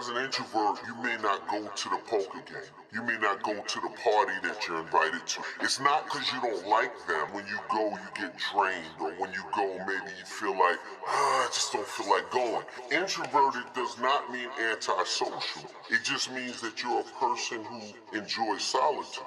As an introvert, you may not go to the poker game. You may not go to the party that you're invited to. It's not because you don't like them. When you go, you get drained. Or when you go, maybe you feel like, I just don't feel like going. Introverted does not mean antisocial. It just means that you're a person who enjoys solitude.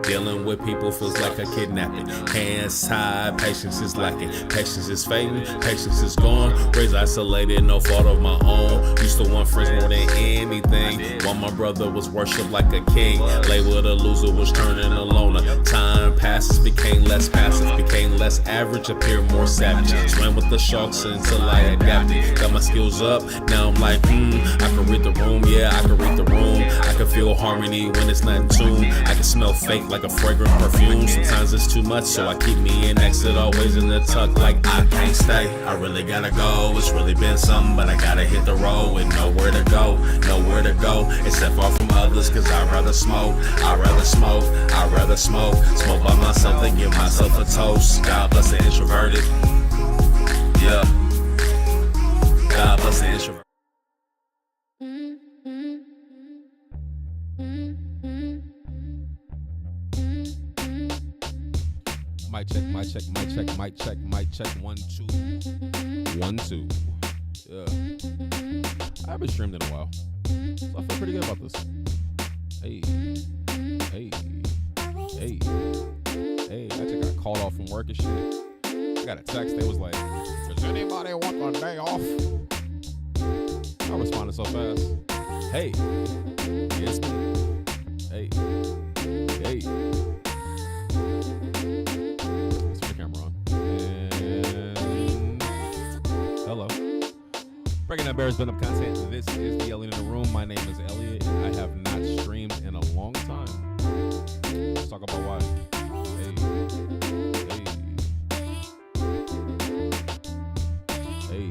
Dealing with people feels like a kidnapping. Hands tied, patience is lacking. Patience is fading, patience is gone. Raised isolated, no fault of my own. Used to want friends more than anything. While my brother was worshipped like a king. Labeled a loser, was turning a loner. Time passes, became less passive. Became less average, appeared more savage. Swam with the sharks until I adapted. Got my skills up, now I'm like, I can read the room, yeah, I can read the room. I can feel harmony when it's not in tune. I can smell fake like a fragrant perfume. Sometimes it's too much, so I keep me in exit, always in the tuck like I can't stay. I really gotta go, it's really been something, but I gotta hit the road with nowhere to go, nowhere to go, except far from others, cause I'd rather smoke, I'd rather smoke, I'd rather smoke, smoke by myself and give myself a toast. God bless the introverted, yeah, God bless the introverted. Mic check, mic check, mic check, mic check, mic check. 1 2 1 2. Yeah. I haven't streamed in a while, so I feel pretty good about this. Hey, hey, hey, hey. I just got called off from work and shit. I got a text. They was like, "Does anybody want a day off?" I responded so fast. Hey, yes, me. Hey, hey. Hello. Breaking Down Bears, been up content. This is the Elliot in the Room. My name is Elliot. I have not streamed in a long time. Let's talk about why. Hey. Hey.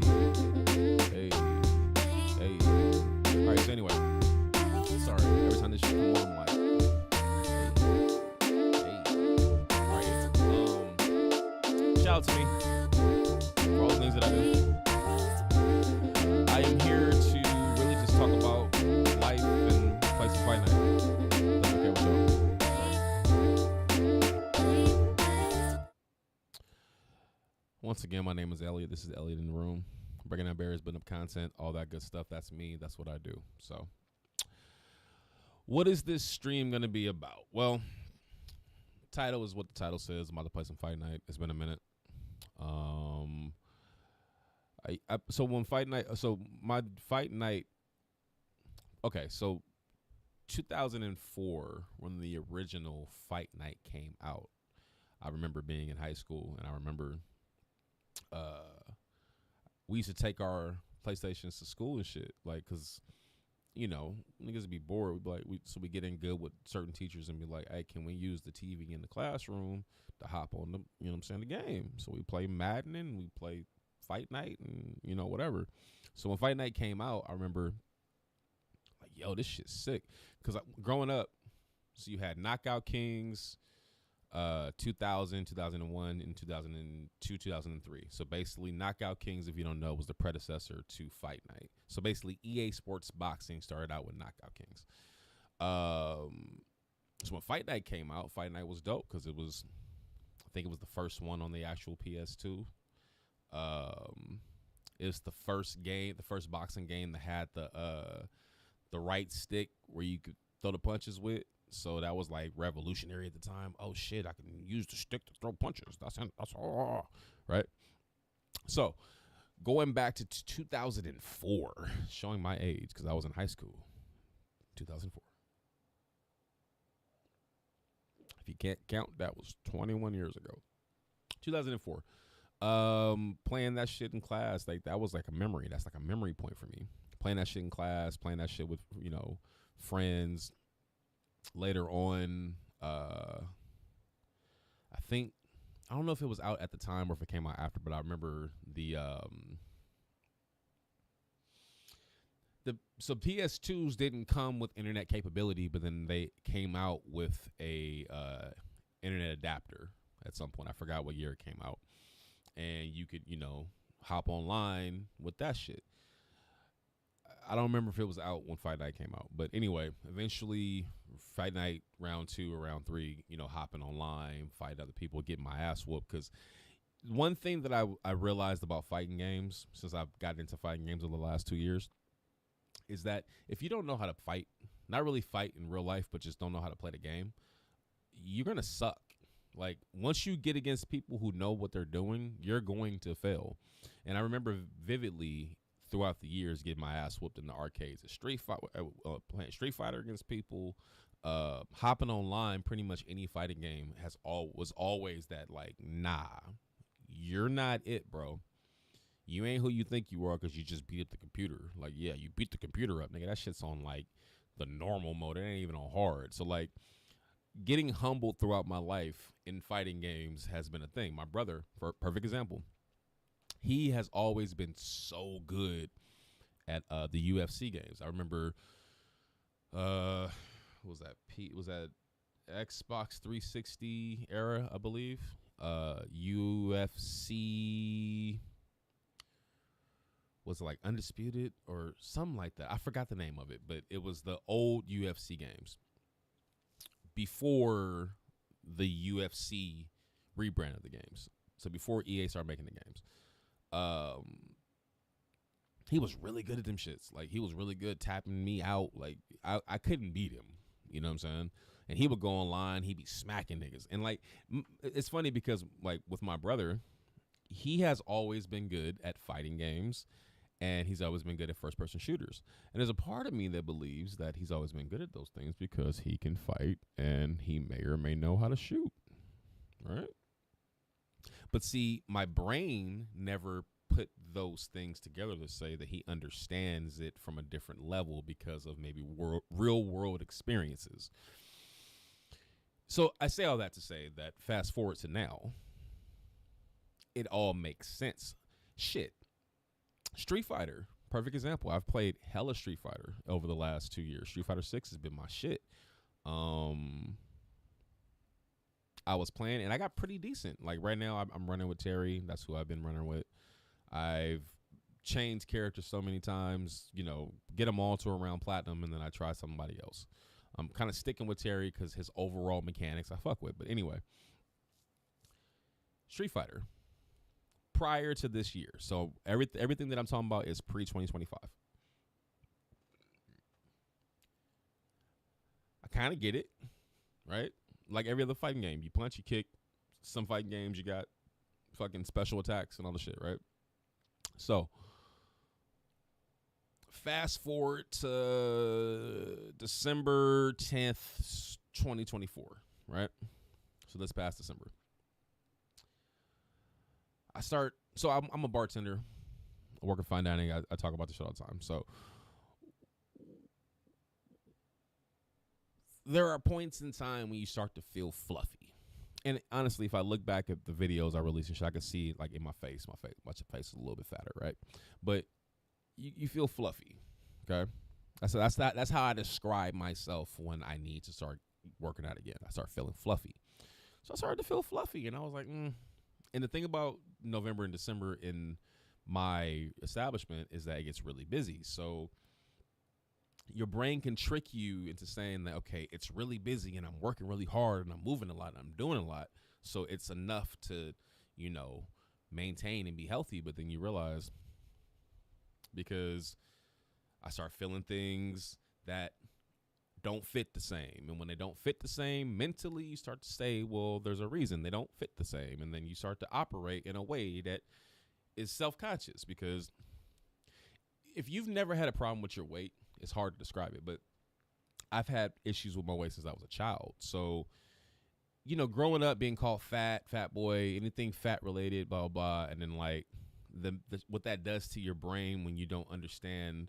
Hey. Hey. Hey. Alright, so anyway. Sorry. Every time this shit comes on, I'm like, hey. Alright. Shout out to me for all the things that I do. I am here to really just talk about life and play some Fight Night. That's okay with y'all. Once again, my name is Elliot. This is Elliot in the Room. Breaking Down Barriers, building up content, all that good stuff. That's me. That's what I do. So, what is this stream going to be about? Well, title is what the title says. I'm about to play some Fight Night. It's been a minute. So when Fight Night, so my Fight Night, okay, so 2004, when the original Fight Night came out, I remember being in high school, and I remember we used to take our PlayStations to school and shit, like, cause you know niggas would be bored. We'd be like, so we get in good with certain teachers and be like, hey, can we use the TV in the classroom to hop on the, you know what I'm saying, the game? So we play Madden and we play Fight Night and, you know, whatever. So when Fight Night came out, I remember like, yo, this shit's sick. Because growing up, so you had Knockout Kings, 2000, 2001, and 2002, 2003. So basically, Knockout Kings, if you don't know, was the predecessor to Fight Night. So basically, EA Sports Boxing started out with Knockout Kings. So when Fight Night came out, Fight Night was dope because it was, I think it was the first one on the actual PS2. It was the first game, the first boxing game that had the right stick where you could throw the punches with. So that was like revolutionary at the time. Oh shit, I can use the stick to throw punches. That's all, right? So going back to 2004, showing my age because I was in high school, 2004. If you can't count, that was 21 years ago. 2004. Playing that shit in class, like that was like a memory. That's like a memory point for me. Playing that shit in class, playing that shit with, you know, friends. Later on, I think, I don't know if it was out at the time or if it came out after, but I remember so PS2s didn't come with internet capability, but then they came out with a internet adapter at some point. I forgot what year it came out. And you could, you know, hop online with that shit. I don't remember if it was out when Fight Night came out, but anyway, eventually Fight Night round 2 or round 3, hopping online, fight other people, getting my ass whooped. Because one thing that I realized about fighting games since I've gotten into fighting games over the last 2 years is that if you don't know how to fight, not really fight in real life, but just don't know how to play the game, you're gonna suck. Like, once you get against people who know what they're doing, you're going to fail. And I remember vividly throughout the years getting my ass whooped in the arcades, playing Street Fighter against people, hopping online. Pretty much any fighting game was always that, like, nah, you're not it, bro. You ain't who you think you are because you just beat up the computer. Like, yeah, you beat the computer up, nigga. That shit's on, like, the normal mode. It ain't even on hard. So, like, getting humbled throughout my life in fighting games has been a thing. My brother, for a perfect example, he has always been so good at the UFC games. I remember, what was that? Was that Xbox 360 era, I believe? UFC, was it like Undisputed or something like that? I forgot the name of it, but it was the old UFC games before the UFC rebranded the games. So before EA started making the games. He was really good at them shits. Like, he was really good tapping me out. Like, I couldn't beat him. You know what I'm saying? And he would go online. He'd be smacking niggas. And, like, it's funny because, like, with my brother, he has always been good at fighting games. And he's always been good at first-person shooters. And there's a part of me that believes that he's always been good at those things because he can fight and he may or may know how to shoot. Right? But see, my brain never put those things together to say that he understands it from a different level because of maybe real-world experiences. So I say all that to say that fast forward to now, it all makes sense. Shit. Street Fighter, perfect example. I've played hella Street Fighter over the last 2 years. Street Fighter 6 has been my shit. I was playing and I got pretty decent. Like, right now I'm running with Terry. That's who I've been running with. I've changed characters so many times, get them all to around platinum, and then I try somebody else. I'm kind of sticking with Terry because his overall mechanics I fuck with. But anyway, Street Fighter. Prior to this year, so everything that I'm talking about is pre-2025. I kind of get it, right? Like every other fighting game, you punch, you kick. Some fighting games, you got fucking special attacks and all the shit, right? So, fast forward to December 10th, 2024, right? So this past December. I'm a bartender. I work in fine dining. I talk about this shit all the time. So there are points in time when you start to feel fluffy. And honestly, if I look back at the videos I released and shit, I can see, like, in my face is a little bit fatter, right? But you feel fluffy, okay? That's how I describe myself when I need to start working out again. I start feeling fluffy. So I started to feel fluffy, and I was like, And the thing about November and December in my establishment is that it gets really busy. So your brain can trick you into saying that, okay, it's really busy and I'm working really hard and I'm moving a lot and I'm doing a lot. So it's enough to, maintain and be healthy. But then you realize, because I start feeling things that don't fit the same. And when they don't fit the same mentally, you start to say, well, there's a reason they don't fit the same. And then you start to operate in a way that is self-conscious, because if you've never had a problem with your weight, it's hard to describe it, but I've had issues with my weight since I was a child. So, growing up being called fat boy, anything fat related, blah, blah, blah. And then like what that does to your brain when you don't understand.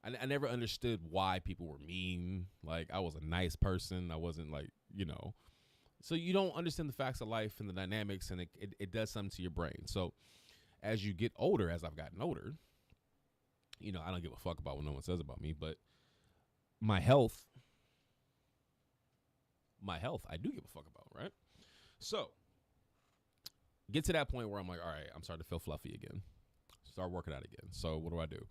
I never understood why people were mean. Like, I was a nice person. I wasn't like, so you don't understand the facts of life and the dynamics, and it does something to your brain. So as you get older, as I've gotten older, I don't give a fuck about what no one says about me, but my health, I do give a fuck about, right? So get to that point where I'm like, all right, I'm starting to feel fluffy again. Start working out again. So what do?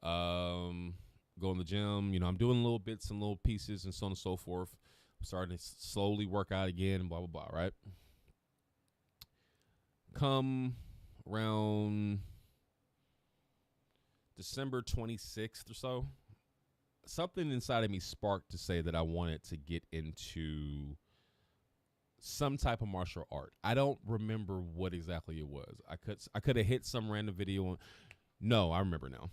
Going to the gym. You know, I'm doing little bits and little pieces and so on and so forth. I'm starting to slowly work out again and blah, blah, blah, right? Come around December 26th or so, something inside of me sparked to say that I wanted to get into some type of martial art. I don't remember what exactly it was. I could have hit some random video on. No, I remember now.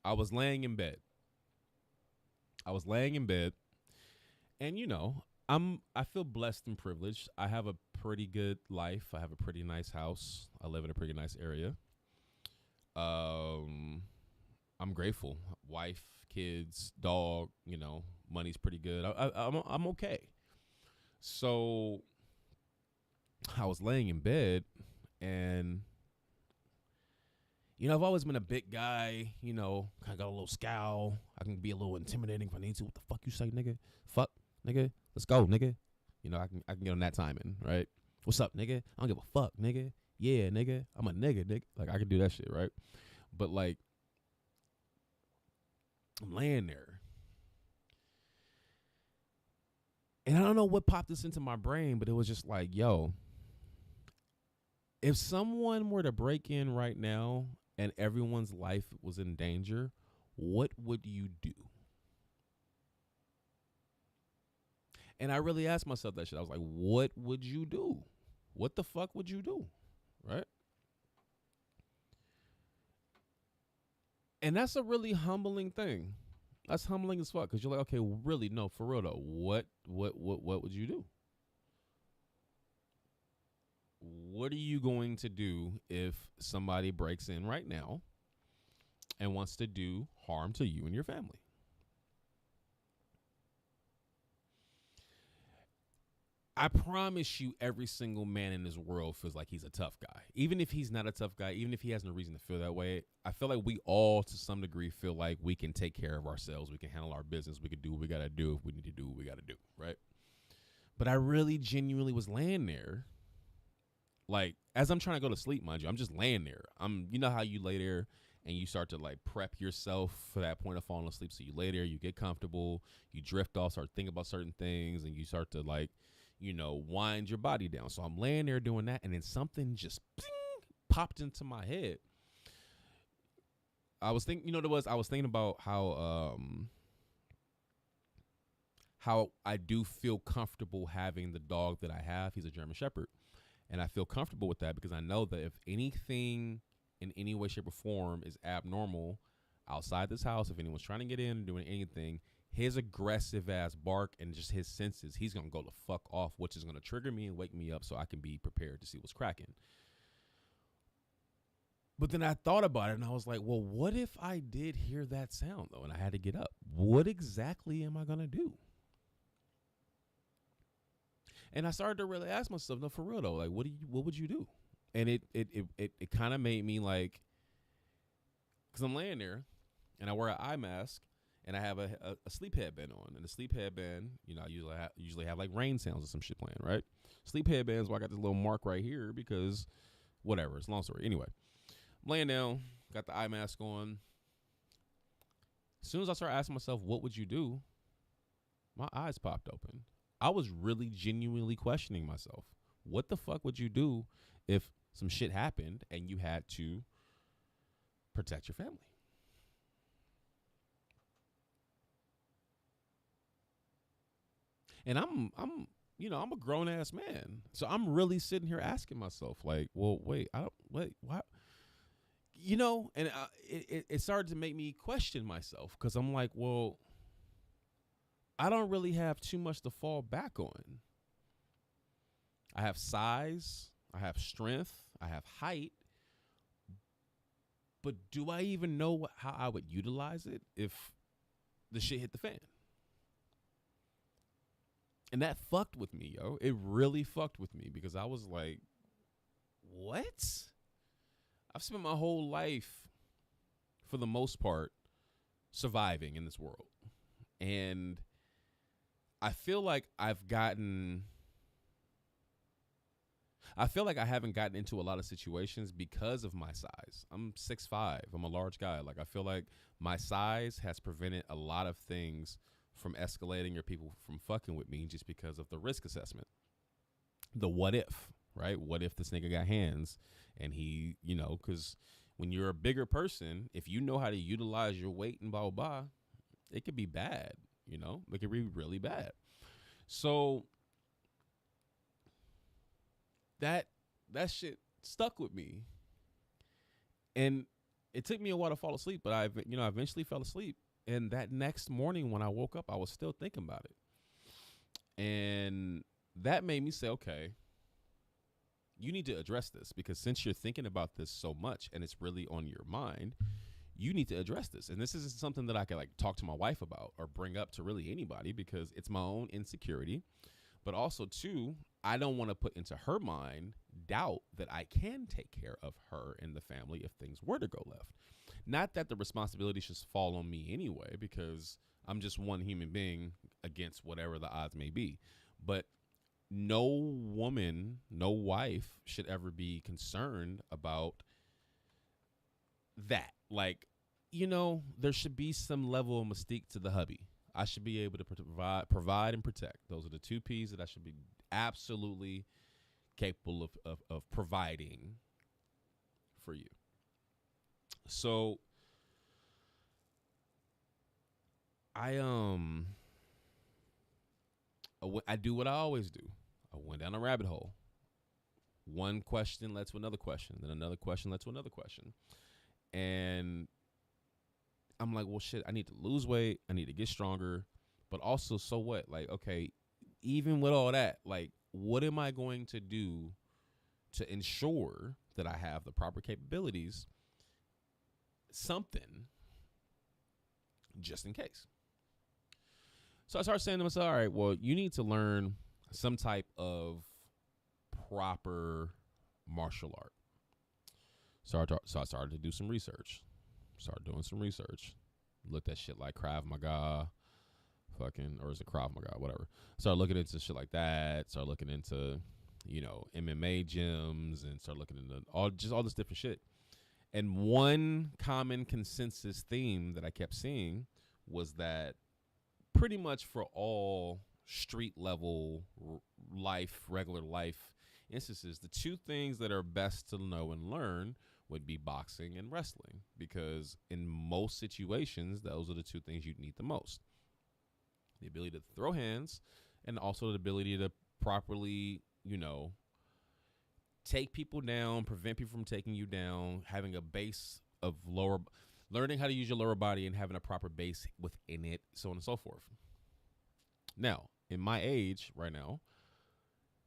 I was laying in bed. And you know, I feel blessed and privileged. I have a pretty good life. I have a pretty nice house. I live in a pretty nice area. I'm grateful. Wife, kids, dog, you know, money's pretty good. I'm okay. So I was laying in bed and, you know, I've always been a big guy, you know, kind of got a little scowl. I can be a little intimidating if I need to. What the fuck you say, nigga? Fuck, nigga. Let's go, nigga. You know, I can get on that timing, right? What's up, nigga? I don't give a fuck, nigga. Yeah, nigga. I'm a nigga. Like, I can do that shit, right? But, like, I'm laying there. And I don't know what popped this into my brain, but it was just like, yo, if someone were to break in right now and everyone's life was in danger, what would you do? And I really asked myself that shit. I was like, what would you do? What the fuck would you do? Right? And that's a really humbling thing. That's humbling as fuck, because you're like, okay, really, no, for real though, what would you do? What are you going to do if somebody breaks in right now and wants to do harm to you and your family? I promise you, every single man in this world feels like he's a tough guy. Even if he's not a tough guy, even if he has no reason to feel that way, I feel like we all, to some degree, feel like we can take care of ourselves. We can handle our business. We can do what we got to do if we need to do what we got to do, right? But I really genuinely was laying there, like, as I'm trying to go to sleep, mind you, I'm just laying there. You know how you lay there and you start to, like, prep yourself for that point of falling asleep. So you lay there, you get comfortable, you drift off, start thinking about certain things, and you start to, like, you know, wind your body down. So I'm laying there doing that, and then something just popped into my head. I was thinking, you know what it was? I was thinking about how I do feel comfortable having the dog that I have. He's a German Shepherd. And I feel comfortable with that because I know that if anything in any way, shape, or form is abnormal outside this house, if anyone's trying to get in and doing anything, his aggressive ass bark and just his senses, he's going to go the fuck off, which is going to trigger me and wake me up so I can be prepared to see what's cracking. But then I thought about it and I was like, well, what if I did hear that sound though and I had to get up? What exactly am I going to do? And I started to really ask myself, no, for real though, like, what would you do? And it kind of made me like, because I'm laying there and I wear an eye mask and I have a sleep headband on. And the sleep headband, you know, I usually have like rain sounds or some shit playing, right? Sleep headbands, well, I got this little mark right here because whatever, it's a long story. Anyway, I'm laying down, got the eye mask on. As soon as I start asking myself, what would you do? My eyes popped open. I was really genuinely questioning myself. What the fuck would you do if some shit happened and you had to protect your family? And I'm a grown ass man. So I'm really sitting here asking myself, like, well, wait, what? You know, and it started to make me question myself because I'm like, well, I don't really have too much to fall back on. I have size, I have strength, I have height, but do I even know how I would utilize it if the shit hit the fan? And that fucked with me, yo. It really fucked with me because I was like, what? I've spent my whole life, for the most part, surviving in this world. And I feel like I've gotten I feel like I haven't gotten into a lot of situations because of my size. I'm 6'5". I'm a large guy. Like, I feel like my size has prevented a lot of things from escalating or people from fucking with me just because of the risk assessment. The what if, right? What if this nigga got hands and he, you know, because when you're a bigger person, if you know how to utilize your weight and blah, blah, blah, it could be bad, you know? It could be really bad. So that shit stuck with me. And it took me a while to fall asleep, but I eventually fell asleep. And that next morning when I woke up, I was still thinking about it. And that made me say, okay, you need to address this, because since you're thinking about this so much and it's really on your mind, you need to address this. And this isn't something that I can like talk to my wife about or bring up to really anybody, because it's my own insecurity. But also, too, I don't want to put into her mind doubt that I can take care of her and the family if things were to go left. Not that the responsibility should fall on me anyway, because I'm just one human being against whatever the odds may be. But no woman, no wife should ever be concerned about that. Like, you know, there should be some level of mystique to the hubby. I should be able to provide and protect. Those are the two P's that I should be absolutely capable of providing for you. So I do what I always do. I went down a rabbit hole. One question led to another question, then another question led to another question. And I'm like, well, shit, I need to lose weight. I need to get stronger. But also, so what? Like, okay, even with all that, like, what am I going to do to ensure that I have the proper capabilities? Something, just in case. So I started saying to myself, all right, well, you need to learn some type of proper martial art. So I started to do some research. Started doing some research. Looked at shit like Krav Maga, or is it Krav Maga, whatever. Started looking into shit like that. Started looking into, you know, MMA gyms, and started looking into all this different shit. And one common consensus theme that I kept seeing was that pretty much for all street level life, regular life instances, the two things that are best to know and learn would be boxing and wrestling, because in most situations, those are the two things you need the most. The ability to throw hands, and also the ability to properly, you know, take people down, prevent people from taking you down, having a base of learning how to use your lower body and having a proper base within it, so on and so forth. Now, in my age right now,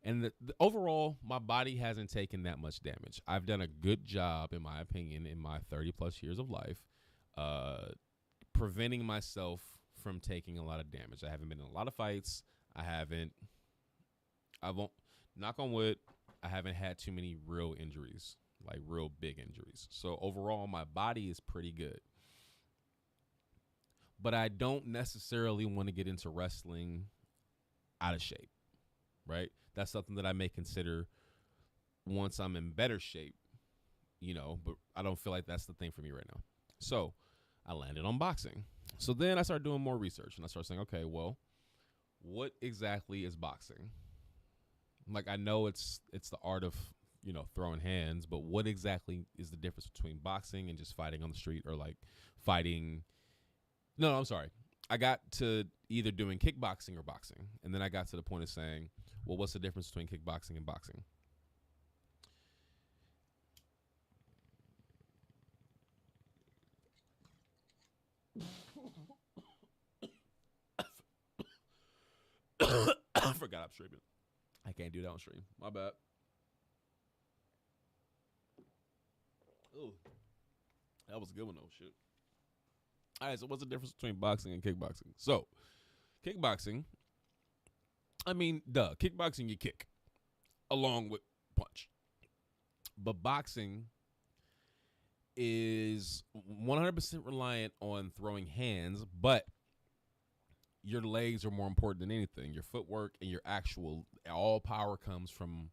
and the overall, my body hasn't taken that much damage. I've done a good job, in my opinion, in my 30 plus years of life, preventing myself from taking a lot of damage. I haven't been in a lot of fights. I won't, knock on wood, I haven't had too many real injuries, like real big injuries. So overall, my body is pretty good. But I don't necessarily want to get into wrestling out of shape, right? That's something that I may consider once I'm in better shape, you know, but I don't feel like that's the thing for me right now. So I landed on boxing. So then I started doing more research, and I started saying, okay, well, what exactly is boxing? Like, I know it's the art of, you know, throwing hands, but what exactly is the difference between boxing and just fighting on the street, or like fighting? No, I'm sorry. I got to either doing kickboxing or boxing. And then I got to the point of saying, well, what's the difference between kickboxing and boxing? I forgot I'm streaming. I can't do that on stream. My bad. Oh, that was a good one, though. Shit. All right, so what's the difference between boxing and kickboxing? So, kickboxing, I mean, kickboxing, you kick along with punch. But boxing is 100% reliant on throwing hands, but your legs are more important than anything. Your footwork and your all power comes from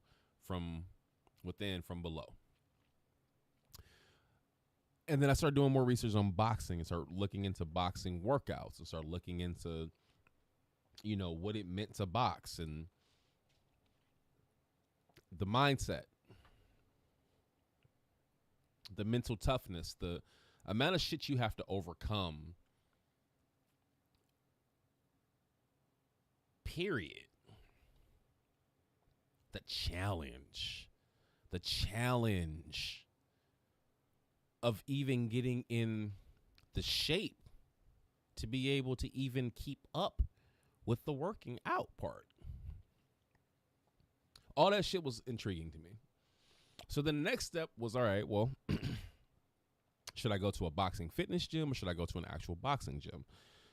within from below. And then I started doing more research on boxing and started looking into boxing workouts and started looking into, what it meant to box and the mindset, the mental toughness, the amount of shit you have to overcome, period. The challenge of even getting in the shape to be able to even keep up with the working out part. All that shit was intriguing to me. So the next step was, all right, well, should I go to a boxing fitness gym or should I go to an actual boxing gym?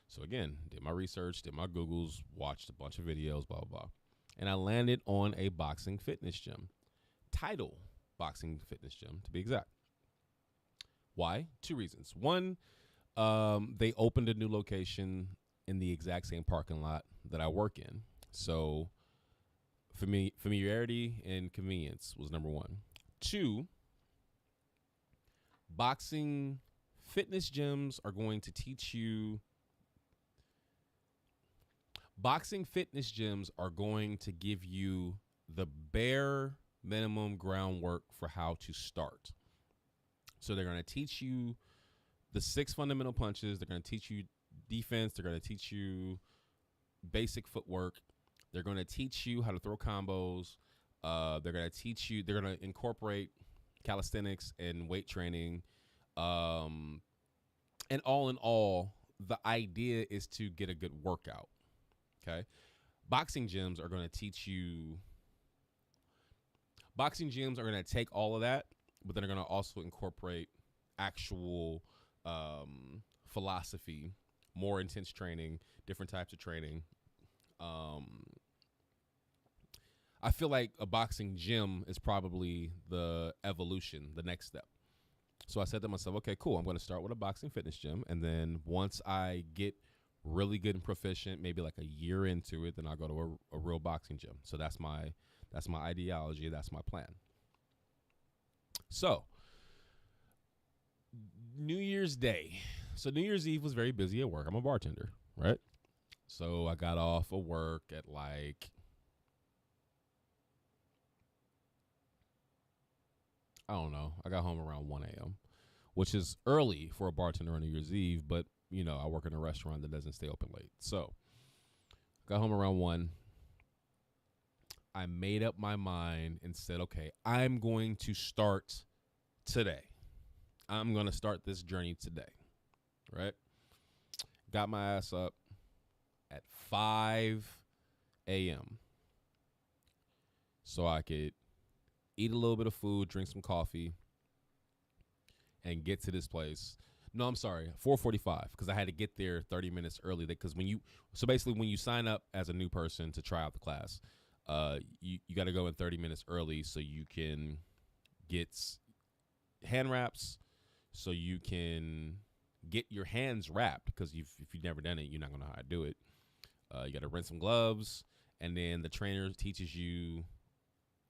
So again, did my research, did my Googles, watched a bunch of videos, blah, blah, blah. And I landed on a boxing fitness gym. Title Boxing Fitness Gym, to be exact. Why? 2 reasons. One, they opened a new location in the exact same parking lot that I work in. So familiarity and convenience was number 1. 2, boxing fitness gyms are going to teach you. Boxing fitness gyms are going to give you the bare minimum groundwork for how to start. So they're going to teach you the 6 fundamental punches. They're going to teach you defense. They're going to teach you basic footwork. They're going to teach you how to throw combos. They're going to incorporate calisthenics and weight training. And all in all, the idea is to get a good workout. Okay. Boxing gyms are going to take all of that, but then they're going to also incorporate actual philosophy, more intense training, different types of training. I feel like a boxing gym is probably the evolution, the next step. So I said to myself, okay, cool. I'm going to start with a boxing fitness gym. And then once I get really good and proficient, maybe like a year into it, then I'll go to a real boxing gym. So that's my ideology. That's my plan. So New Year's Day. So New Year's Eve was very busy at work. I'm a bartender, right? So I got off of work at like, I don't know. I got home around 1 a.m., which is early for a bartender on New Year's Eve, but I work in a restaurant that doesn't stay open late. So got home around 1. I made up my mind and said, okay, I'm going to start today. I'm going to start this journey today, right? Got my ass up at 5 a.m. so I could eat a little bit of food, drink some coffee, and get to this place. No, I'm sorry, 4:45, because I had to get there 30 minutes early. Because when you sign up as a new person to try out the class, you got to go in 30 minutes early so you can get hand wraps, so you can get your hands wrapped, because if you've never done it, you're not going to know how to do it. You got to rinse some gloves, and then the trainer teaches you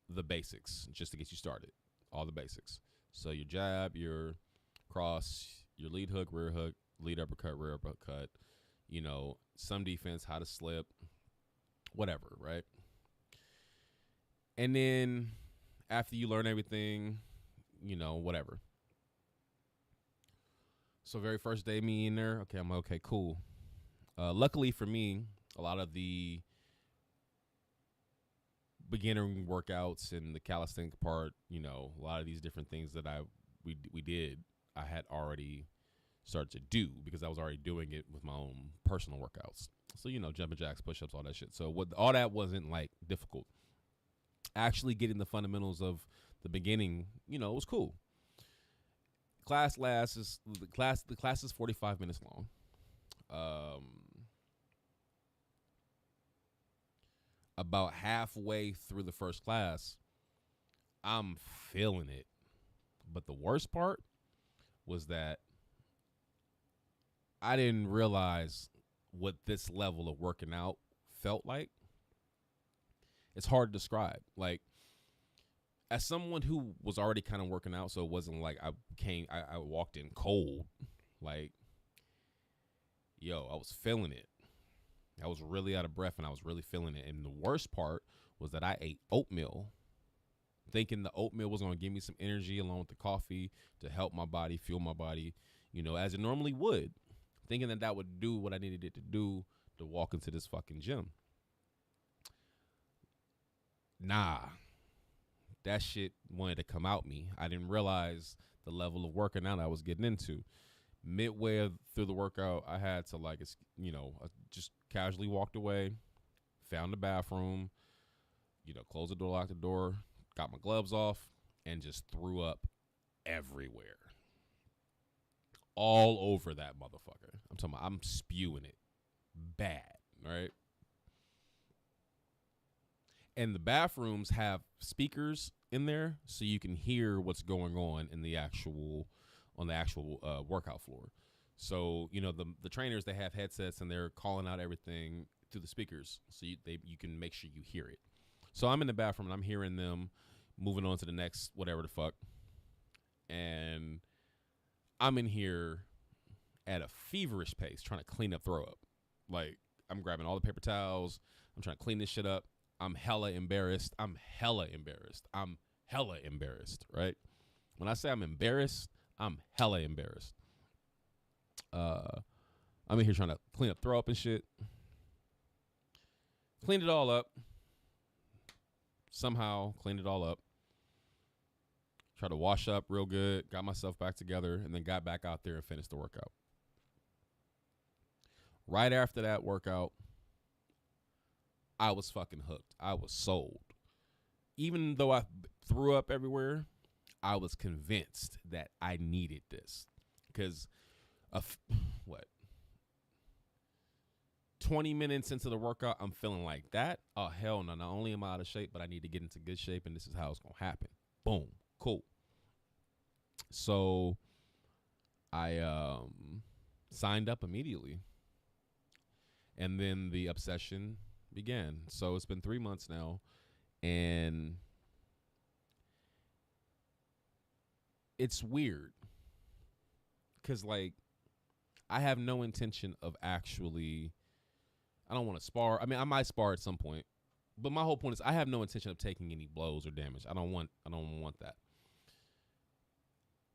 the basics just to get you started, all the basics. So your jab, your cross, your lead hook, rear hook, lead uppercut, rear uppercut, some defense, how to slip, whatever, right? And then after you learn everything, whatever. So very first day, me in there, okay, I'm like, okay, cool. Luckily for me, a lot of the beginner workouts and the calisthenic part, a lot of these different things that we did, I had already started to do because I was already doing it with my own personal workouts. So, jumping jacks, push-ups, all that shit. So all that wasn't like difficult. Actually getting the fundamentals of the beginning, it was cool. The class is 45 minutes long. About halfway through the first class, I'm feeling it. But the worst part was that I didn't realize what this level of working out felt like. It's hard to describe. Like, as someone who was already kind of working out, so it wasn't like I walked in cold. Like, yo, I was feeling it. I was really out of breath and I was really feeling it. And the worst part was that I ate oatmeal, thinking the oatmeal was going to give me some energy along with the coffee to help my body, fuel my body, as it normally would, thinking that that would do what I needed it to do to walk into this fucking gym. Nah, that shit wanted to come out me. I didn't realize the level of working out I was getting into. Midway through the workout, I had to I just casually walked away, found the bathroom, closed the door, locked the door, got my gloves off, and just threw up everywhere. All over that motherfucker. I'm talking about, I'm spewing it bad, right? And the bathrooms have speakers in there so you can hear what's going on in the actual workout floor. So, the trainers, they have headsets and they're calling out everything through the speakers so you can make sure you hear it. So I'm in the bathroom and I'm hearing them moving on to the next whatever the fuck. And I'm in here at a feverish pace trying to clean up throw up. Like, I'm grabbing all the paper towels. I'm trying to clean this shit up. I'm hella embarrassed, right? When I say I'm embarrassed, I'm hella embarrassed. I'm in here trying to clean up throw up and shit. Cleaned it all up. Somehow cleaned it all up. Tried to wash up real good, got myself back together, and then got back out there and finished the workout. Right after that workout, I was fucking hooked. I was sold. Even though I threw up everywhere, I was convinced that I needed this. Because, 20 minutes into the workout, I'm feeling like that. Oh, hell no. Not only am I out of shape, but I need to get into good shape, and this is how it's going to happen. Boom. Cool. So I signed up immediately. And then the obsession began. So it's been 3 months now, and it's weird because I have no intention of actually, I don't want to spar. I mean, I might spar at some point, but my whole point is I have no intention of taking any blows or damage. I don't want that.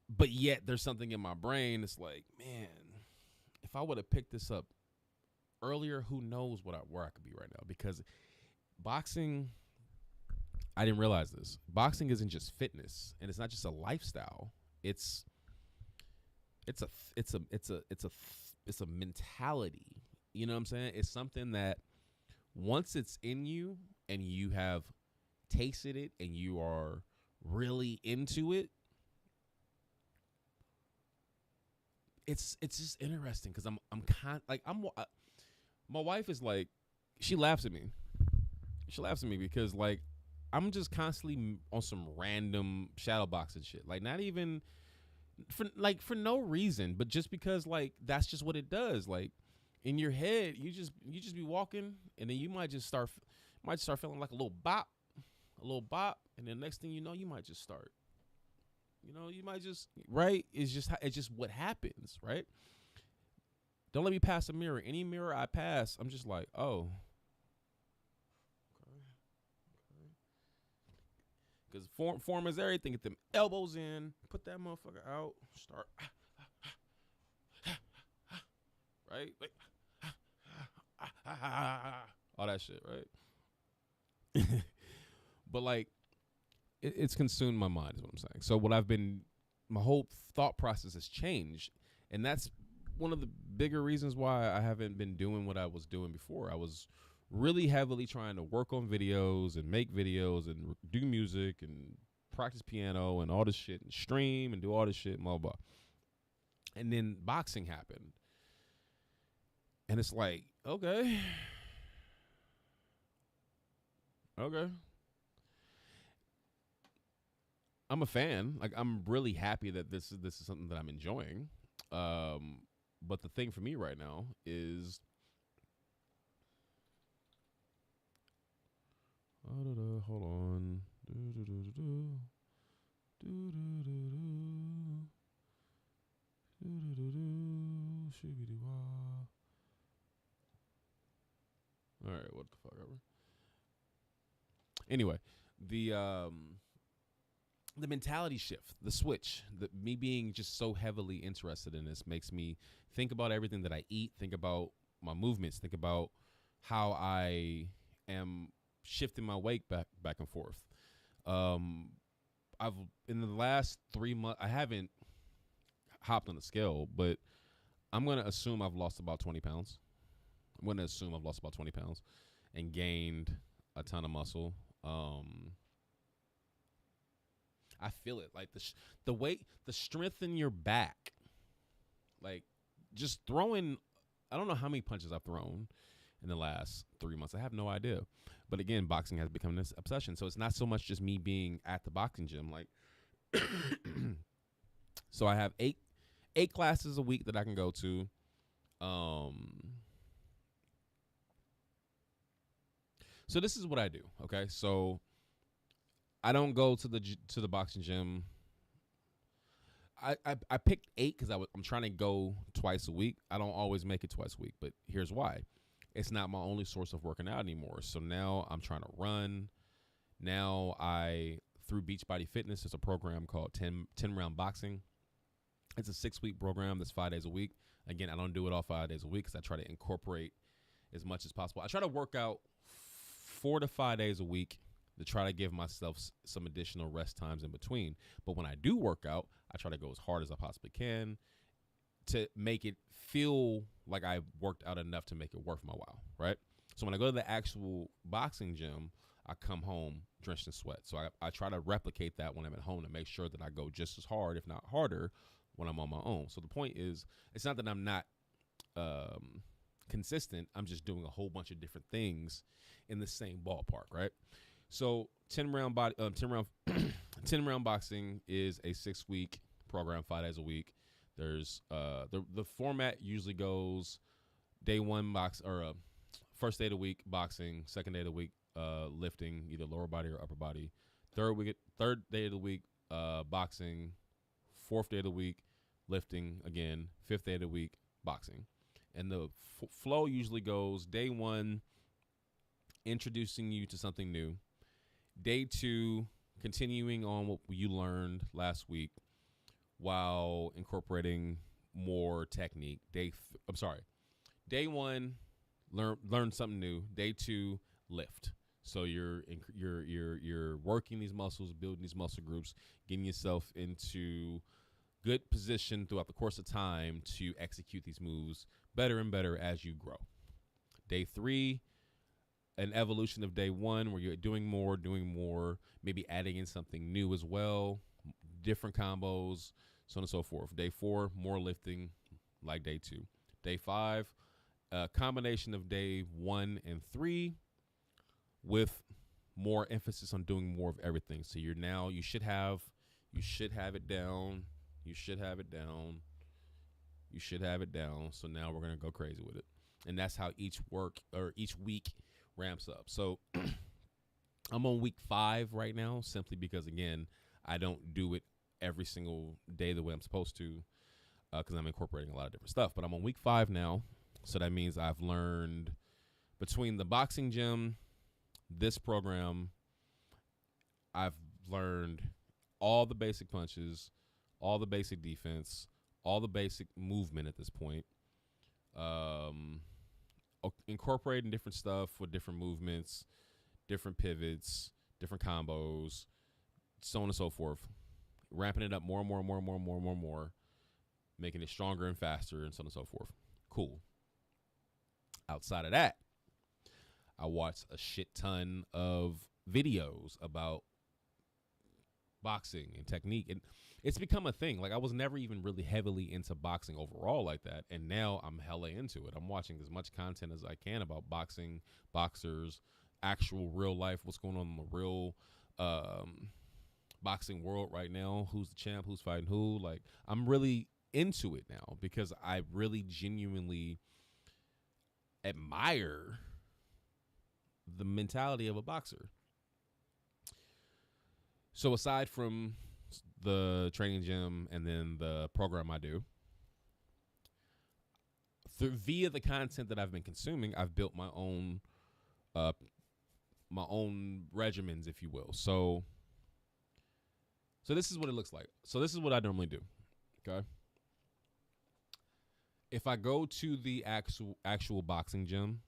But yet there's something in my brain that's like, man, if I would have picked this up earlier, who knows where I could be right now? Because boxing, I didn't realize this. Boxing isn't just fitness, and it's not just a lifestyle. It's a mentality. You know what I'm saying? It's something that once it's in you and you have tasted it and you are really into it, it's just interesting because my wife is like, she laughs at me. She laughs at me because I'm just constantly on some random shadow boxing shit. Not even for no reason, but just because that's just what it does. In your head, you just be walking, and then you might start feeling like a little bop, and then next thing you know, you might just start. You might just, right? It's just what happens, right? Don't let me pass a mirror. Any mirror I pass, I'm just like, oh. Okay. Because form is everything. Get them elbows in. Put that motherfucker out. Start. Right? All that shit, right? But it's consumed my mind is what I'm saying. So my whole thought process has changed. And that's one of the bigger reasons why I haven't been doing what I was doing before. I was really heavily trying to work on videos and make videos and do music and practice piano and all this shit and stream and do all this shit, blah, blah. And then boxing happened. And it's like, okay. I'm a fan. I'm really happy that this is something that I'm enjoying. But the thing for me right now is, hold on. All right, what the fuck ever. Anyway, the mentality shift, the switch, me being just so heavily interested in this makes me think about everything that I eat, think about my movements, think about how I am shifting my weight back and forth. I've in the last 3 months, I haven't hopped on the scale, but I'm gonna assume I've lost about 20 pounds. I'm gonna assume I've lost about 20 pounds and gained a ton of muscle. I feel it, like the weight, the strength in your back, like just throwing. I don't know how many punches I've thrown in the last 3 months. I have no idea. But again, boxing has become this obsession. So it's not so much just me being at the boxing gym. Like, so I have eight classes a week that I can go to. So this is what I do. Okay, so I don't go to the boxing gym. I picked 8 because I'm trying to go twice a week. I don't always make it twice a week, but here's why. It's not my only source of working out anymore. So now I'm trying to run. Now through Beachbody Fitness, there's a program called 10 Round Boxing. It's a 6-week program that's 5 days a week. Again, I don't do it all 5 days a week because I try to incorporate as much as possible. I try to work out 4 to 5 days a week to try to give myself some additional rest times in between. But when I do work out, I try to go as hard as I possibly can to make it feel like I worked out enough to make it worth my while, right? So when I go to the actual boxing gym, I come home drenched in sweat. So I try to replicate that when I'm at home to make sure that I go just as hard, if not harder, when I'm on my own. So the point is, it's not that I'm not consistent. I'm just doing a whole bunch of different things in the same ballpark, right? So 10 round boxing is a 6-week program, 5 days a week. There's the format usually goes day one first day of the week boxing, second day of the week lifting, either lower body or upper body. Third day of the week boxing, fourth day of the week lifting again, fifth day of the week boxing. And the flow usually goes day 1 introducing you to something new. Day 2 continuing on what you learned last week while incorporating more technique. Day 1 learn something new. Day 2 lift. So you're working these muscles, building these muscle groups, getting yourself into good position throughout the course of time to execute these moves better and better as you grow. Day 3, an evolution of day 1 where you're doing more, maybe adding in something new as well, different combos, so on and so forth. Day 4, more lifting like day 2. Day 5, a combination of day 1 and 3 with more emphasis on doing more of everything. So you should have it down. You should have it down. So now we're going to go crazy with it. And that's how each week ramps up. So I'm on week 5 right now, simply because, again, I don't do it every single day the way I'm supposed to because I'm incorporating a lot of different stuff. But I'm on week 5 now. So that means I've learned between the boxing gym, this program, I've learned all the basic punches, all the basic defense, all the basic movement at this point. Incorporating different stuff with different movements, different pivots, different combos, so on and so forth. Ramping it up more and more, making it stronger and faster, and so on and so forth. Cool. Outside of that, I watched a shit ton of videos about boxing and technique, and it's become a thing. Like, I was never even really heavily into boxing overall like that, and now I'm hella into it. I'm watching as much content as I can about boxing, boxers, actual real life, what's going on in the real boxing world right now, who's the champ, who's fighting who. Like, I'm really into it now because I really genuinely admire the mentality of a boxer. So aside from the training gym and then the program I do, via the content that I've been consuming, I've built my own regimens, if you will. So this is what it looks like. So this is what I normally do. Okay. If I go to the actual boxing gym,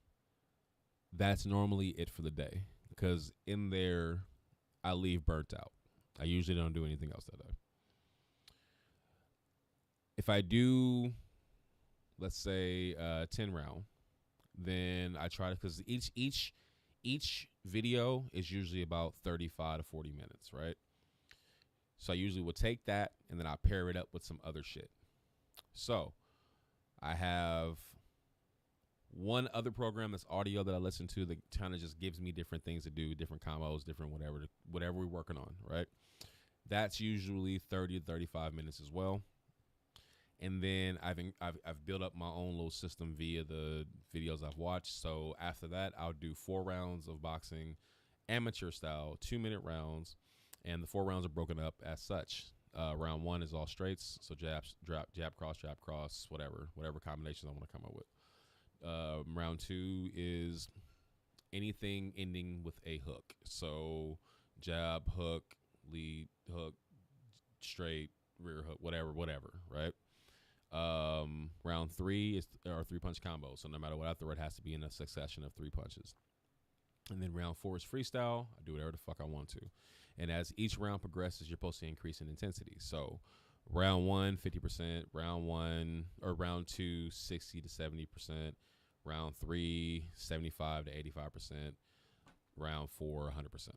that's normally it for the day, because in there I leave burnt out. I usually don't do anything else that day. If I do, let's say 10 round, then I try to, because each video is usually about 35 to 40 minutes, right? So I usually will take that and then I pair it up with some other shit. So I have one other program that's audio that I listen to that kind of just gives me different things to do, different combos, different whatever we're working on, right? That's usually 30 to 35 minutes as well. And then I've built up my own little system via the videos I've watched. So after that, I'll do 4 rounds of boxing, amateur style, 2-minute rounds, and the 4 rounds are broken up as such. Round 1 is all straights, so jab, cross, whatever combinations I want to come up with. Round 2 is anything ending with a hook. So jab, hook, lead, hook, straight, rear hook, whatever, right? Round 3 are 3-punch combos. So no matter what I throw, it has to be in a succession of 3 punches. And then round 4 is freestyle. I do whatever the fuck I want to. And as each round progresses, you're supposed to increase in intensity. So round 1, 50%, round 2, 60 to 70%, round 3, 75 to 85%, round 4, 100%.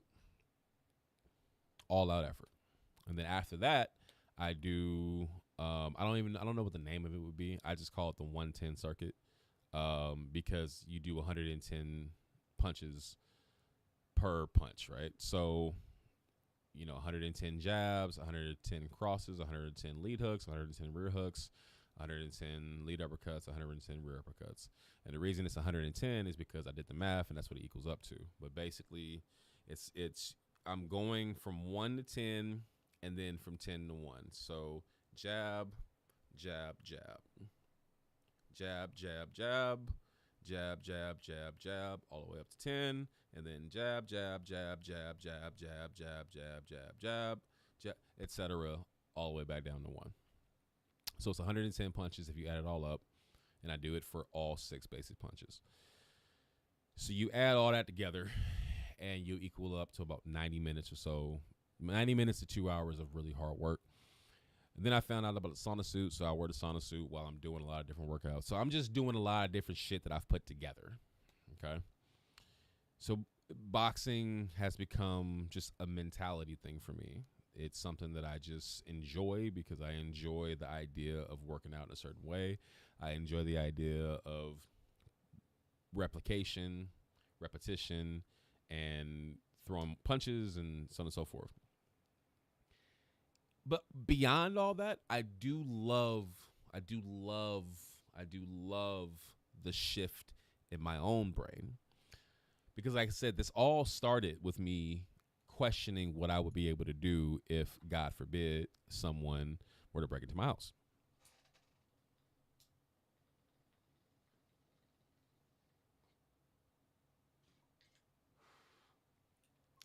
All out effort. And then after that, I do, I don't know what the name of it would be. I just call it the 110 circuit, because you do 110 punches per punch, right? So, 110 jabs, 110 crosses, 110 lead hooks, 110 rear hooks, 110 lead uppercuts, 110 rear uppercuts. And the reason it's 110 is because I did the math, and that's what it equals up to. But basically, I'm going from 1 to 10, and then from 10 to 1. So jab, jab, jab, jab, jab, jab, jab, jab, jab, jab, all the way up to 10, and then jab, jab, jab, jab, jab, jab, jab, jab, jab, jab, jab, etc., all the way back down to 1. So it's 110 punches if you add it all up, and I do it for all 6 basic punches. So you add all that together, and you equal up to about 90 minutes or so, 90 minutes to 2 hours of really hard work. And then I found out about the sauna suit, so I wear the sauna suit while I'm doing a lot of different workouts. So I'm just doing a lot of different shit that I've put together, okay? So boxing has become just a mentality thing for me. It's something that I just enjoy because I enjoy the idea of working out in a certain way. I enjoy the idea of replication, repetition, and throwing punches and so on and so forth. But beyond all that, I do love the shift in my own brain. Because like I said, this all started with me questioning what I would be able to do if, God forbid, someone were to break into my house.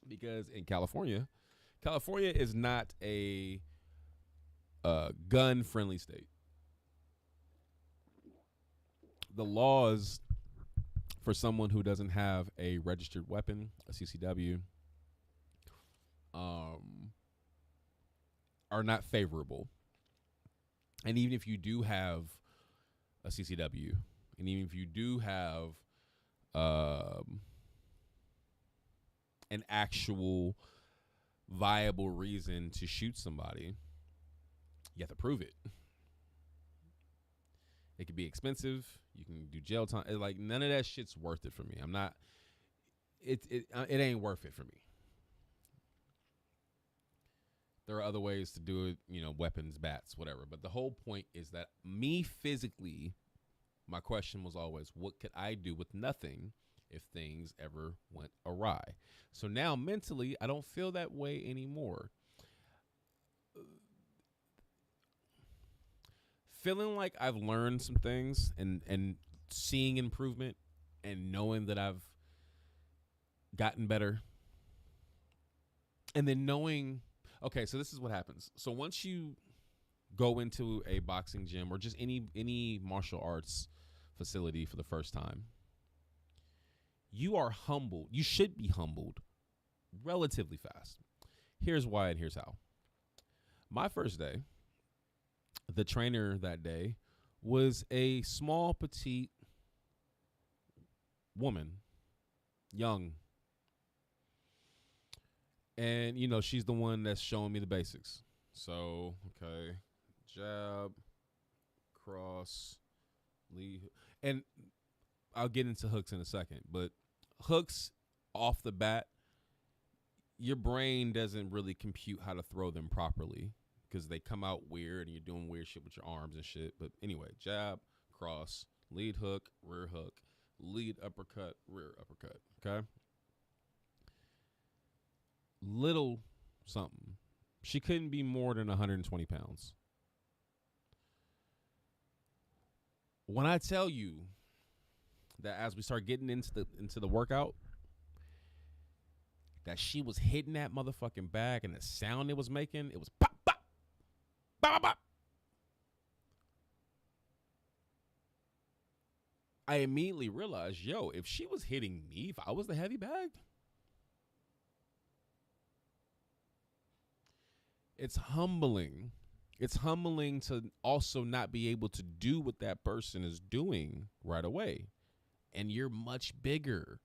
Because in California is not a gun-friendly state. The laws for someone who doesn't have a registered weapon, a CCW, are not favorable. And even if you do have a CCW, and even if you do have an actual viable reason to shoot somebody, you have to prove it. It could be expensive. You can do jail time. Like, none of that shit's worth it for me. I'm not. It ain't worth it for me. There are other ways to do it, weapons, bats, whatever. But the whole point is that me physically, my question was always, what could I do with nothing if things ever went awry? So now mentally, I don't feel that way anymore. feeling like I've learned some things and seeing improvement and knowing that I've gotten better. And then knowing, okay, so this is what happens. So once you go into a boxing gym or just any martial arts facility for the first time, you are humbled. You should be humbled relatively fast. Here's why and here's how. My first day, the trainer that day was a small, petite woman, young. And, she's the one that's showing me the basics. So, okay, jab, cross, lead. And I'll get into hooks in a second. But hooks off the bat, your brain doesn't really compute how to throw them properly because they come out weird and you're doing weird shit with your arms and shit. But anyway, jab, cross, lead hook, rear hook, lead uppercut, rear uppercut. Okay? Little something. She couldn't be more than 120 pounds. When I tell you that as we start getting into the workout, that she was hitting that motherfucking bag and the sound it was making, it was pop, pop, pop, pop, pop. I immediately realized, if she was hitting me, if I was the heavy bag, it's humbling. It's humbling to also not be able to do what that person is doing right away. And you're much bigger.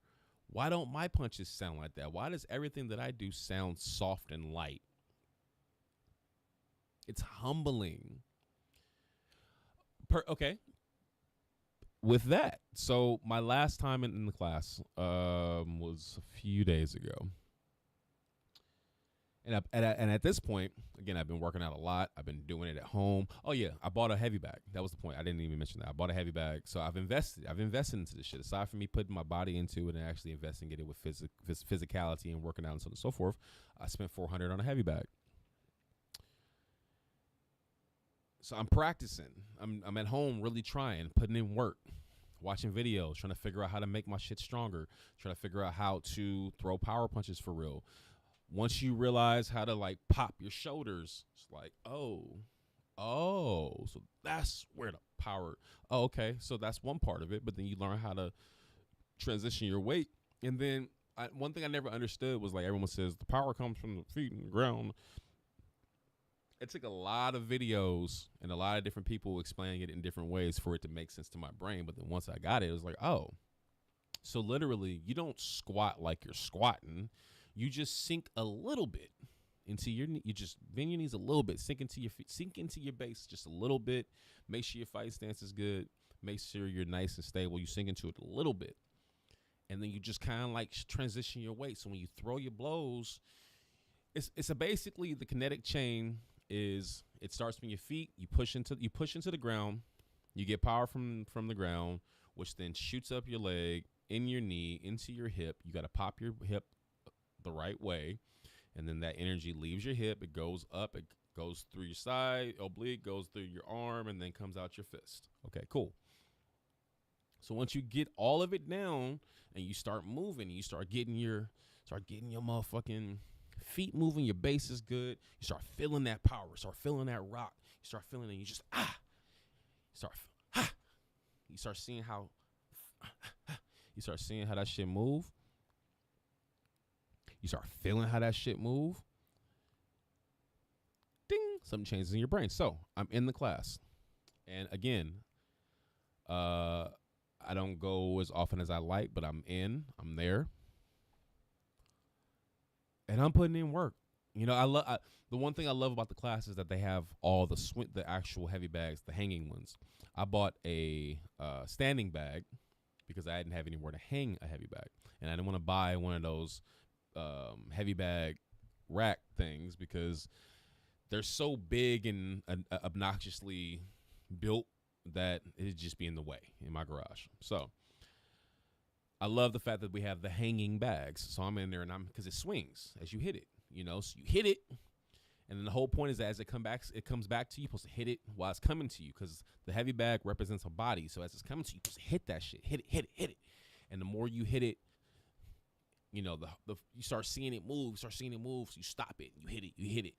Why don't my punches sound like that? Why does everything that I do sound soft and light? It's humbling. Okay. With that, so my last time in the class was a few days ago. And at this point, again, I've been working out a lot. I've been doing it at home. Oh, yeah, I bought a heavy bag. That was the point. I didn't even mention that. I bought a heavy bag. So I've invested into this shit. Aside from me putting my body into it and actually investing in it with physicality and working out and so on and so forth, I spent $400 on a heavy bag. So I'm practicing. I'm at home really trying, putting in work, watching videos, trying to figure out how to make my shit stronger, trying to figure out how to throw power punches for real. Once you realize how to like pop your shoulders, it's like, oh, so that's where the power. Oh, okay. So that's one part of it. But then you learn how to transition your weight. And then one thing I never understood was like everyone says the power comes from the feet and the ground. It took a lot of videos and a lot of different people explaining it in different ways for it to make sense to my brain. But then once I got it, it was like, oh, so literally you don't squat like you're squatting. You just sink a little bit into your knee. You just bend your knees a little bit, sink into your feet, sink into your base just a little bit. Make sure your fight stance is good. Make sure you're nice and stable. You sink into it a little bit. And then you just kind of like transition your weight. So when you throw your blows, it's basically the kinetic chain is it starts from your feet. You push into the ground. You get power from the ground, which then shoots up your leg, in your knee, into your hip. You got to pop your hip the right way, and then that energy leaves your hip. It goes up, it goes through your side oblique, goes through your arm, and then comes out your fist. Okay, cool. So once you get all of it down and you start moving, you start getting your motherfucking feet moving, your base is good, you start feeling that power, start feeling that rock, you start feeling it, you just you start seeing how that shit move. You start feeling how that shit move. Ding, something changes in your brain. So I'm in the class, and again, I don't go as often as I like, but I'm there, and I'm putting in work. The one thing I love about the class is that they have all the actual heavy bags, the hanging ones. I bought a standing bag because I didn't have anywhere to hang a heavy bag, and I didn't want to buy one of those heavy bag rack things because they're so big and obnoxiously built that it'd just be in the way in my garage. So I love the fact that we have the hanging bags. So I'm in there and because it swings as you hit it, so you hit it And then the whole point is that as it comes back to you, you're supposed to hit it while it's coming to you, because the heavy bag represents a body. So as it's coming to you, you're supposed to hit that shit, hit it. And the more you hit it, you know, you start seeing it move, so you stop it, you hit it.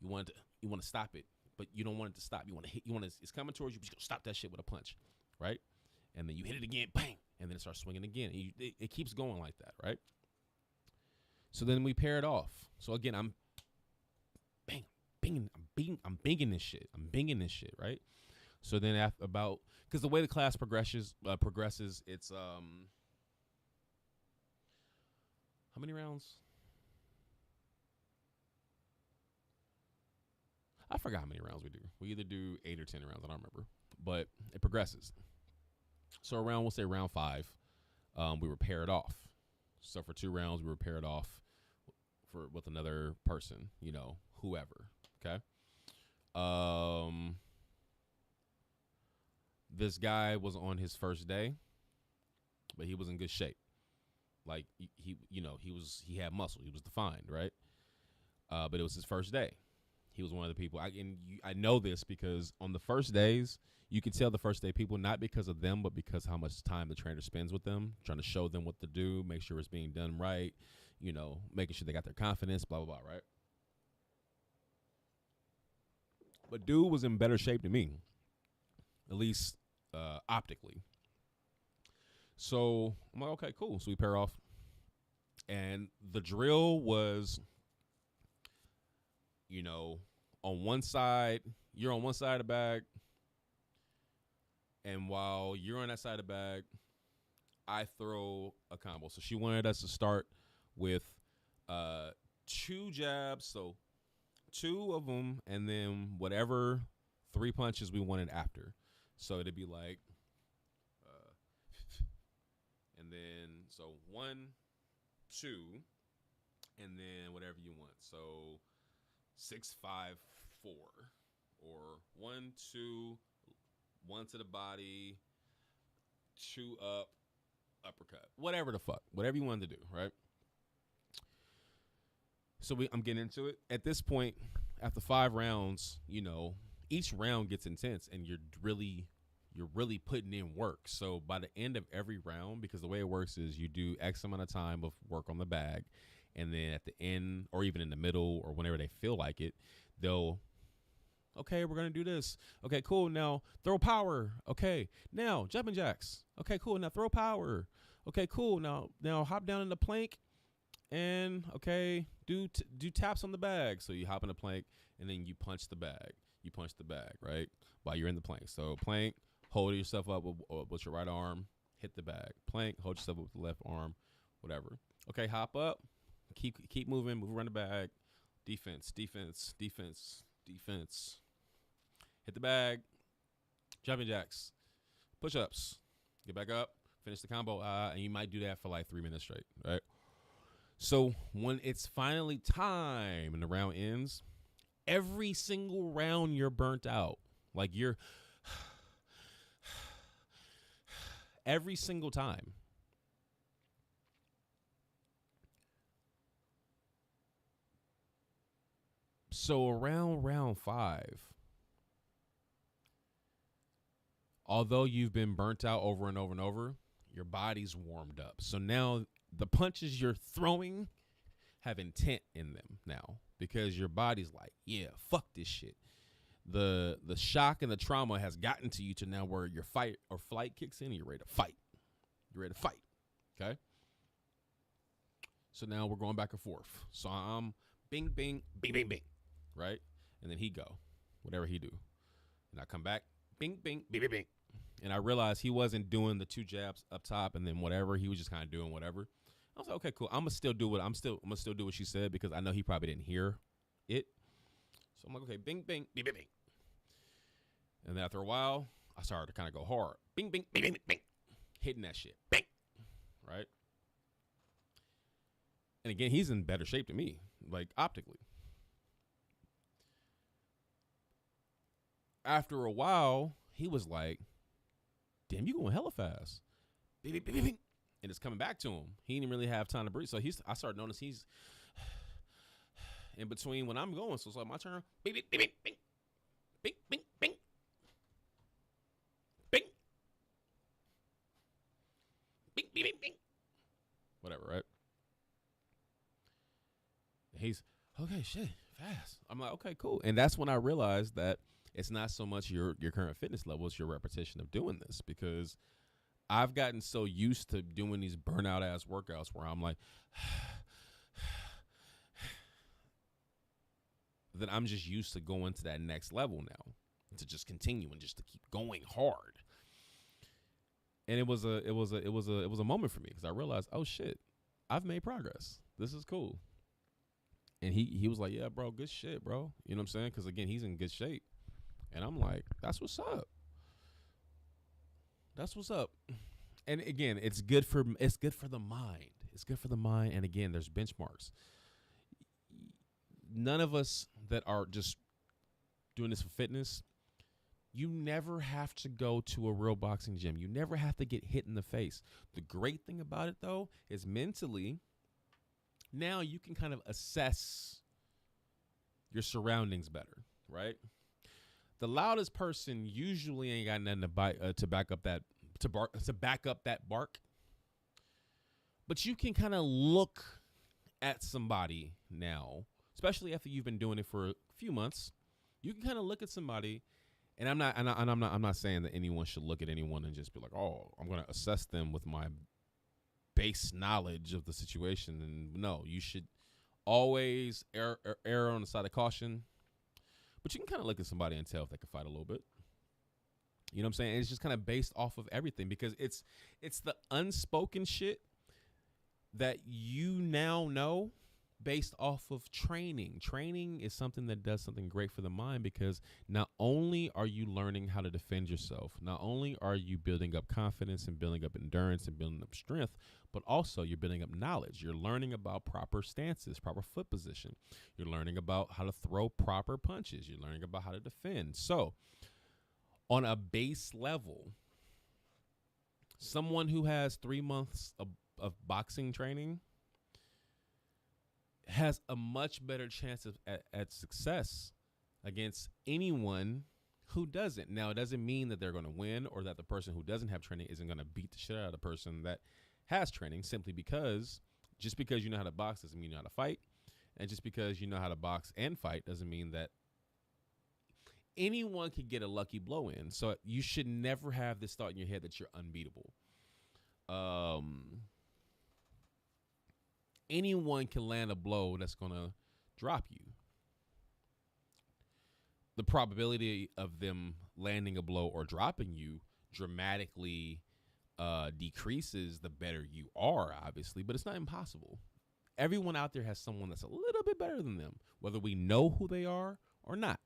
You want to stop it, but you don't want it to stop. You want to hit. It's coming towards you, but you gonna stop that shit with a punch, right? And then you hit it again, bang, and then it starts swinging again. And it keeps going like that, right? So then we pair it off. So again, I'm binging this shit, right? So then after because the way the class progresses, it's how many rounds? I forgot how many rounds we do. We either do 8 or 10 rounds. I don't remember, but it progresses. So we'll say round 5, we were paired off. So for 2 rounds, we were paired off with another person, you know, whoever. Okay. This guy was on his first day, but he was in good shape. Like he had muscle. He was defined, right? But it was his first day. He was one of the people. I know this because on the first days, you can tell the first day people, not because of them, but because how much time the trainer spends with them, trying to show them what to do, make sure it's being done right, you know, making sure they got their confidence, blah, blah, blah, right? But dude was in better shape than me, at least optically. So I'm like, okay, cool. So we pair off. And the drill was, you know, on one side, you're on one side of the bag. And while you're on that side of the bag, I throw a combo. So she wanted us to start with 2 jabs. So 2 of them, and then whatever 3 punches we wanted after. So it'd be like, and then, so 1, 2, and then whatever you want. So 6, 5, 4, or 1, 2, 1 to the body, 2 up, uppercut, whatever the fuck, whatever you wanted to do, right? So I'm getting into it. At this point, after 5 rounds, you know, each round gets intense, and you're really putting in work. So by the end of every round, because the way it works is you do X amount of time of work on the bag, and then at the end, or even in the middle, or whenever they feel like it, they'll, okay, we're going to do this. Okay, cool. Now throw power. Okay. Now jumping jacks. Okay, cool. Now throw power. Okay, cool. Now hop down in the plank, and okay, do taps on the bag. So you hop in the plank, and then you punch the bag. You punch the bag, right? While you're in the plank. So plank, hold yourself up with your right arm, hit the bag. Plank, hold yourself up with the left arm, whatever. Okay, hop up, keep moving, move around the bag. Defense. Hit the bag, jumping jacks, push-ups, get back up, finish the combo, and you might do that for like 3 minutes straight, right? So when it's finally time and the round ends, every single round you're burnt out. Like you're every single time. So around round 5, although you've been burnt out over and over and over, your body's warmed up. So now the punches you're throwing have intent in them now, because your body's like, yeah, fuck this shit. The shock and the trauma has gotten to you to now where your fight or flight kicks in and you're ready to fight. Okay? So now we're going back and forth. So I'm bing, bing, bing, bing, bing, right? And then he go, whatever he do. And I come back, bing, bing, bing, bing, bing. And I realized he wasn't doing the 2 jabs up top and then whatever. He was just kind of doing whatever. I was like, okay, cool. I'm gonna still do what she said, because I know he probably didn't hear it. So I'm like, okay, bing, bing, bing, bing, bing. And then after a while, I started to kind of go hard. Bing, bing, bing, bing, bing. Hitting that shit. Bing. Right? And again, he's in better shape than me, like optically. After a while, he was like, damn, you going hella fast. Bing, bing, bing, bing. And it's coming back to him. He didn't really have time to breathe. So I started noticing in between when I'm going. So it's like my turn. Bing, bing, bing, bing, bing, bing, bing, bing, bing, bing, bing, bing, bing. Whatever, right? He's okay, shit, fast. I'm like, okay, cool. And that's when I realized that it's not so much your current fitness level, it's your repetition of doing this, because I've gotten so used to doing these burnout ass workouts where I'm like that I'm just used to going to that next level now, to just continue and just to keep going hard. And it was a moment for me, because I realized, oh shit, I've made progress. This is cool. And he was like, yeah, bro, good shit, bro. You know what I'm saying? Because again, he's in good shape. And I'm like, that's what's up. That's what's up. And again, it's good for the mind. It's good for the mind. And again, there's benchmarks. None of us that are just doing this for fitness, you never have to go to a real boxing gym. You never have to get hit in the face. The great thing about it, though, is mentally, now you can kind of assess your surroundings better, right? The loudest person usually ain't got nothing to back up that bark. But you can kind of look at somebody now, especially after you've been doing it for a few months. You can kind of look at somebody, and I'm not saying that anyone should look at anyone and just be like, oh, I'm going to assess them with my base knowledge of the situation. And no, you should always err on the side of caution. But you can kind of look at somebody and tell if they can fight a little bit. You know what I'm saying? And it's just kind of based off of everything, because it's the unspoken shit that you now know based off of training. Training is something that does something great for the mind, because not only are you learning how to defend yourself, not only are you building up confidence and building up endurance and building up strength, but also you're building up knowledge. You're learning about proper stances, proper foot position. You're learning about how to throw proper punches. You're learning about how to defend. So on a base level, someone who has 3 months of boxing training has a much better chance at success against anyone who doesn't. Now, it doesn't mean that they're going to win, or that the person who doesn't have training isn't going to beat the shit out of the person that has training, simply because just because you know how to box doesn't mean you know how to fight. And just because you know how to box and fight doesn't mean that anyone can get a lucky blow in. So you should never have this thought in your head that you're unbeatable. Anyone can land a blow that's going to drop you. The probability of them landing a blow or dropping you dramatically decreases the better you are, obviously, but it's not impossible. Everyone out there has someone that's a little bit better than them, whether we know who they are or not.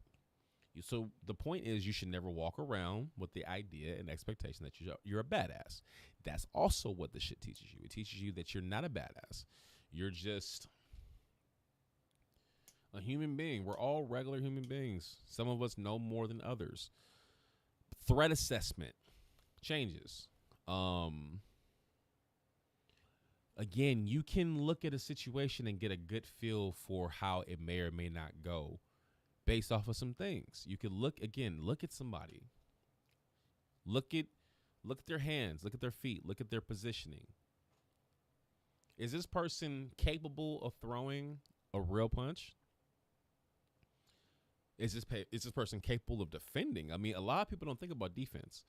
So the point is, you should never walk around with the idea and expectation that you're a badass. That's also what the shit teaches you. It teaches you that you're not a badass. You're just a human being. We're all regular human beings. Some of us know more than others. Threat assessment changes. Again, you can look at a situation and get a good feel for how it may or may not go based off of some things. You could look at somebody. Look at their hands, look at their feet, look at their positioning. Is this person capable of throwing a real punch? Is this person capable of defending? I mean, a lot of people don't think about defense.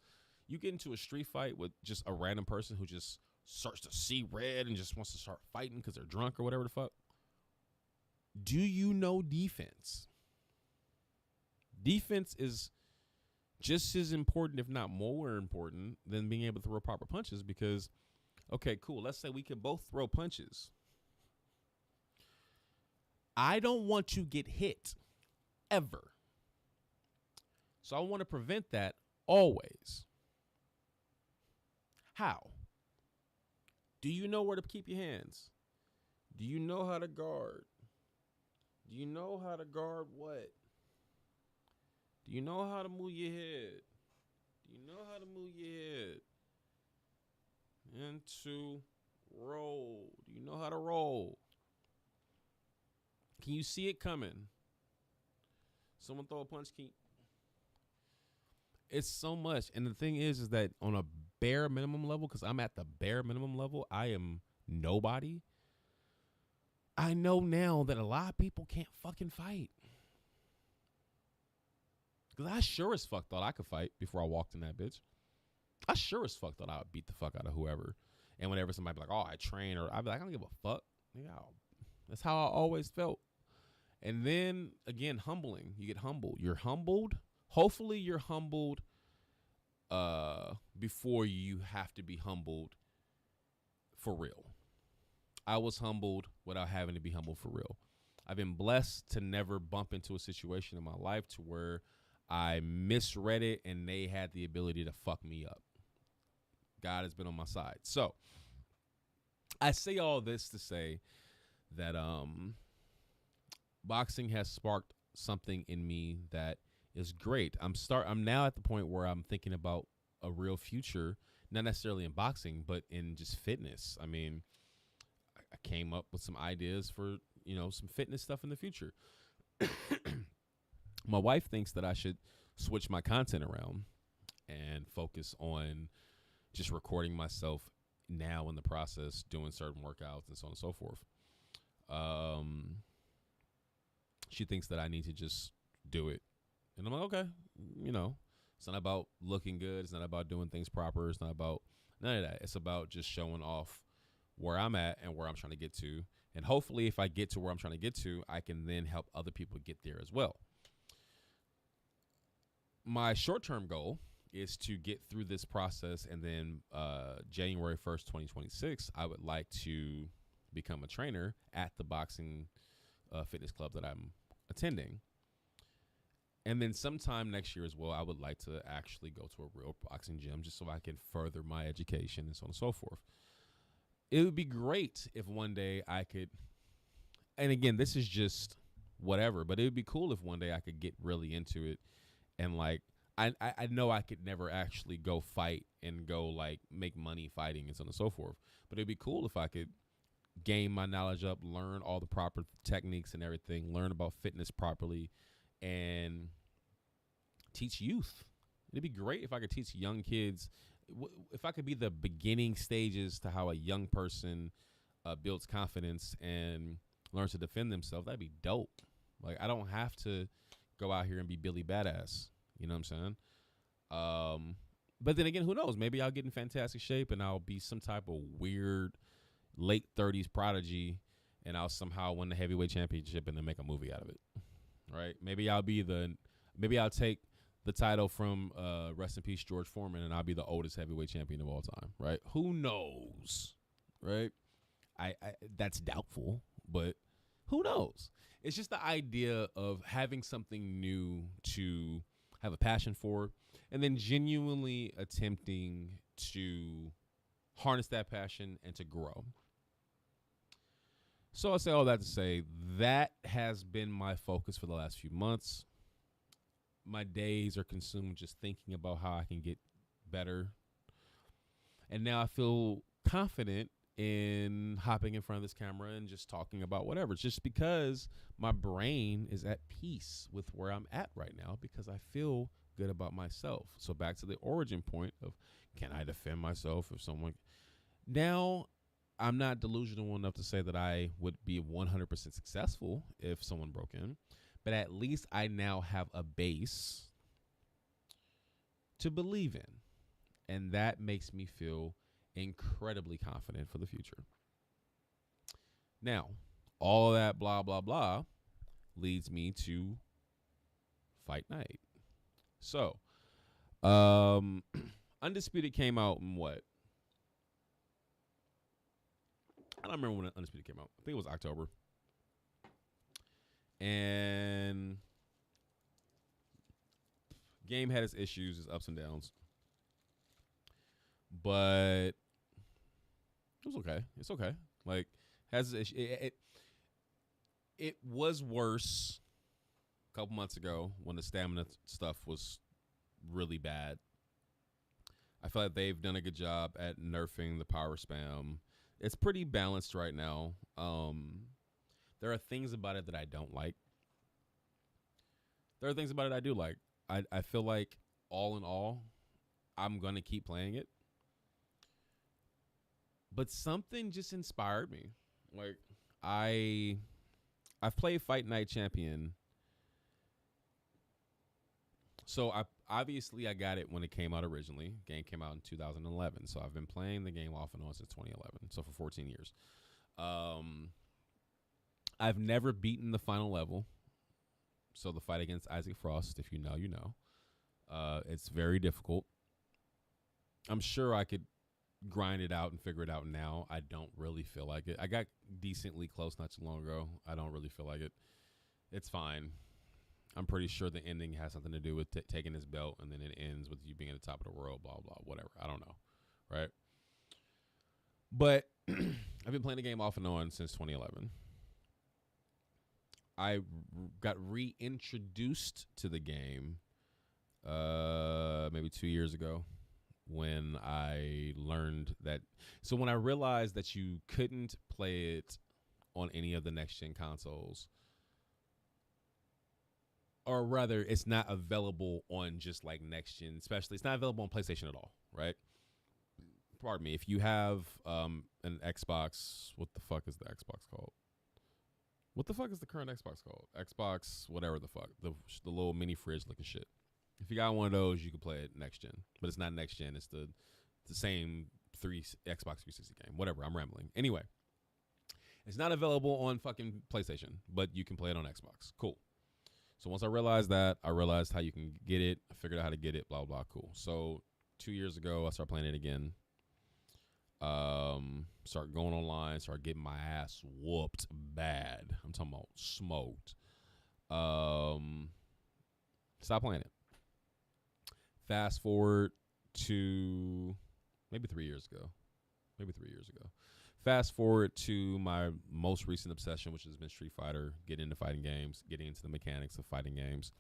You get into a street fight with just a random person who just starts to see red and just wants to start fighting because they're drunk or whatever the fuck. Do you know defense? Defense is just as important, if not more important, than being able to throw proper punches, because, okay, cool, let's say we can both throw punches. I don't want to get hit, ever. So I want to prevent that always. How? Do you know where to keep your hands? Do you know how to guard? Do you know how to guard what? Do you know how to move your head? Do you know how to move your head? Into roll. Do you know how to roll? Can you see it coming? Someone throw a punch. It's so much. And the thing is that on a bare minimum level, because I'm at the bare minimum level, I am nobody. I know now that a lot of people can't fucking fight. Because I sure as fuck thought I could fight before I walked in that bitch. I sure as fuck thought I would beat the fuck out of whoever. And whenever somebody be like, oh, I train, or I'd be like, I don't give a fuck. That's how I always felt. And then, again, humbling. You get humbled. You're humbled. Hopefully you're humbled before you have to be humbled for real. I was humbled without having to be humbled for real. I've been blessed to never bump into a situation in my life to where I misread it and they had the ability to fuck me up. God has been on my side. So I say all this to say that boxing has sparked something in me that is great. I'm now at the point where I'm thinking about a real future, not necessarily in boxing, but in just fitness. I mean, I came up with some ideas for, some fitness stuff in the future. My wife thinks that I should switch my content around and focus on just recording myself now in the process, doing certain workouts and so on and so forth. She thinks that I need to just do it. And I'm like, okay, it's not about looking good. It's not about doing things proper. It's not about none of that. It's about just showing off where I'm at and where I'm trying to get to. And hopefully if I get to where I'm trying to get to, I can then help other people get there as well. My short-term goal is to get through this process, and then January 1st, 2026, I would like to become a trainer at the boxing fitness club that I'm attending. And then sometime next year as well, I would like to actually go to a real boxing gym just so I can further my education and so on and so forth. It would be great if one day I could, and again, this is just whatever, but it would be cool if one day I could get really into it. And like, I know I could never actually go fight and go like make money fighting and so on and so forth. But it'd be cool if I could gain my knowledge up, learn all the proper techniques and everything, learn about fitness properly, and teach youth. It'd be great if I could teach young kids, if I could be the beginning stages to how a young person builds confidence and learns to defend themselves. That'd be dope. Like, I don't have to go out here and be Billy Badass. You know what I'm saying? But then again, who knows? Maybe I'll get in fantastic shape and I'll be some type of weird late 30s prodigy and I'll somehow win the heavyweight championship and then make a movie out of it. Right? Maybe I'll take the title from rest in peace George Foreman and I'll be the oldest heavyweight champion of all time. Right? Who knows? Right? I that's doubtful, but who knows? It's just the idea of having something new to have a passion for, and then genuinely attempting to harness that passion and to grow. So I say all that to say that has been my focus for the last few months. My days are consumed just thinking about how I can get better. And now I feel confident in hopping in front of this camera and just talking about whatever. It's just because my brain is at peace with where I'm at right now because I feel good about myself. So back to the origin point of, can I defend myself if someone... Now, I'm not delusional enough to say that I would be 100% successful if someone broke in, but at least I now have a base to believe in. And that makes me feel incredibly confident for the future. Now, all that blah, blah, blah leads me to Fight Night. So, Undisputed came out in what? I don't remember when Undisputed came out. I think it was October. And game had its issues, its ups and downs. But it was okay. It's okay. Like, has its issue. It was worse a couple months ago when the stamina stuff was really bad. I feel like they've done a good job at nerfing the power spam. It's pretty balanced right now. There are things about it that I don't like. There are things about it I do like. I feel like all in all, I'm gonna keep playing it. But something just inspired me. Like I've played Fight Night Champion. So I got it when it came out originally. Game came out in 2011. So I've been playing the game off and on since 2011. So for 14 years. I've never beaten the final level. So the fight against Isaac Frost, if you know, you know. It's very difficult. I'm sure I could grind it out and figure it out now. I don't really feel like it. I got decently close not too long ago. I don't really feel like it. It's fine. I'm pretty sure the ending has something to do with taking his belt, and then it ends with you being at the top of the world, blah, blah, whatever. I don't know, right? But I've been playing the game off and on since 2011. I got reintroduced to the game maybe 2 years ago when I learned that. So when I realized that you couldn't play it on any of the next-gen consoles, or rather, it's not available on just like next-gen, especially. It's not available on PlayStation at all, right? Pardon me. If you have an Xbox, what the fuck is the Xbox called? What the fuck is the current Xbox called? Xbox, whatever the fuck. The little mini fridge looking shit. If you got one of those, you can play it next gen. But it's not next gen. It's the same Xbox 360 game. Whatever. I'm rambling. Anyway, it's not available on fucking PlayStation, but you can play it on Xbox. Cool. So once I realized that, I realized how you can get it. I figured out how to get it. Blah, blah, cool. So 2 years ago, I started playing it again. Start going online, start getting my ass whooped bad. I'm talking about smoked. Stop playing it. Fast forward to maybe 3 years ago. Fast forward to my most recent obsession, which has been Street Fighter, getting into fighting games, getting into the mechanics of fighting games.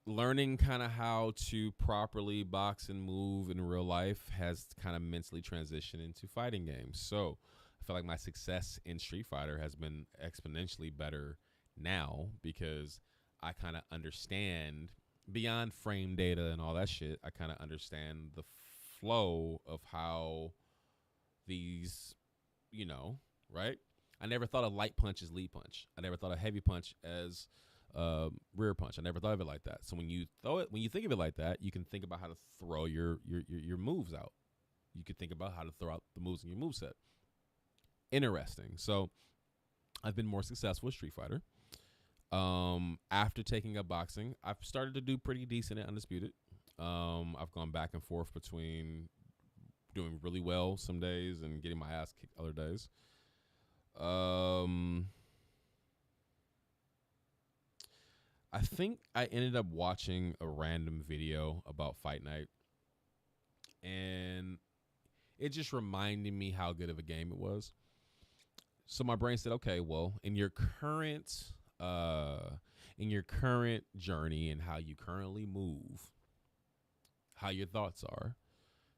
Learning kind of how to properly box and move in real life has kind of mentally transitioned into fighting games. So I feel like my success in Street Fighter has been exponentially better now because I kind of understand beyond frame data and all that shit. I kind of understand the flow of how these, you know, right? I never thought of light punch as lead punch. I never thought of heavy punch as rear punch. I never thought of it like that. So when you think of it like that, you can think about how to throw your moves out. You could think about how to throw out the moves in your moveset. Interesting. So I've been more successful with Street Fighter. After taking up boxing, I've started to do pretty decent at Undisputed. I've gone back and forth between doing really well some days and getting my ass kicked other days. I think I ended up watching a random video about Fight Night, and it just reminded me how good of a game it was. So my brain said, okay, well, in your current journey and how you currently move, how your thoughts are,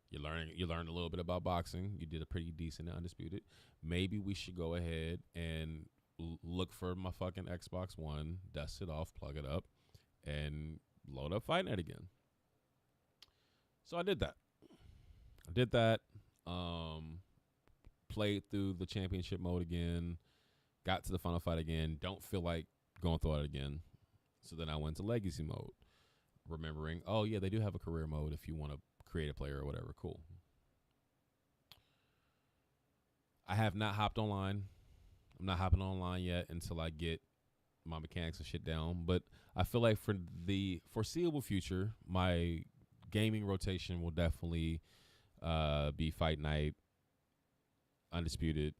you learned a little bit about boxing. You did a pretty decent at Undisputed. Maybe we should go ahead and look for my fucking Xbox One, dust it off, plug it up, and load up Fight Night again. So I did that. Played through the championship mode again, got to the final fight again, don't feel like going through it again. So then I went to legacy mode, remembering, oh yeah, they do have a career mode if you want to create a player or whatever. Cool. I have not hopped online. I'm not hopping online yet until I get my mechanics and shit down. But I feel like for the foreseeable future, my gaming rotation will definitely be Fight Night, Undisputed,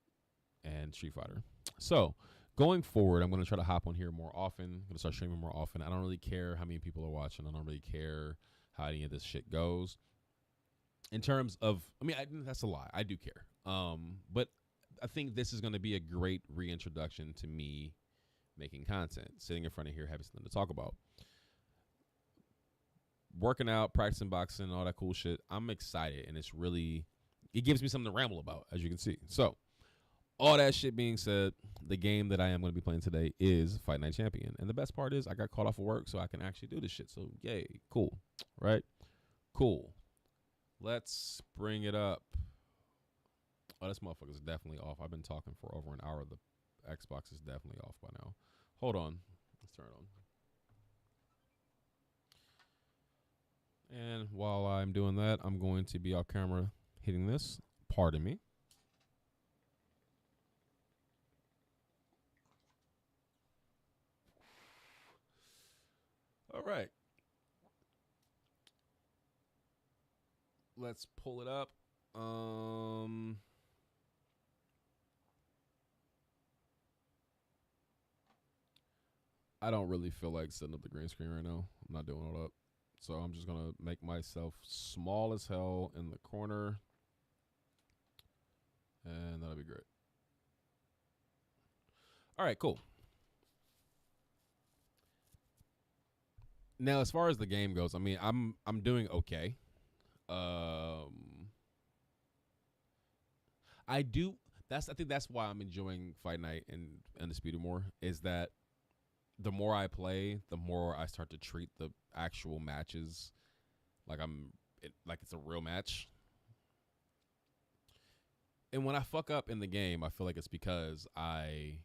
and Street Fighter. So going forward, I'm going to try to hop on here more often. I'm going to start streaming more often. I don't really care how many people are watching. I don't really care how any of this shit goes. In terms of, that's a lie. I do care. But I think this is going to be a great reintroduction to me making content, sitting in front of here, having something to talk about. Working out, practicing boxing, all that cool shit. I'm excited, and it gives me something to ramble about, as you can see. So all that shit being said, the game that I am going to be playing today is Fight Night Champion. And the best part is I got called off of work so I can actually do this shit. So, yay. Cool. Right? Cool. Let's bring it up. Oh, this motherfucker's definitely off. I've been talking for over an hour. The Xbox is definitely off by now. Hold on. Let's turn it on. And while I'm doing that, I'm going to be off camera hitting this. Pardon me. All right. Let's pull it up. I don't really feel like setting up the green screen right now. I'm not doing all that. So I'm just going to make myself small as hell in the corner. And that'll be great. All right, cool. Now, as far as the game goes, I mean, I'm doing okay. I think that's why I'm enjoying Fight Night and Undisputed more, is that the more I play, the more I start to treat the actual matches like it's a real match. And when I fuck up in the game, I feel like it's because I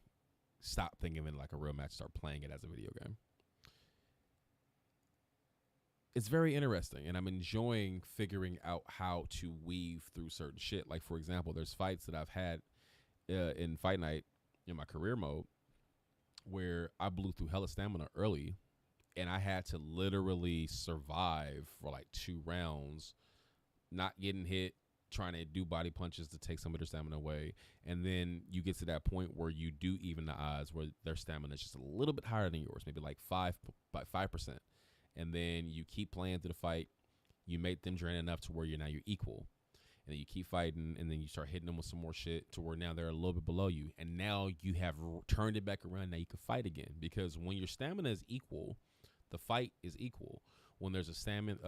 stop thinking of it like a real match, start playing it as a video game. It's very interesting, and I'm enjoying figuring out how to weave through certain shit. Like, for example, there's fights that I've had in Fight Night in my career mode where I blew through hella stamina early, and I had to literally survive for like 2 rounds, not getting hit, trying to do body punches to take some of their stamina away. And then you get to that point where you do even the odds where their stamina is just a little bit higher than yours, maybe like 5%. And then you keep playing through the fight. You make them drain enough to where you're equal. And then you keep fighting, and then you start hitting them with some more shit to where now they're a little bit below you. And now you have turned it back around. Now you can fight again. Because when your stamina is equal, the fight is equal. When there's a stamina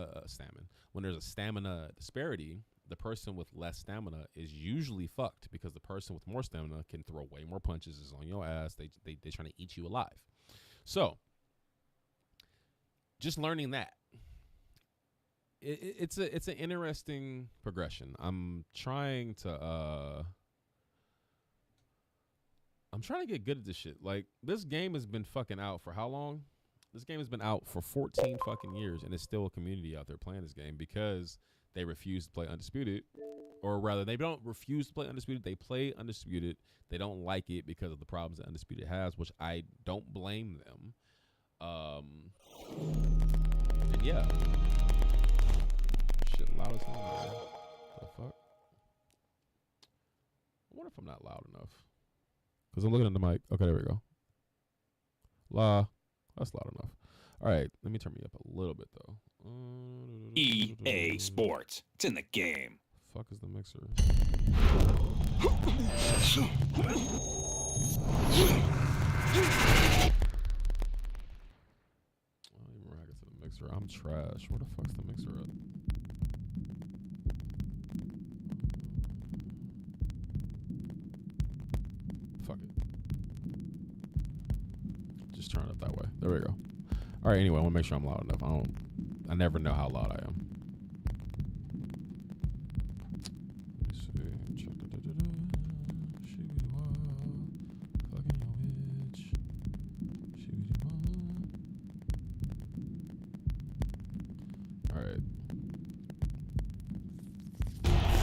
disparity, the person with less stamina is usually fucked because the person with more stamina can throw way more punches, is on your ass. They're trying to eat you alive. So, just learning that, it's an interesting progression. I'm trying to get good at this shit. Like, this game has been fucking out for how long? This game has been out for 14 fucking years, and there's still a community out there playing this game because they refuse to play Undisputed. Or rather, they don't refuse to play Undisputed. They play Undisputed. They don't like it because of the problems that Undisputed has, which I don't blame them. And yeah. Shit loud as hell, man. The fuck? I wonder if I'm not loud enough. Because I'm looking at the mic. Okay, there we go. That's loud enough. All right, let me turn me up a little bit, though. EA Sports. It's in the game. Fuck is the mixer? Mixer. I'm trash. Where the fuck's the mixer at? Fuck it. Just turn it up that way. There we go. All right. Anyway, I want to make sure I'm loud enough. I never know how loud I am.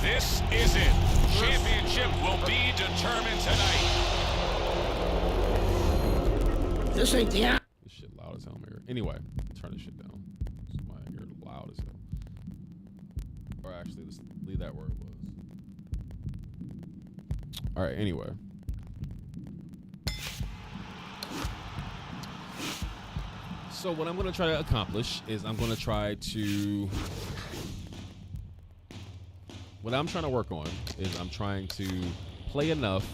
This is it. Championship will be determined tonight. This ain't the end. This shit loud as hell, mirror. Anyway, turn this shit down. So my ear loud as hell. Or actually, let's leave that where it was. All right. Anyway. So what I'm going to try to accomplish is I'm going to try to... What I'm trying to work on is I'm trying to play enough,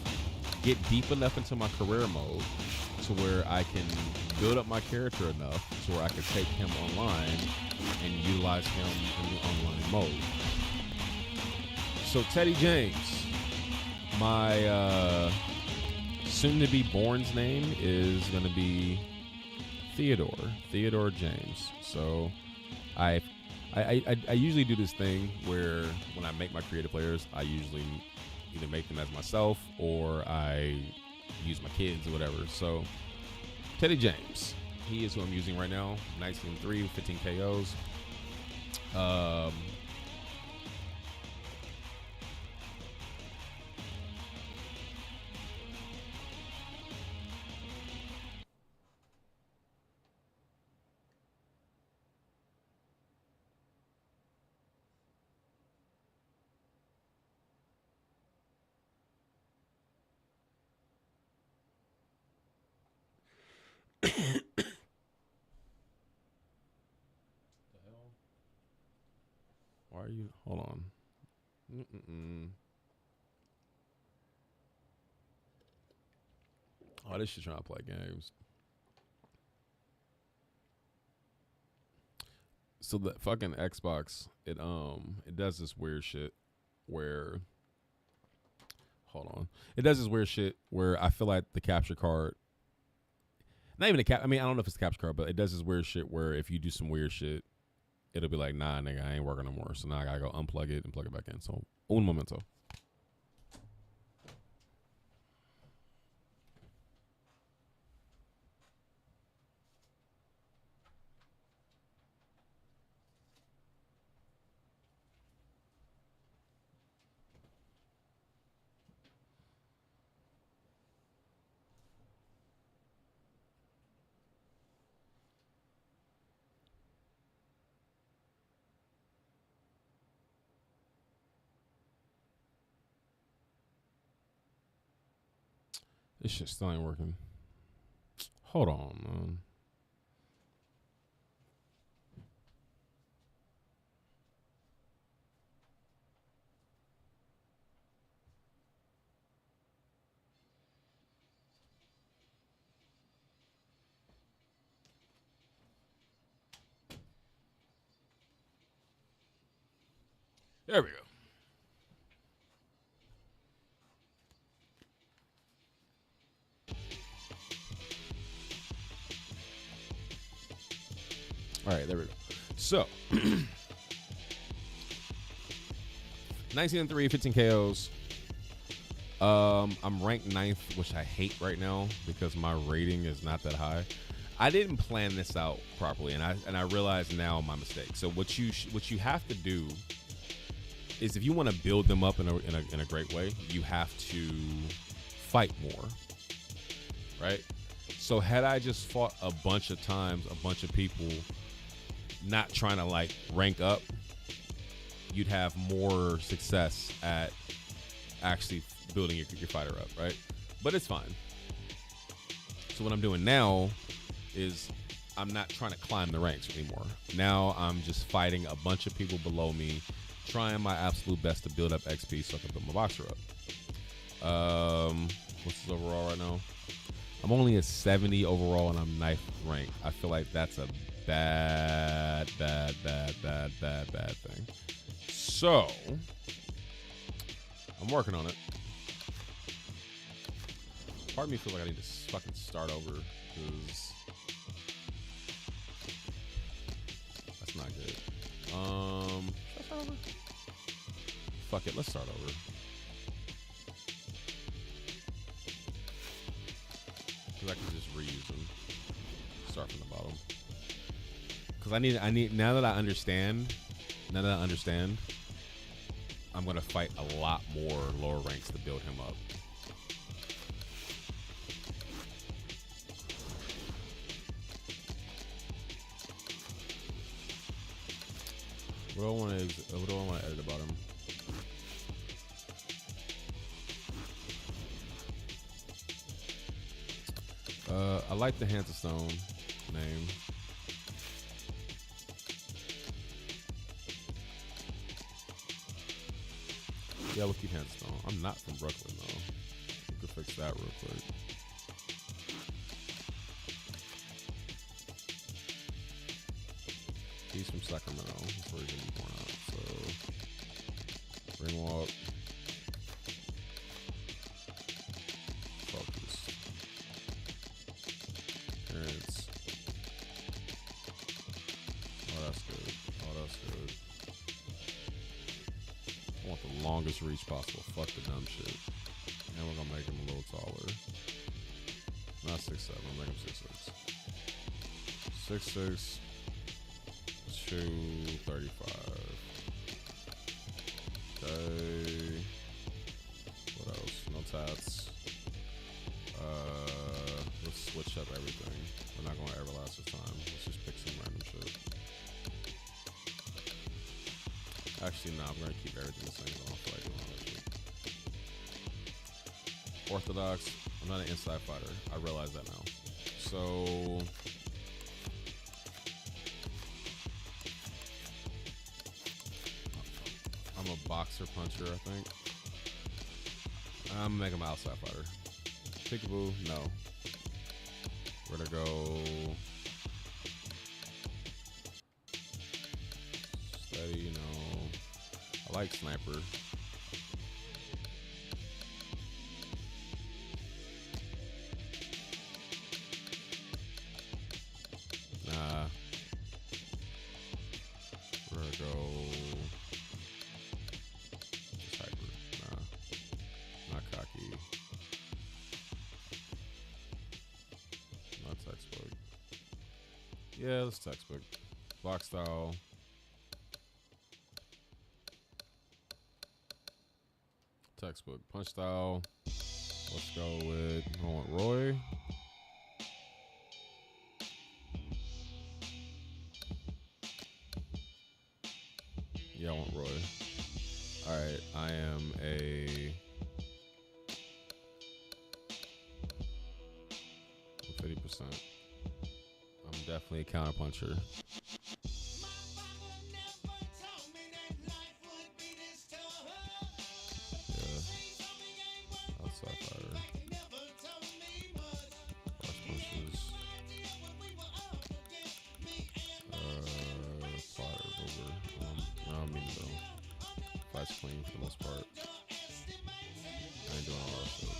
get deep enough into my career mode to where I can build up my character enough to where I can take him online and utilize him in the online mode. So Teddy James, My soon-to-be born's name is going to be Theodore James. So I usually do this thing where when I make my creative players, I usually either make them as myself or I use my kids or whatever. So Teddy James, he is who I'm using right now. 19-3, 15 KOs. Why are you? Hold on. Oh, this shit trying to play games. So the fucking Xbox, it does this weird shit where, hold on, it does this weird shit where I feel like the capture card, not even I mean, I don't know if it's the capture card, but it does this weird shit where if you do some weird shit, it'll be like, nah, nigga, I ain't working no more. So now I gotta go unplug it and plug it back in. So, un momento. This shit still ain't working. Hold on, man. There we go. All right, there we go. So, 19-3, 15 KOs. I'm ranked 9th, which I hate right now because my rating is not that high. I didn't plan this out properly, and I realize now my mistake. So what you have to do is if you want to build them up in a great way, you have to fight more, right? So had I just fought a bunch of times, a bunch of people, not trying to like rank up, you'd have more success at actually building your fighter up, right? But it's fine. So what I'm doing now is I'm not trying to climb the ranks anymore. Now I'm just fighting a bunch of people below me, trying my absolute best to build up XP so I can build my boxer up. What's this overall right now? I'm only a 70 overall and I'm 9th ranked. I feel like that's a bad thing. So I'm working on it. Part of me feels like I need to fucking start over because that's not good. Should I start over? Fuck it, let's start over. Because I can just reuse them. Start from the bottom. Because I need now that I understand, I'm gonna fight a lot more lower ranks to build him up. What do I want to edit about him? I like the Hands of Stone name. Yeah, we'll keep Hands of Stone. I'm not from Brooklyn though. We could fix that real quick. He's from Sacramento. That's where he's gonna be born out. So ring walk. longest reach possible. Fuck the dumb shit. And we're gonna make him a little taller. Not 6'7", we'll make him 6'6". 6'6", 235. Okay. What else? No tats. Let's switch up everything. We're not gonna ever last this time. Let's just pick some random shit. Actually, no, I'm gonna keep everything the same. I don't feel like doing all that shit. Orthodox. I'm not an inside fighter. I realize that now. So I'm a boxer puncher, I think. I'm gonna make him an outside fighter. Peekaboo, no. We're gonna go steady, no. I like sniper. Nah. We're gonna go just hyper. Nah. Not cocky. Not textbook. Yeah, let's textbook. Block style. Textbook. Punch style. Let's go with, I want Roy. Yeah, I want Roy. Alright, I am a 50%. I'm definitely a counter puncher. Yeah. Outside fighter. Flash pushes. Fire over. No, I mean no. Fight's clean for the most part. I ain't doing all that shit.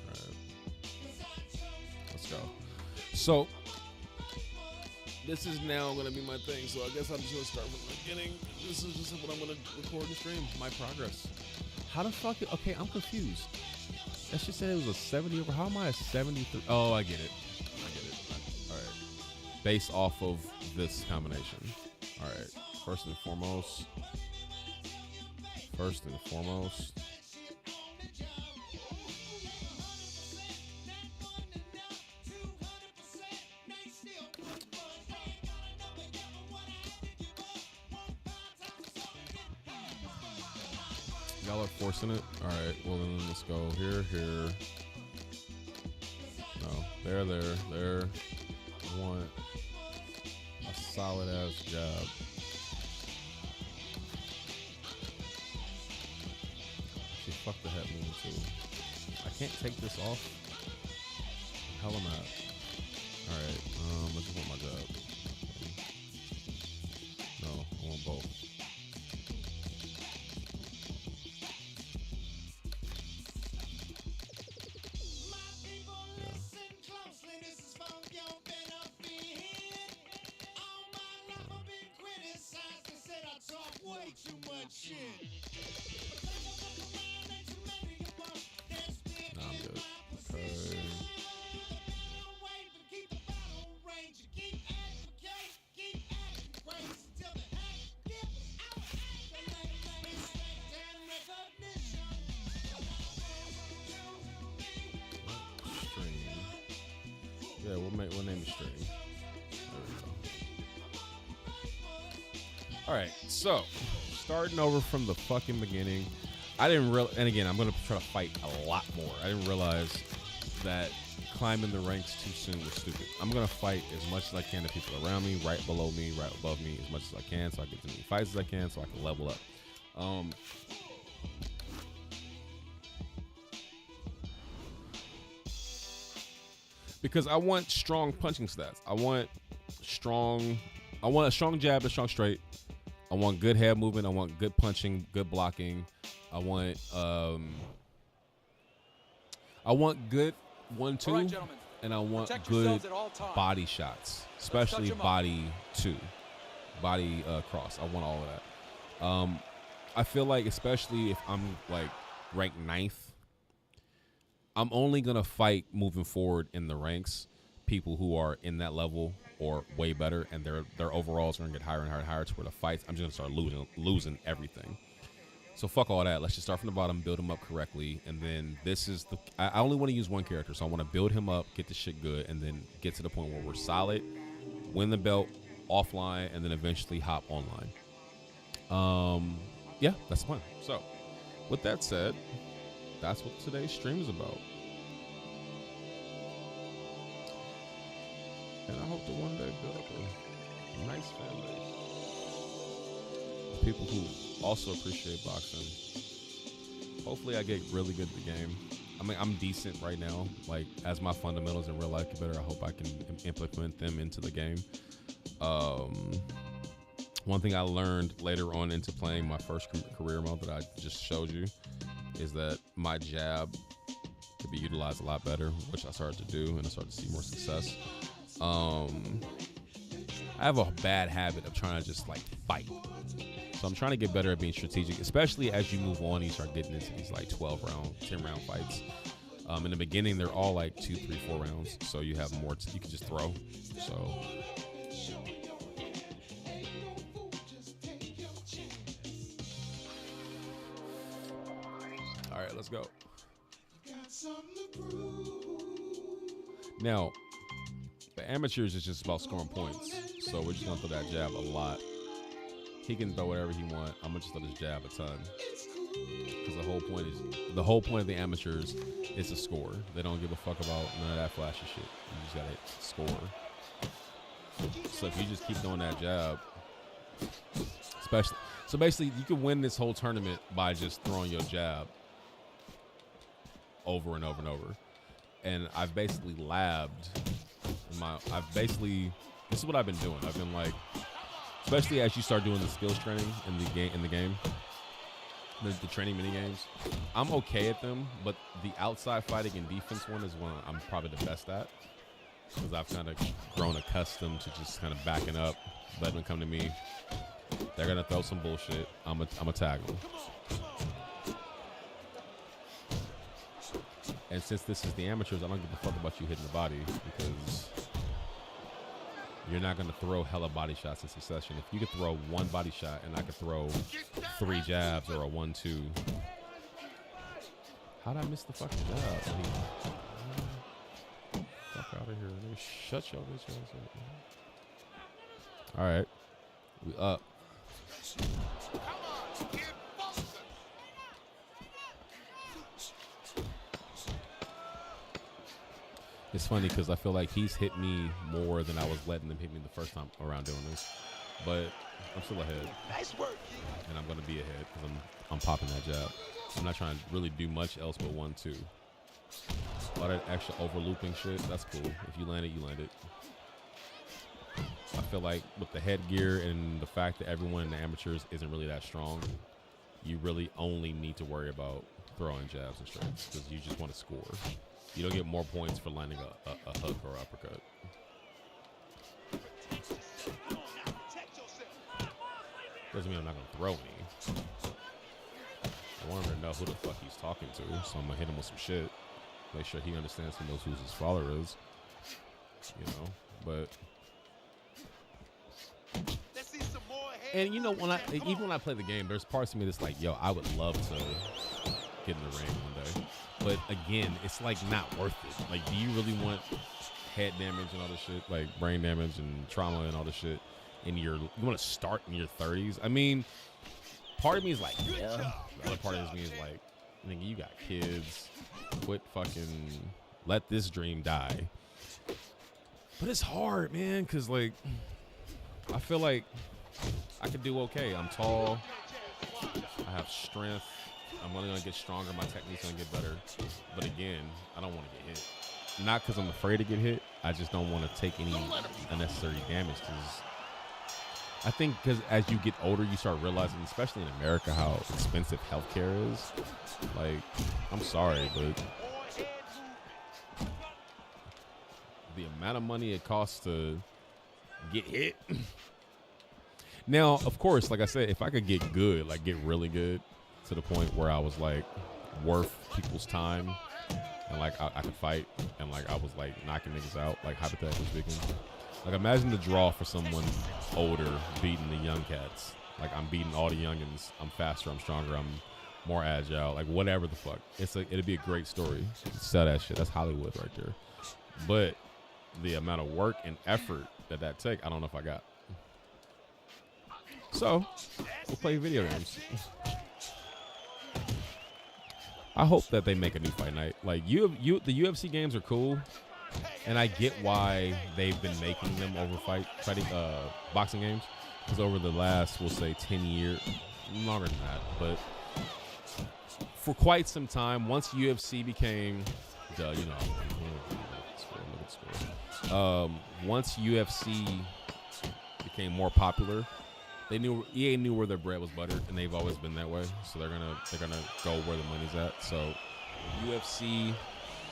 Alright. Let's go. So this is now gonna be my thing, so I guess I'm just gonna start from the beginning. This is just what I'm gonna record and stream. My progress. How the fuck? Okay, I'm confused. That shit said it was a 70 over. How am I a 73? Oh, I get it. All right. Based off of this combination. All right. First and foremost. Y'all are forcing it. All right. Well, then let's go here. No, there. I want a solid ass job. See, fuck the head moon too. I can't take this off. Hell am I? All right. I just want my job. No, I want both. Nah, I'm good. Okay. Stream. Yeah, we'll name it stream. There we go. All right, so starting over from the fucking beginning. I didn't realize, and again, I'm going to try to fight a lot more. I didn't realize that climbing the ranks too soon was stupid. I'm going to fight as much as I can to people around me, right below me, right above me, as much as I can, so I get as many fights as I can, so I can level up. Because I want strong punching stats. I want a strong jab, a strong straight. I want good head movement. I want good punching, good blocking. I want good 1-2, right, and I want good body shots, especially body 2. body cross. I want all of that. I feel like, especially if I'm like ranked 9th, I'm only gonna fight moving forward in the ranks people who are in that level or way better, and their overalls are gonna get higher and higher and higher to where the fights I'm just gonna start losing everything. So fuck all that. Let's just start from the bottom, build him up correctly, and then this is the. I only want to use one character, so I want to build him up, get the shit good, and then get to the point where we're solid, win the belt offline, and then eventually hop online. Yeah, that's the plan. So, with that said, that's what today's stream is about. And I hope to one day build up a nice fan base. People who also appreciate boxing. Hopefully I get really good at the game. I mean, I'm decent right now. Like, as my fundamentals in real life get better, I hope I can implement them into the game. One thing I learned later on into playing my first career mode that I just showed you is that my jab could be utilized a lot better, which I started to do, and I started to see more success. I have a bad habit of trying to just like fight. So I'm trying to get better at being strategic, especially as you move on and you start getting into these like 12 round, 10 round fights. In the beginning, they're all like 2, 3, 4 rounds. So you have more, you can just throw. So. All right, let's go. Now, the amateurs is just about scoring points. So we're just gonna throw that jab a lot. He can throw whatever he wants. I'm gonna just throw this jab a ton. Because the whole point of the amateurs is to score. They don't give a fuck about none of that flashy shit. You just gotta score. So if you just keep throwing that jab, so basically you can win this whole tournament by just throwing your jab over and over and over. And I've basically this is what I've been doing. I've been like, especially as you start doing the skills training in the game, the training mini games, I'm okay at them, but the outside fighting and defense one is one I'm probably the best at, because I've kind of grown accustomed to just kind of backing up, letting them come to me. They're gonna throw some bullshit. I'm a tag them. And since this is the amateurs, I don't give a fuck about you hitting the body, because you're not going to throw hella body shots in succession. If you could throw one body shot and I could throw 3 jabs or a 1-2. How'd I miss the fucking jab? Fuck out of here. Let me shut your bitch ass up. All right. We up. It's funny because I feel like he's hit me more than I was letting him hit me the first time around doing this. But I'm still ahead. Nice work. And I'm going to be ahead because I'm popping that jab. I'm not trying to really do much else but 1-2. All that extra overlooping shit, that's cool. If you land it, you land it. I feel like with the headgear and the fact that everyone in the amateurs isn't really that strong, you really only need to worry about throwing jabs and strikes because you just want to score. You don't get more points for landing a hook or uppercut. Doesn't mean I'm not going to throw any. I want him to know who the fuck he's talking to, so I'm going to hit him with some shit. Make sure he understands and knows who his father is. You know, but... And you know, even when I play the game, there's parts of me that's like, yo, I would love to get in the ring one day. But again, it's like not worth it. Like, do you really want head damage and all this shit, like brain damage and trauma and all this shit you want to start in your 30s? I mean, part of me is like, yeah. The other part of me is like, nigga, you got kids. Quit fucking, let this dream die. But it's hard, man, because like, I feel like I could do okay. I'm tall. I have strength. I'm only going to get stronger. My technique's going to get better. But again, I don't want to get hit. Not because I'm afraid to get hit. I just don't want to take any unnecessary damage. Because I think because as you get older, you start realizing, especially in America, how expensive healthcare is. Like, I'm sorry, but the amount of money it costs to get hit. Now, of course, like I said, if I could get good, like get really good to the point where I was like worth people's time and like I could fight and like I was like knocking niggas out, like hypothetically speaking. Like imagine the draw for someone older beating the young cats. Like I'm beating all the youngins. I'm faster, I'm stronger, I'm more agile, like whatever the fuck. It'd be a great story. Sell that shit. That's Hollywood right there. But the amount of work and effort that take, I don't know if I got. So, we'll play video games. I hope that they make a new Fight Night. Like the UFC games are cool, and I get why they've been making them over fighting boxing games. Because over the last, we'll say, 10 years, longer than that, but for quite some time, once UFC became, once UFC became more popular, EA knew where their bread was buttered, and they've always been that way. So they're gonna go where the money's at. So UFC,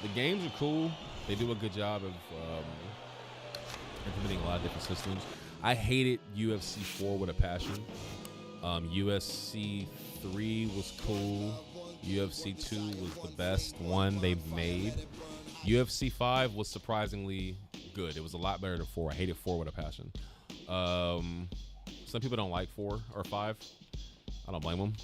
the games are cool. They do a good job of implementing a lot of different systems. I hated UFC 4 with a passion. UFC 3 was cool. UFC 2 was the best one they've made. UFC 5 was surprisingly good. It was a lot better than 4. I hated 4 with a passion. Some people don't like 4 or 5. I don't blame them.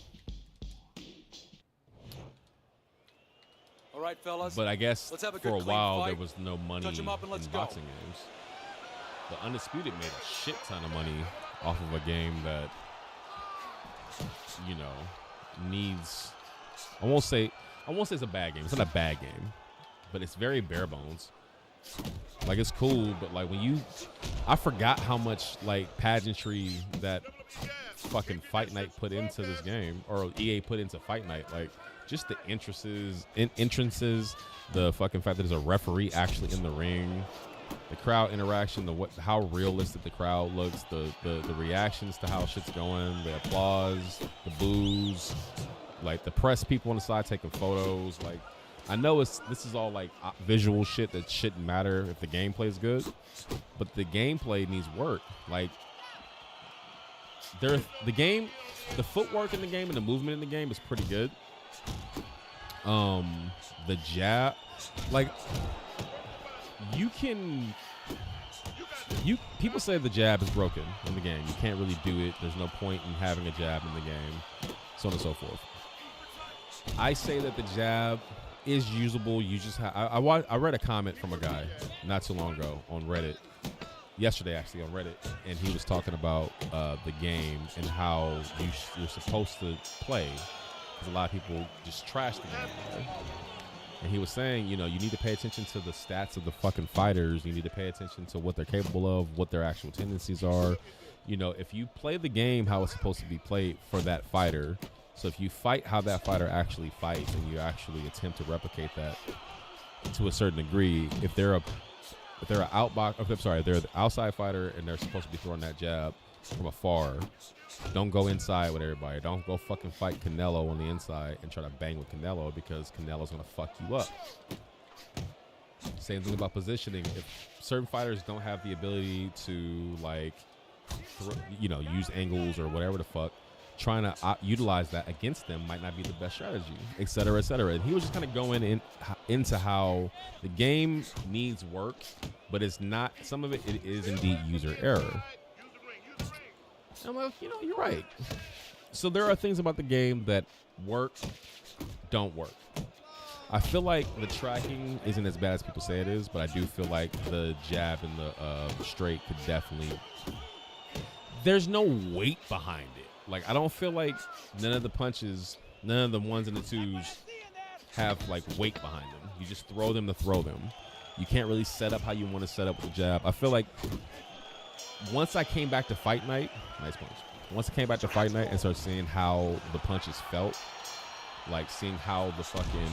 All right, fellas. But I guess let's have a for good, a while fight. there was no money Touch 'em up and let's in go. boxing games. But Undisputed made a shit ton of money off of a game that, needs. I won't say it's a bad game. It's not a bad game, but it's very bare bones. Like it's cool, but like I forgot how much like pageantry that fucking Fight Night put into this game, or EA put into Fight Night. Like just the entrances, the fucking fact that there's a referee actually in the ring, the crowd interaction, how realistic the crowd looks, the reactions to how shit's going, the applause, the boos, like the press people on the side taking photos. Like I know this is all like visual shit that shouldn't matter if the gameplay is good, but the gameplay needs work. Like the footwork in the game and the movement in the game is pretty good. The jab, like people say the jab is broken in the game. You can't really do it. There's no point in having a jab in the game, so on and so forth. I say that the jab is usable. You just I read a comment from a guy not too long ago on Reddit, yesterday actually on Reddit, and he was talking about the game and how you're supposed to play, because a lot of people just trash the game. Right? And he was saying, you need to pay attention to the stats of the fucking fighters. You need to pay attention to what they're capable of, what their actual tendencies are. If you play the game how it's supposed to be played for that fighter, so if you fight how that fighter actually fights and you actually attempt to replicate that to a certain degree, if they're the outside fighter and they're supposed to be throwing that jab from afar, don't go inside with everybody. Don't go fucking fight Canelo on the inside and try to bang with Canelo, because Canelo's gonna fuck you up. Same thing about positioning. If certain fighters don't have the ability to use angles or whatever the fuck, trying to utilize that against them might not be the best strategy, et cetera, et cetera. And he was just kind of going into how the game needs work, but it's not. Some of it is indeed user error. I'm like, you're right. So there are things about the game that work, don't work. I feel like the tracking isn't as bad as people say it is, but I do feel like the jab and the straight could definitely. There's no weight behind it. Like I don't feel like none of the punches, none of the ones and the twos have like weight behind them. You just throw them to throw them. You can't really set up how you want to set up with the jab. I feel like once I came back to Fight Night, nice punch. Once I came back to Fight Night and started seeing how the punches felt, like seeing how the fucking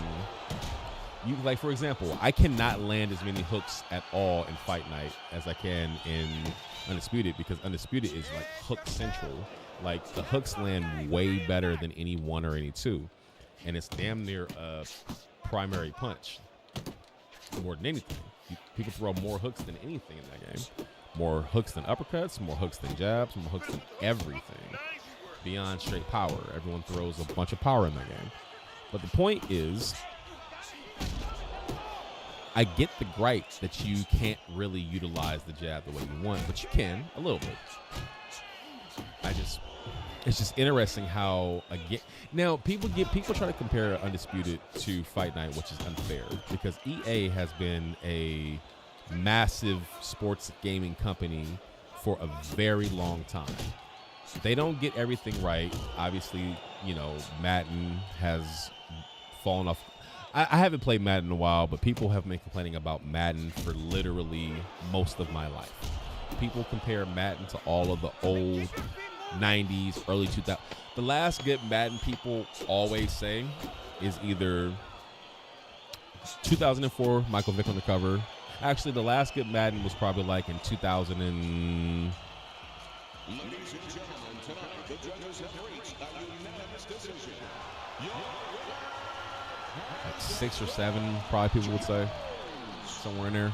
for example, I cannot land as many hooks at all in Fight Night as I can in Undisputed, because Undisputed is like hook central. Like the hooks land way better than any 1 or any 2, and it's damn near a primary punch more than anything. People throw more hooks than anything in that game. More hooks than uppercuts, more hooks than jabs, more hooks than everything. Beyond straight power. Everyone throws a bunch of power in that game. But the point is, I get the gripe that you can't really utilize the jab the way you want, but you can a little bit. It's just interesting how now people try to compare Undisputed to Fight Night, which is unfair because EA has been a massive sports gaming company for a very long time. They don't get everything right. Obviously, Madden has fallen off. I haven't played Madden in a while, but people have been complaining about Madden for literally most of my life. People compare Madden to all of the old 90s, early 2000s. The last good Madden people always say is either 2004, Michael Vick on the cover. Actually, the last good Madden was probably like in 2000 and... Ladies and gentlemen, tonight the judges have reached a unanimous decision. like 6 or 7, probably people would say, somewhere in there.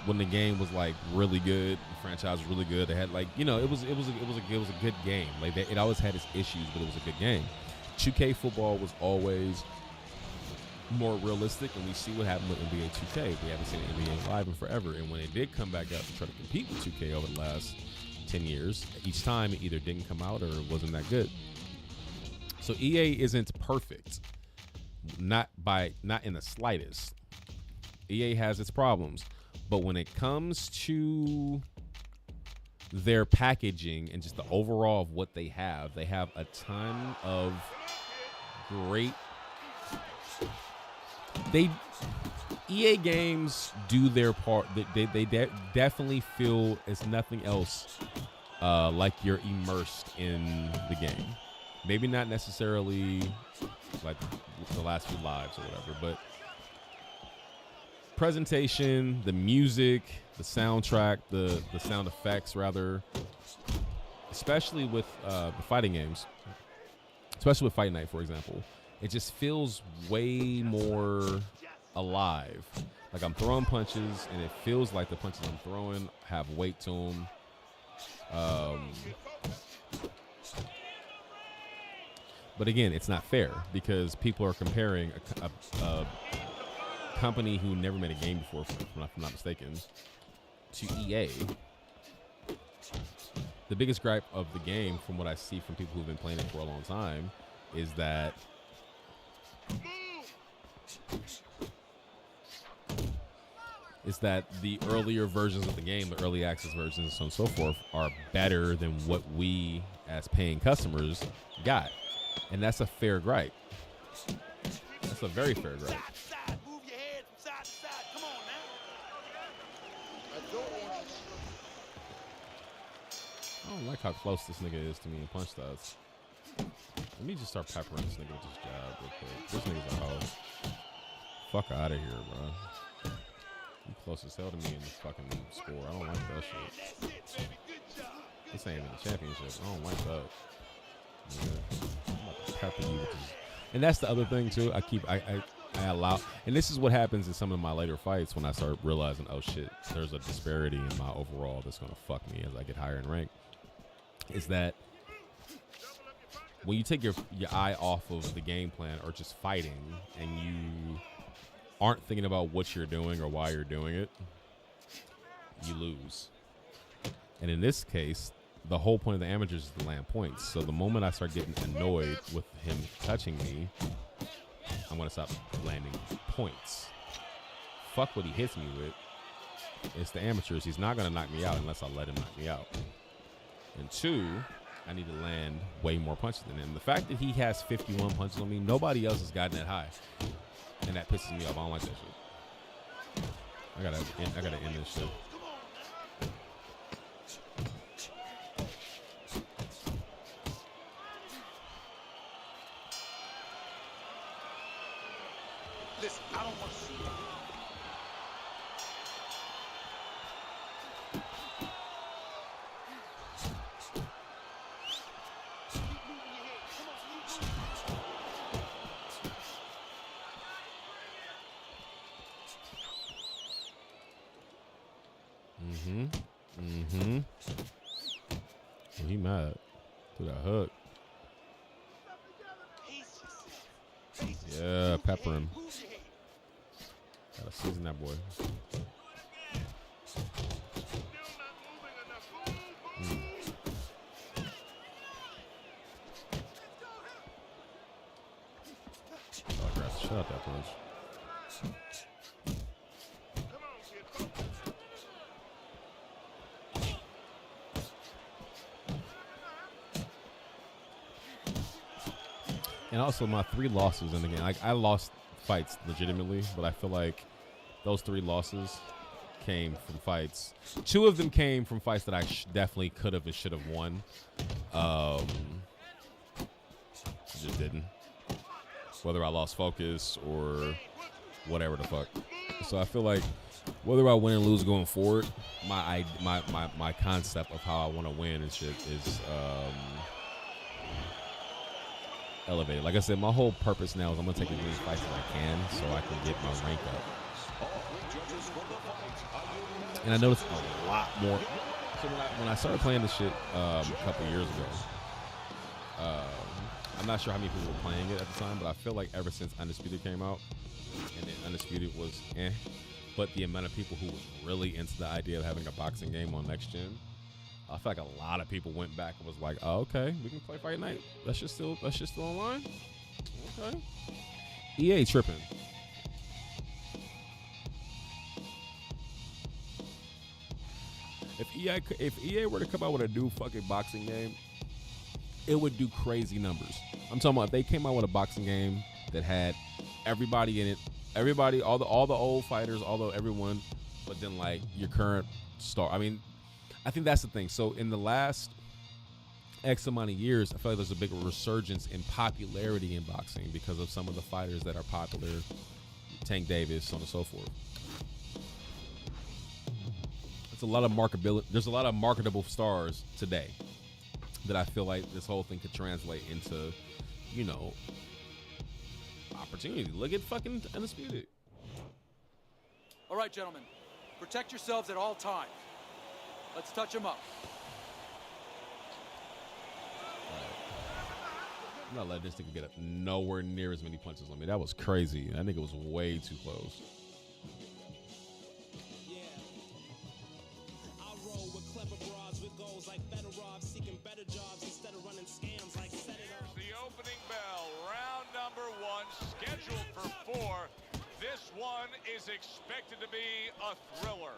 When the game was like really good, the franchise was really good. They had like, it was a good game. Like it always had its issues, but it was a good game. 2K football was always more realistic, and we see what happened with NBA 2K. We haven't seen NBA live in forever, and when it did come back out to try to compete with 2K over the last 10 years, each time it either didn't come out or it wasn't that good. So EA isn't perfect, not in the slightest. EA has its problems, but when it comes to their packaging and just the overall of what they have a ton of great. EA games do their part. They definitely feel it's nothing else like you're immersed in the game. Maybe not necessarily like the last few lives or whatever, but presentation, the music, the soundtrack, the sound effects rather, especially with the fighting games, especially with Fight Night, for example. It just feels way more alive. Like I'm throwing punches, and it feels like the punches I'm throwing have weight to them. But again, it's not fair because people are comparing a company who never made a game before, if I'm not mistaken, to EA. The biggest gripe of the game, from what I see from people who've been playing it for a long time, is that the earlier versions of the game, the early access versions, and so on and so forth, are better than what we as paying customers got. And that's a fair gripe. That's a very fair gripe. I don't like how close this nigga is to me in punch stats. Let me just start peppering this nigga with this jab real quick. This nigga's a hoe. Fuck out of here, bro. You close as hell to me in this fucking score. I don't like that shit. This ain't even a championship. I don't like that. Yeah. I'm about to pepper you with this. And that's the other thing too. I allow, and this is what happens in some of my later fights when I start realizing, oh shit, there's a disparity in my overall that's gonna fuck me as I get higher in rank. Is that when you take your eye off of the game plan or just fighting, and you aren't thinking about what you're doing or why you're doing it, you lose. And in this case, the whole point of the amateurs is to land points. So the moment I start getting annoyed with him touching me, I'm going to stop landing points. Fuck what he hits me with. It's the amateurs. He's not going to knock me out unless I let him knock me out. And 2, I need to land way more punches than him. The fact that he has 51 punches on me, nobody else has gotten that high. And that pisses me off. I don't like that shit. I gotta end this shit. Listen, I don't want to see that. Oh, he mad. To that hook. Yeah, pepper him. Gotta season that boy. Shut up, that punch. And also my 3 losses in the game. Like I lost fights legitimately, but I feel like those 3 losses came from fights. 2 of them came from fights that I definitely could have and should have won. Just didn't. Whether I lost focus or whatever the fuck. So I feel like whether I win or lose going forward, my concept of how I want to win and shit is elevated. Like I said, my whole purpose now is I'm gonna take as many fights as I can so I can get my rank up. And I noticed a lot more. So when I started playing this shit a couple years ago, I'm not sure how many people were playing it at the time, but I feel like ever since Undisputed came out, and then Undisputed was but the amount of people who were really into the idea of having a boxing game on Next Gen, I feel like a lot of people went back and was like, oh, okay, we can play Fight Night. That shit's still online? Okay. EA tripping. If EA were to come out with a new fucking boxing game, it would do crazy numbers. I'm talking about if they came out with a boxing game that had everybody in it, all the old fighters, everyone, but then like your current star. I mean, I think that's the thing. So in the last X amount of years, I feel like there's a big resurgence in popularity in boxing because of some of the fighters that are popular, Tank Davis, so on and so forth. It's a lot of marketability. There's a lot of marketable stars today that I feel like this whole thing could translate into, you know, opportunity. Look at fucking Undisputed. All right, gentlemen, protect yourselves at all times. Let's touch them up. I'm not letting this nigga get nowhere near as many punches on me. That was crazy. That nigga was way too close. Is expected to be a thriller.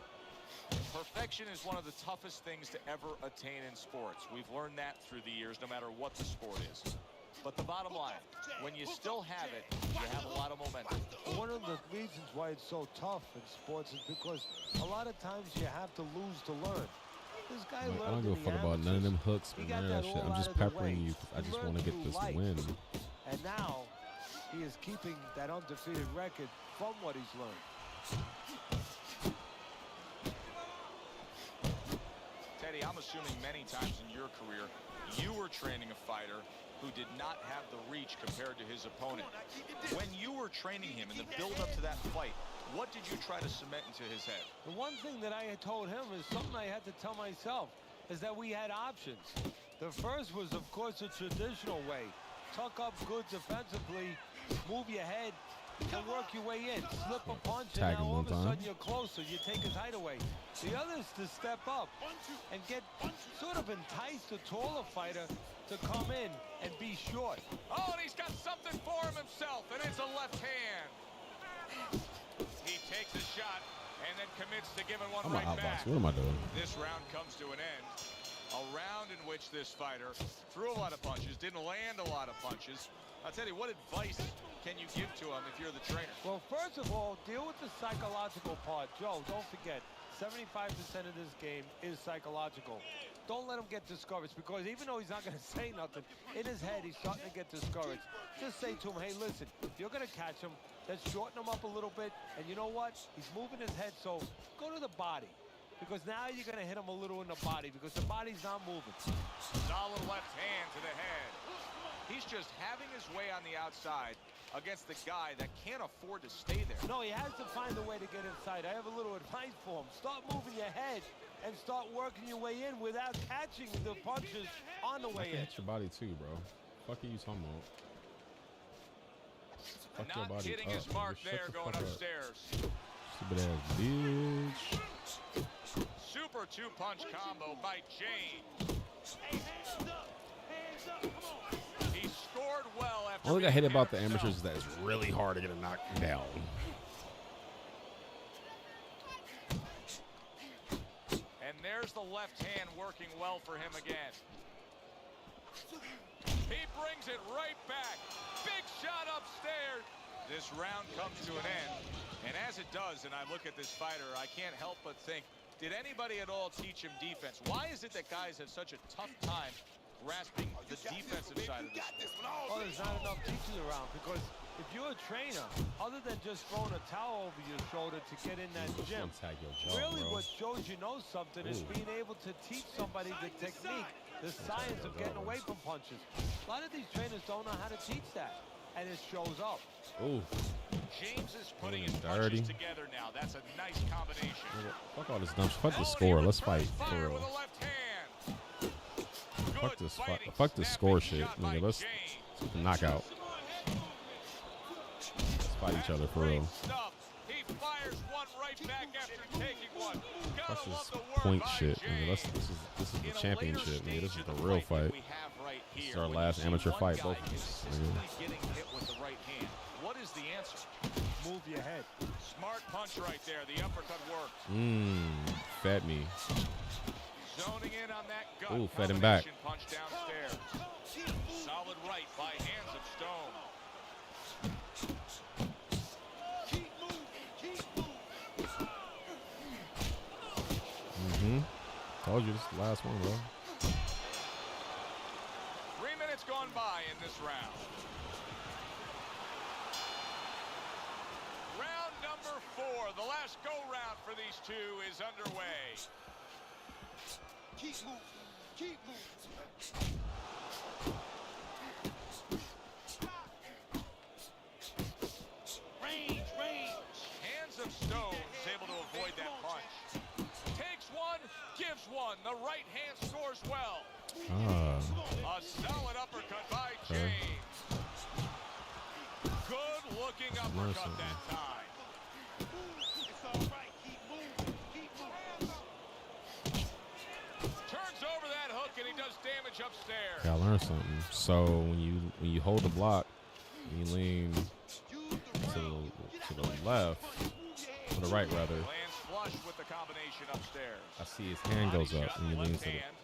Perfection is one of the toughest things to ever attain in sports. We've learned that through the years, no matter what the sport is. But the bottom line, when you still have it, you have a lot of momentum. One of the reasons why it's so tough in sports is because a lot of times you have to lose to learn. This guy learned. I don't give a fuck about none of them hooks and none of that shit. I'm just peppering you because I just want to get this win. And now he is keeping that undefeated record from what he's learned. Teddy, I'm assuming many times in your career, you were training a fighter who did not have the reach compared to his opponent. When you were training him in the build-up to that fight, what did you try to cement into his head? The one thing that I had told him is something I had to tell myself, is that we had options. The first was, of course, a traditional way. Tuck up good defensively, move your head, and work your way in. Slip a punch, and now all of a sudden you're closer. You take his height away. The other is to step up and get sort of entice the taller fighter to come in and be short. Oh, and he's got something for him himself, and it's a left hand. He takes a shot and then commits to giving one right back. What am I doing? This round comes to an end. A round in which this fighter threw a lot of punches, didn't land a lot of punches. I'll tell you, what advice can you give to him if you're the trainer? Well, first of all, deal with the psychological part. Joe, don't forget, 75% of this game is psychological. Don't let him get discouraged, because even though he's not going to say nothing, in his head he's starting to get discouraged. Just say to him, hey, listen, if you're going to catch him, let's shorten him up a little bit. And you know what? He's moving his head, so go to the body. Because now you're going to hit him a little in the body, because the body's not moving. Solid left hand to the head. He's just having his way on the outside against the guy that can't afford to stay there. No, he has to find a way to get inside. I have a little advice for him. Start moving your head and start working your way in without catching the punches on the I way can in. hit your body too, bro. Fuck are you talking about? Fuck your Not body hitting up, his mark nigga. Shut there the going fuck up. upstairs. Stupid ass bitch. Super two-punch combo by James. He scored well after Only thing I hate being about the paired amateurs is himself. that it's really hard to get a knockdown. And there's the left hand working well for him again. He brings it right back. Big shot upstairs. This round comes to an end. And as it does, and I look at this fighter, I can't help but think, did anybody at all teach him defense? Why is it that guys have such a tough time grasping the defensive side of this sport? Oh, there's not enough teachers around because if you're a trainer, other than just throwing a towel over your shoulder to get in that Just gym, wanna tag your jaw, really bro. what shows you know something is Ooh. being able to teach somebody the technique, the science of getting away from punches. A lot of these trainers don't know how to teach that, and it shows up. Ooh. James is putting Ooh, his dirty. punches together now. That's a nice combination. Fuck all this dumb shit. Fuck the Oh, and he score. Let's returns fight for fire real. with a left hand. Fuck Good this fighting, fuck this snapping score shit. shot by Nigga, let's James. knockout. Let's fight each other for Great real. stuff. He fires one right back after taking one. Fuck Gotta love this the work point by shit. Nigga, James. this is In the a championship. later Nigga, this stage is of the the real fight that fight. we have right This is here, our when last you see amateur one fight, guy both of us. consistently getting hit with the right hand. What is the answer? Move your head. Smart punch right there. The uppercut worked. Fed me. Zoning in on that gut. Ooh, fed him back. Combination punch downstairs. Solid right by Hands of Stone. Told you this is the last one, bro. 3 minutes gone by in this round. Round number 4, the last go-round for these two is underway. Keep moving. Keep moving. Range. Hands of Stone is able to avoid that punch. Takes one, gives one. The right hand scores well. A solid uppercut by James. Good looking uppercut that time. It's all right. Keep moving. Keep moving. Turns over that hook and he does damage upstairs. Gotta learn something. So when you hold the block, and you lean to the left, to the right rather. Lands flush with the combination upstairs. I see his hand goes Body up shot and he left leans to the. hand.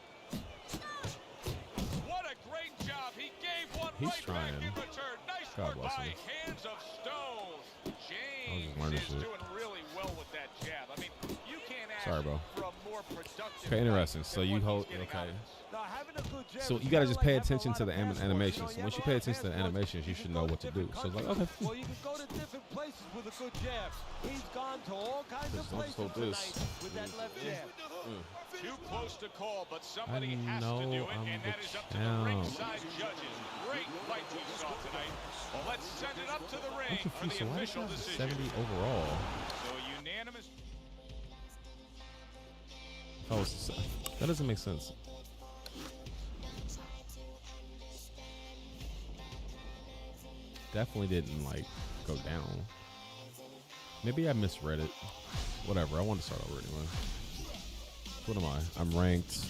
What a great job. He gave one He's right trying. back in return. Nice God work bless by him. Hands of Stone. James learning is shit. doing really well with that jab. I mean, you can't ask Sorry, bro. for a more productive Okay, interesting. fight So than you what hold. he's getting out Okay. of this. Now, having a good jab So is you gotta kinda just like pay having a attention lot to of the passports. animations. You know, Once you have pay a lot of attention to the passports. animations, you should know what to do. So it's like, okay. Well, you can go to different places with a good jab. He's gone to all kinds of Just don't places hold this. tonight with that left jab. Too close to call, but somebody I has to know do it, I'm and the that is up to the champ. ringside judges. Great fight we saw tonight. Well, let's send it up to the I'm ring for confused. the So why does he official have decision. 70 overall? So a unanimous. Oh, that doesn't make sense. Definitely didn't like go down. Maybe I misread it. Whatever. I want to start over anyway. What am I? I'm ranked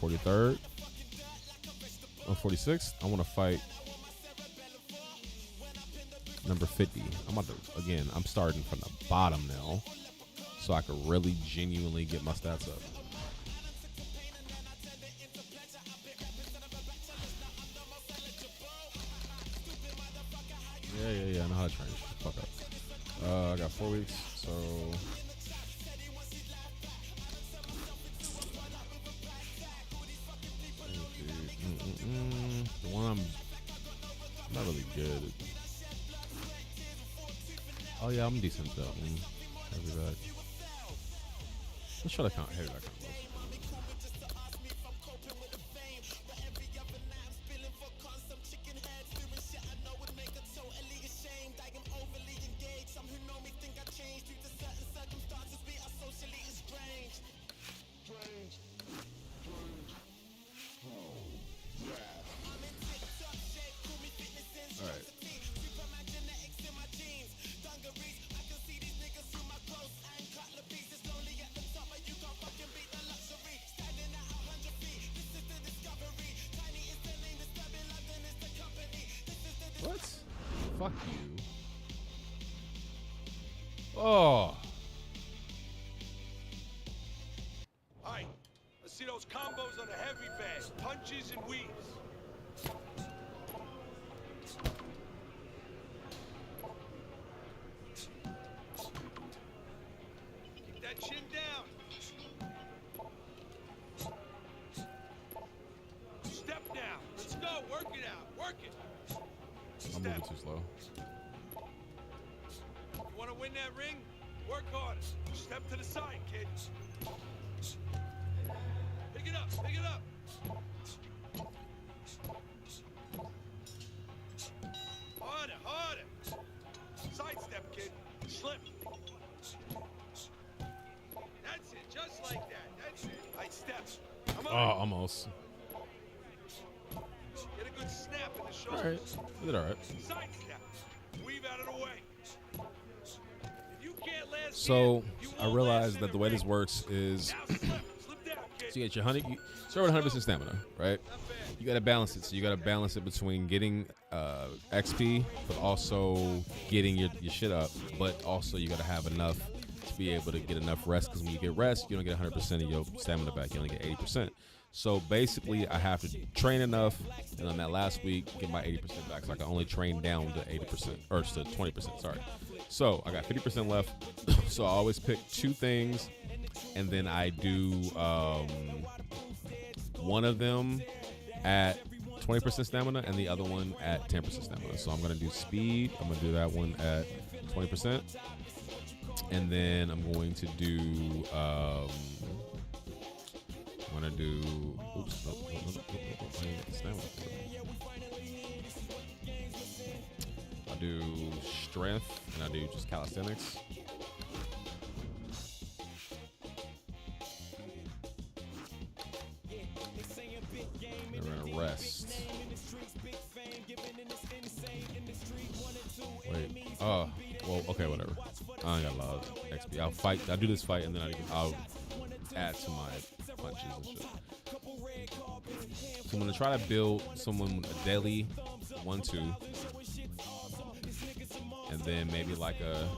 43rd. I'm 46th. I want to fight number 50. I'm about to, again, I'm starting from the bottom now, so I can really genuinely get my stats up. Yeah. I know how to train. Fuck up. I got 4 weeks, so. The one I'm not really good. Oh yeah, I'm decent though. I'll be back. Let's try to count. Heavy back. Fuck you. Oh. All right, let's see those combos on the heavy bag. Punches and weaves. Keep that chin down. Step down. Let's go. Work it out. Work it. I'm moving too slow. You want to win that ring? Work harder. Step to the side, kid. Pick it up. Pick it up. Harder. Harder. Sidestep, kid. Slip. That's it. Just like that. That's it. Right steps. Come on. Oh, almost. Get a good snap in the All right. shoulders. You did all right. Sidestep. Weave out of the way. If you can't last So here, you I won't realized last in that the way this works is Now slip. Slip down, kid. so you get your 100. You start with 100% stamina, right? Not bad. You got to balance it. So you got to balance it between getting XP, but also getting your shit up. But also you got to have enough to be able to get enough rest. Because when you get rest, you don't get 100% of your stamina back. You only get 80%. So basically, I have to train enough, and on that last week, get my 80% back. So I can only train down to 80%, or to 20%, sorry. So I got 50% left. So I always pick two things, and then I do one of them at 20% stamina and the other one at 10% stamina. So I'm going to do speed. I'm going to do that one at 20%. And then I'm going to do... I'm gonna do. Oops. I ain't got stamina. I do strength and I do just calisthenics. And we're gonna rest. Wait. Oh. Well. Okay. Whatever. I ain't got a lot of XP. I'll fight. I'll do this fight and then I'll add to my punches and shit. So I'm gonna try to build someone with a daily 1-2, and then maybe like a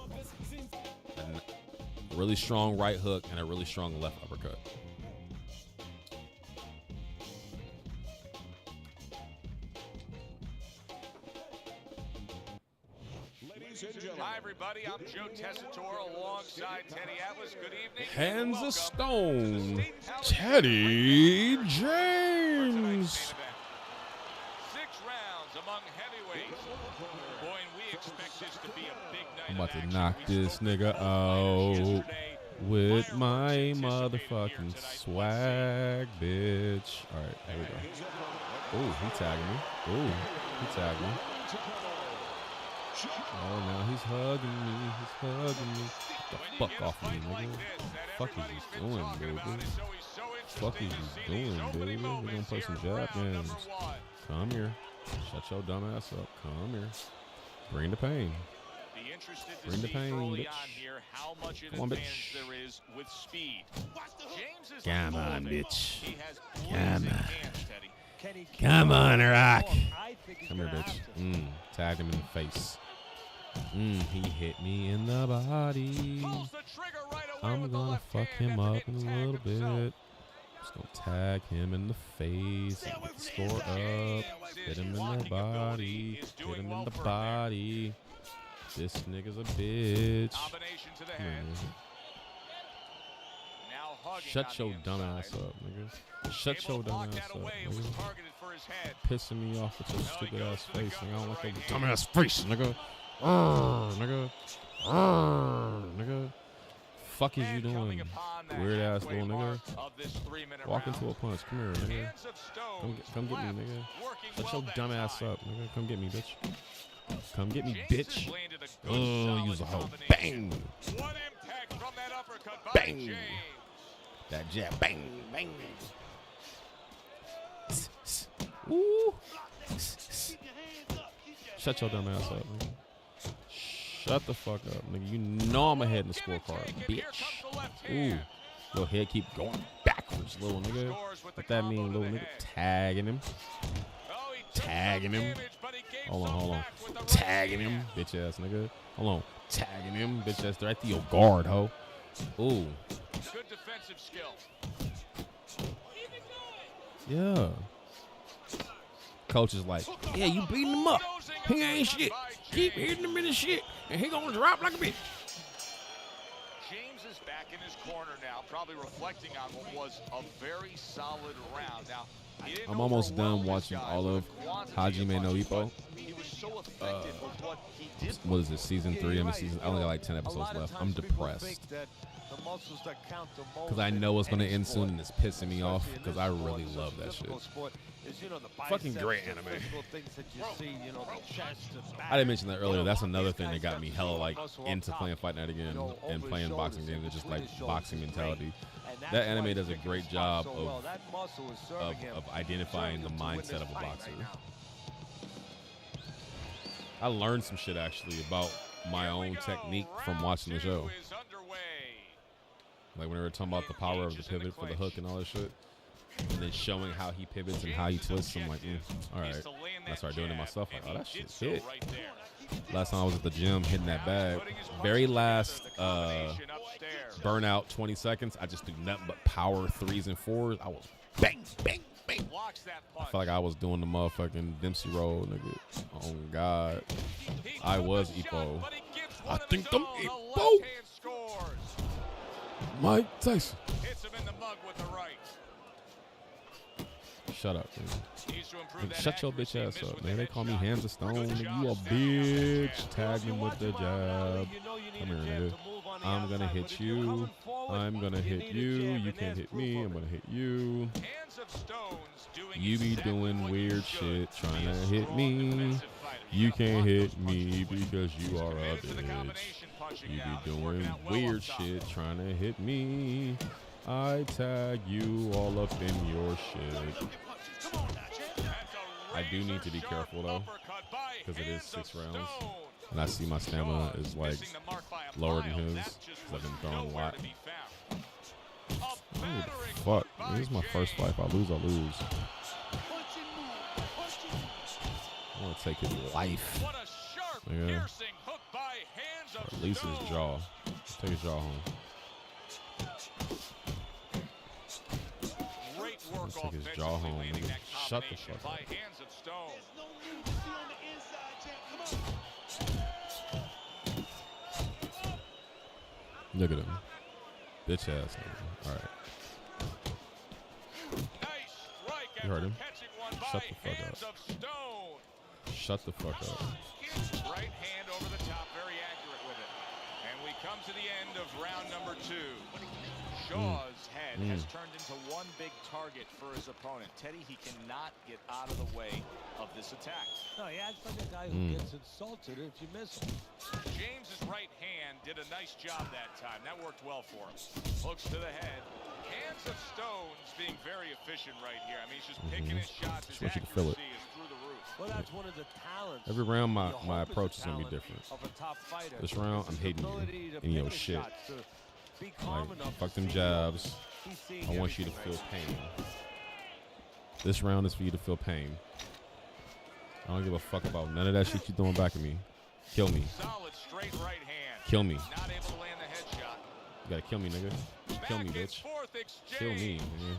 really strong right hook and a really strong left uppercut. Hi, everybody. I'm Joe Tessitore alongside Teddy Atlas. Good evening. Hands Welcome of to stone, the State Palace Teddy for tonight's James. main event. 6 rounds among heavyweights. Boy, and we expect this to be a big night. I'm about of to action. knock We this spoke nigga to fighters out yesterday. with Fireworks my anticipated here motherfucking tonight. Let's see. swag, bitch. All right, here we go. Oh, he tagged me. Oh, he tagged me. Oh, now he's hugging me. He's hugging me. Get the fuck off me, nigga. Fuck is you doing, baby? Fuck is you doing, baby? We're gonna play some jab games. Come here. Shut your dumb ass up. Come here. Bring the pain. Bring the pain, bitch. Come on, bitch. There is with speed. James is Come like on, Goldman. bitch. He has Come blazing on. hands, Teddy. Kenny, Come on, Rock. I think he's Come here, gonna bitch. have to. Tagged him in the face. He hit me in the body. Pulls the trigger right away I'm with the gonna left fuck hand him after up in a getting little tagged himself. bit. Just gonna tag him in the face. And get the score up. Hit him in the body. Hit him in the body. This nigga's a bitch. Combination to the Come head. on, nigga. Now hugging Shut on your the dumb inside. ass up, nigga. Shut Able your to dumb block ass that up, away. It was nigga. targeted for his head. Pissing me off with your he stupid goes ass to the face, nigga. I don't like right your hand. dumb ass face, nigga. Nigga. Nigga. Fuck is you And coming doing? upon the Weird ass halfway little mark nigga. of this 3-minute Walk round. into a punch. Come here, nigga. Hands of stone. Come get me, Left, nigga. working Shut well your that dumb ass time. up, nigga. Come get me, bitch. Come get me, James bitch. has landed a good, Oh, solid use a hoe. combination. Bang. One impact from that uppercut by Bang. James. That jab. Bang. Bang. Woo. Shut your dumb ass up, nigga. Shut the fuck up, nigga. You know I'm ahead in the Give and scorecard, take, and here bitch. comes the left Ooh. hand. Little head keep going backwards, little nigga. Scores with the What that combo mean, to little the nigga? head. Tagging him. Oh, he took Tagging some him. damage, but he Hold on. Tagging him, bitch ass nigga. Hold on. Tagging him, bitch ass. Right through your guard, ho. Ooh. Good defensive skill. Yeah. Coach is like, yeah, you beating him up. He ain't shit. Keep hitting him in the shit, and he gonna drop like a bitch. James is back in his corner now, probably reflecting on what was a very solid round. Now, he didn't I'm almost overwhelm done his watching guys all with of quantity Hajime no punches, Ippo. but he was so effective with what he did. What is this, season 3? I'm in season. I only got like 10 episodes left. I'm depressed because I know it's gonna end soon, and it's pissing me off because I really love that shit. Fucking great anime. I didn't mention that earlier. That's another thing that got me hella like into playing Fight Night again and playing boxing games. It's just like boxing mentality. That anime does a great job of identifying the mindset of a boxer. I learned some shit actually about my own technique from watching the show. Like when they were talking about the power of the pivot for the hook and all that shit, and then showing how he pivots and how he twists, I'm like, all right. And I started doing it myself. Like, oh, that shit's hit. Last time I was at the gym hitting that bag, very last burnout 20 seconds, I just do nothing but power 3s and 4s. I was bang, bang, bang. I felt like I was doing the motherfucking Dempsey roll, nigga. Oh, God. I was Ippo. I think I'm Ippo. Mike Tyson. Hits him in the mug with the right. Shut up, man. Shut your bitch ass up, man. They call me Hands of Stone. Nigga, you a bitch. Tag him with the jab. Come here, nigga. I'm gonna hit you. I'm gonna hit you. You can't hit me. I'm gonna hit you. You be doing weird shit trying to hit me. You can't hit me because you are a bitch. You be doing weird shit trying to hit me. I tag you all up in your shit. I do need to be careful though, because it is 6 rounds, and I see my stamina is like lower than his, because I've been throwing a lot. Oh, fuck. This is my first fight. If I lose, I lose. I want to take his life. Yeah. Or at least his jaw. Take his jaw home. Let's take his jaw home, nigga. Shut the fuck up. Look at him. Bitch ass nigga. Alright. You heard him. Shut the fuck up. Shut the fuck up. Right hand over the top, very accurate with it. And we come to the end of round number 2. Shaw's head has turned into one big target for his opponent. Teddy, he cannot get out of the way of this attack. No, he acts like a guy who gets insulted if you miss him. James's right hand did a nice job that time. That worked well for him. Hooks to the head. Hands of Stones being very efficient right here. I mean, he's just picking his shots. His accuracy is through the roof. Well, that's one of the talents. Every round, my approach is gonna be different. This round, I'm hating you and your shit. Like, fuck them jabs. I want you to feel pain. This round is for you to feel pain. I don't give a fuck about none of that shit you throwing back at me. Kill me. Solid straight right hand. Kill me. Not able to land the headshot. You gotta kill me, nigga. Kill me, bitch. Kill me, nigga.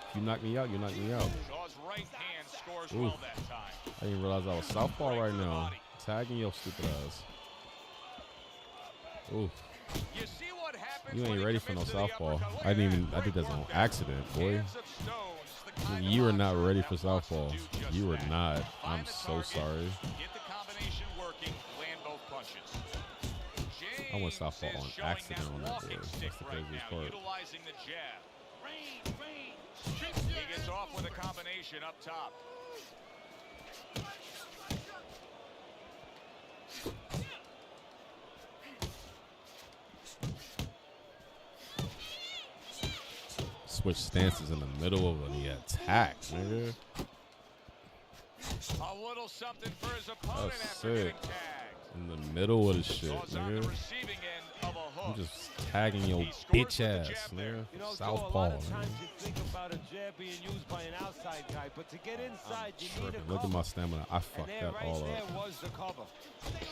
If you knock me out, you knock me out. Shaw's right hand scores Ooh. well that time. I didn't realize I was southpaw right now. Tagging your stupid ass. Ooh. You see what happens You when ain't he ready for no commits to the southpaw. uppercut. Look I at didn't even. that. I did that Great on work there. accident, boy. Hands of Stones, the kind of You are not boxer ready that for wants to southpaw. do just You are that. not. Find I'm the so target, sorry. Get the combination working, land both punches. I went southpaw James on is showing accident on that walking boy. stick That's the right craziest now, part. utilizing the jab. He gets off with a combination up top. Switch stances in the middle of the attack, nigga. A little something for his opponent That's after getting sick. tagged. In the middle of the shit, Shaw's on the nigga. receiving end of a hook. I'm just tagging your He scored bitch with the ass, jab there. nigga. You know, Joe, a Southpaw. lot of Man. times you think about a jab being used by an outside guy, but to get inside, you need a Tripping. cover. Look at my stamina. I And fucked there, that right all there up. was the cover.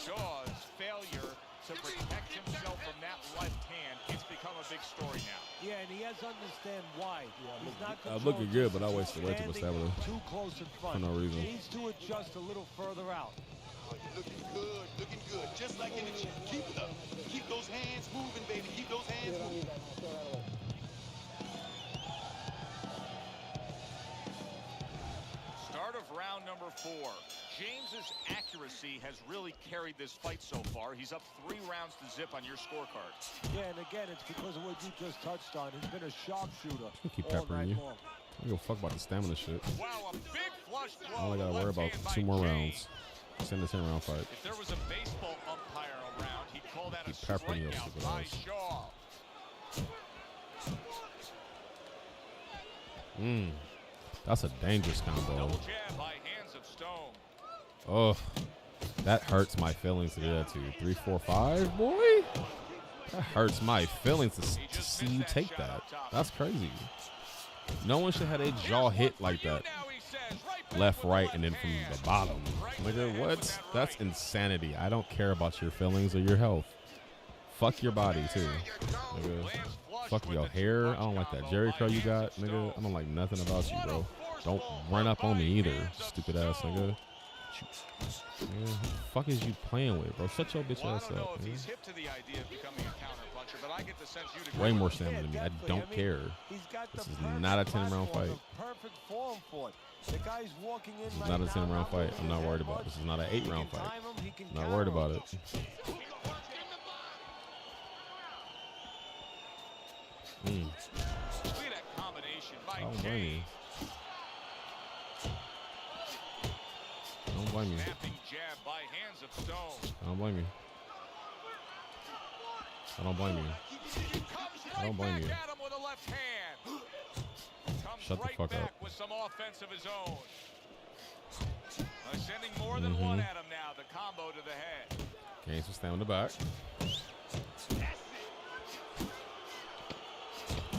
Shaw's failure to protect himself from that left hand. It's become a big story now. Yeah, and he has to understand why. He's not I'm looking controlling good, but I wasted way too much standing stamina. too close in front. For no reason. He needs to adjust a little further out. Looking good, looking good. Just like in the gym. Keep it up. Keep those hands moving, baby. Keep those hands moving. Start of round number 4. James's accuracy has really carried this fight so far. He's up 3 rounds to zip on your scorecard. Yeah, and again, it's because of what you just touched on. He's been a sharpshooter Keep all peppering night you. long. I don't give a fuck about the stamina shit. Wow, a big flush blow. I only gotta to worry left about hand by 2 more James. rounds. Send a 10-round fight. If there was a baseball umpire around, he'd call that a Keep peppering your strikeout stupid by ass. Shaw. That's a dangerous combo. Double jab by Hands of Stone. Oh, that hurts my feelings to do that to you. 3, 4, 5, boy. That hurts my feelings to see you take that. That's crazy. No one should have their jaw hit like that. Left, right, and then from the bottom. Nigga, what? That's insanity. I don't care about your feelings or your health. Fuck your body, too. Nigga. Fuck your hair. I don't like that Jerry curl you got, nigga. I don't like nothing about you, bro. Don't run up on me either, stupid ass nigga. Nigga, who the fuck is you playing with, bro? Shut your bitch ass up, nigga. He's hip to the idea of becoming a counterpuncher, but I get the sense you'd Way agree more with me. stamina than me. I definitely. don't I mean, care. He's got This the is perfect not a 10-round platform, fight. the perfect form for it. The guy's walking in This is right not a now, 10-round not fight. moving I'm not his worried head about much. it. This is not an He 8-round can fight. time him, he can Not counter worried him. about it. Look at that combination by I don't blame you. James. I don't blame you. Snapping jab by Hands of Stone. I don't blame you. I don't blame you. Comes I don't blame right you. back at him with a left hand. Comes Shut the right fuck back up. with some offense of his own. Sending more than one at him now. The combo to the head. Gaines will stand in the back.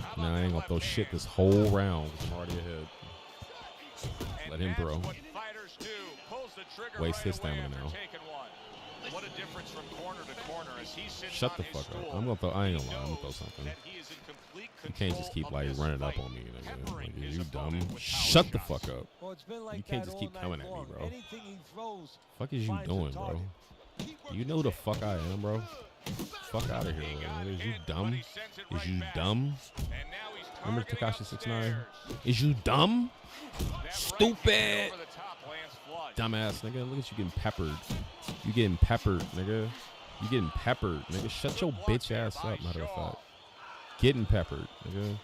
How Now about I ain't that gonna throw left shit hand? this whole round. I'm already ahead. And Let him that's throw. what fighters do. Pulls the trigger Waste right his away stamina after now. taking one. What a difference from corner to corner as he sits Shut on the his fuck up. stool. I'm gonna throw. I ain't gonna He lie. I'm gonna throw knows something. that he is in complete You can't just control keep of like this running up fight, on me, nigga. peppering Like, his you opponent dumb. with Shut power the shots. fuck up. Well, it's been like You can't that just all keep night coming at me, long. bro. Anything he throws, Fuck is you finds a doing, bro? target. You know who the fuck I am, bro. Fuck out of here, man. Is you dumb? Is you dumb? And now he's Remember targeting Tekashi 6ix9ine? upstairs. Is you dumb? That right Stupid. hand over the top lands flush. Dumbass, nigga. Look at you getting peppered. You getting peppered, nigga. You getting peppered, nigga. Shut your bitch ass up, matter of fact. Getting peppered, nigga.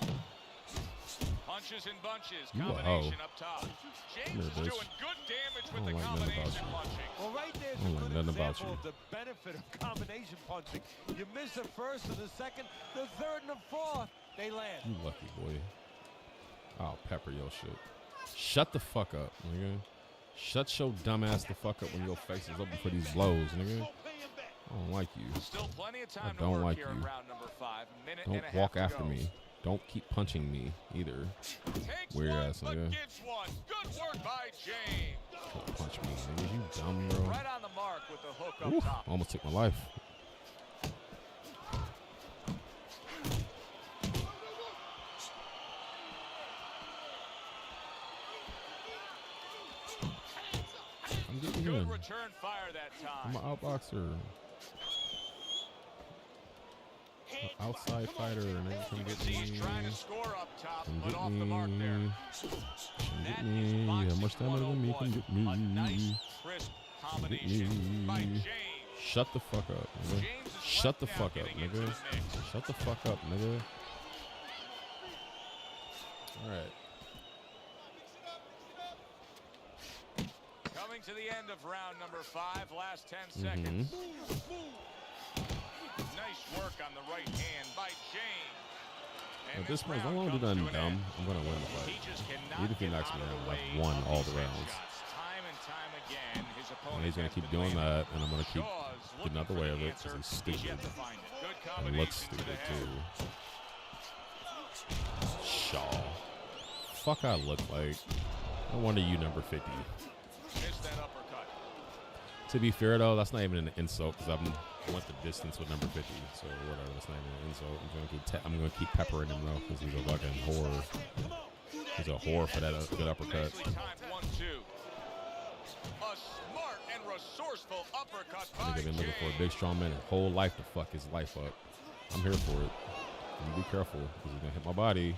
Punches and bunches. You a Combination hoe. up top. Come James here, is bitch. doing good damage I with don't the like nothing about combination you. punching. Well, right there's I don't a like good nothing about example you. of the benefit of combination punching. You miss the first and the second, the third and the fourth, they land. You lucky boy. I'll pepper your shit. Shut the fuck up, nigga. Shut your dumb ass the fuck up when your face is open for these blows, nigga. I don't like you. Still plenty of time to don't work like here in you. round number 5. Minute Don't and a half walk to after go. me. Don't keep punching me either. Takes Weird one, ass but nigga. gets one. Good work by James. Don't punch me, nigga. You dumb, bro. Right on the mark with the hook up Oof, top. almost took my life. I'm getting Good in. return fire that I'm time. an outboxer. Outside fighter, nigga. Come You can get see he's me. trying to score up top, Come but get off the mark there. me. Come That get is me. You have more boxing stamina than me. Come 101. get me. A nice, crisp combination by me. James. Shut the fuck up, nigga. James is Shut the left now fuck up, getting into nigga. the mix. Shut the fuck up, nigga. Alright. Coming to the end of round number 5, last 10 Mm-hmm. seconds. Nice work on the right hand by James. And At this point, as round long as I don't do comes nothing to an dumb, end. I'm gonna win the He fight. just cannot Even if he get knocks out me of out, the I've way won of all these the rounds. headshots. Time and time again, his And opponent he's gonna has keep been doing landing. that, and I'm gonna keep Shaw's getting out the looking way for of the it because answer. he's He's stupid. yet to find it. Good It looks stupid too. Shaw. Fuck, I look like. No wonder you number 50. Missed that uppercut. To be fair though, that's not even an insult because I went the distance with number 50. So whatever, that's not even an insult. I'm gonna keep peppering him though because he's a fucking whore. He's a whore for that good uppercut. Nicely timed 1-2. A smart and resourceful uppercut by Nigga been looking for a James. big strong man his whole life to fuck his life up. I'm here for it. You be careful because he's gonna hit my body.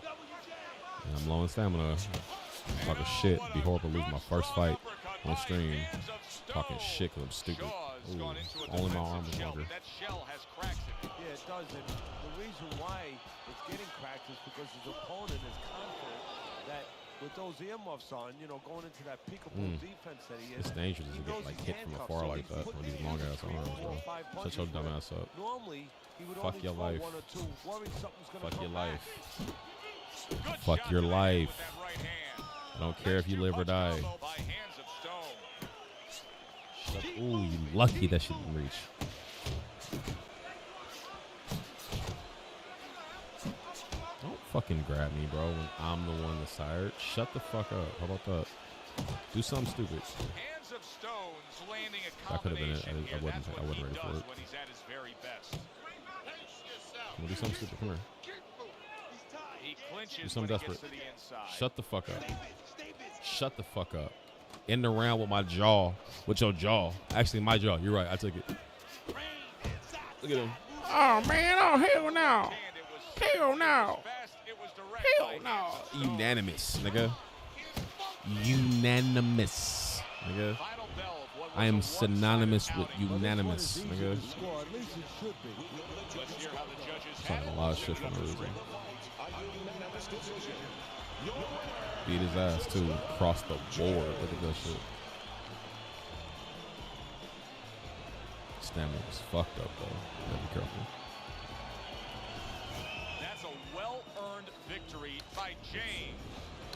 And I'm low in stamina. Talking shit. Be horrible to lose my first fight on stream. Talking shit because I'm stupid. Ooh, only my arm is longer. That shell has cracks in it. Yeah, it does. And the reason why it's getting cracked is because his opponent is confident that with those earmuffs on, you know, going into that peekaboo defense that he is. It's dangerous to get like hit from afar like that with these long ass arms, bro. Shut your dumb ass up. Normally, he would Fuck only your throw life. one or two, worried something's gonna Fuck come your back. life. Good Fuck shot your to the head life. with that right hand. I don't care if you live or die. Combo by Hands of Stone. Ooh, you lucky that shit didn't reach. Don't fucking grab me, bro, when I'm the one that's tired. Shut the fuck up. How about that? Do something stupid. Hands of Stone's landing a That could've been it. combination here. I wasn't That's ready what he for does it. when he's at his very best. We'll do something stupid. Come here. He clinches Do something when he gets desperate. to the inside. Shut the fuck up. Shut the fuck up. In the round with my jaw. With your jaw. Actually, my jaw. You're right. I took it. Look at him. Oh, man. Oh, hell no. And it was Hell no. fast, it was direct Hell by no. Hands of Stone. Unanimous, nigga. Unanimous, nigga. Final bell of what was I a am one-sided synonymous with outing. unanimous, Easy nigga. to score. At least it should be. Let's hear how the judges Talking a handle lot of this shit for no number reason. three. Beat his ass too. Across the board. Look at that shit. Stamina was fucked up though. Gotta be careful. That's a well-earned victory by James.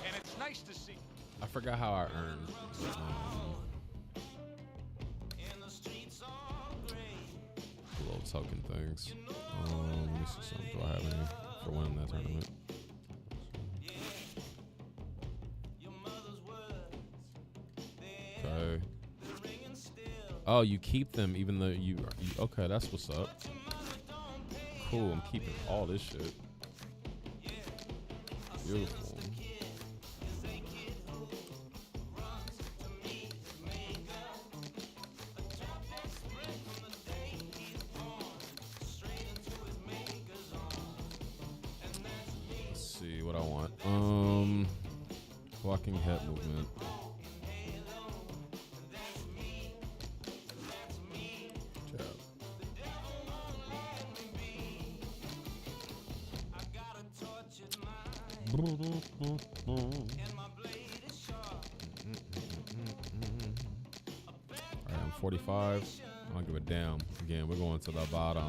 And it's nice to see. I forgot how I earned. Little token things. Let me see something. Do I have any for winning that tournament? Okay. Oh, you keep them even though you okay, that's what's up. Cool, I'm keeping all this shit. Beautiful. Let's see what I want. Blocking head movement. Jab. Alright, I'm 45. I don't give a damn. Again, we're going to the bottom.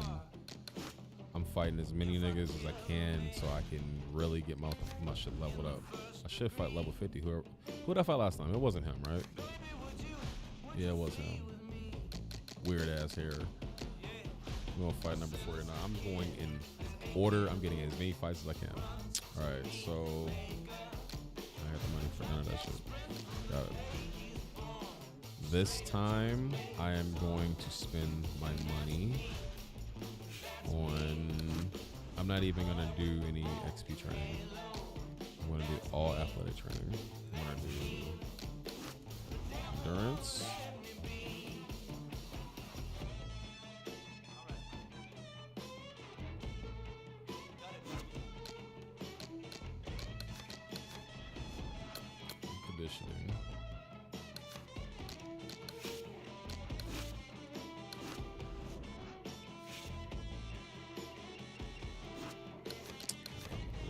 I'm fighting as many niggas as I can so I can really get my shit leveled up. I should fight level 50. Who did I fight last time? It wasn't him, right? Yeah, it was him. Weird ass hair. We're gonna fight number 49. I'm going in order. I'm getting as many fights as I can. Alright, so I have the money for none of that shit. Got it. This time I am going to spend my money on, I'm not even gonna do any XP training. I'm gonna do all athletic training. I'm gonna do endurance. Conditioning.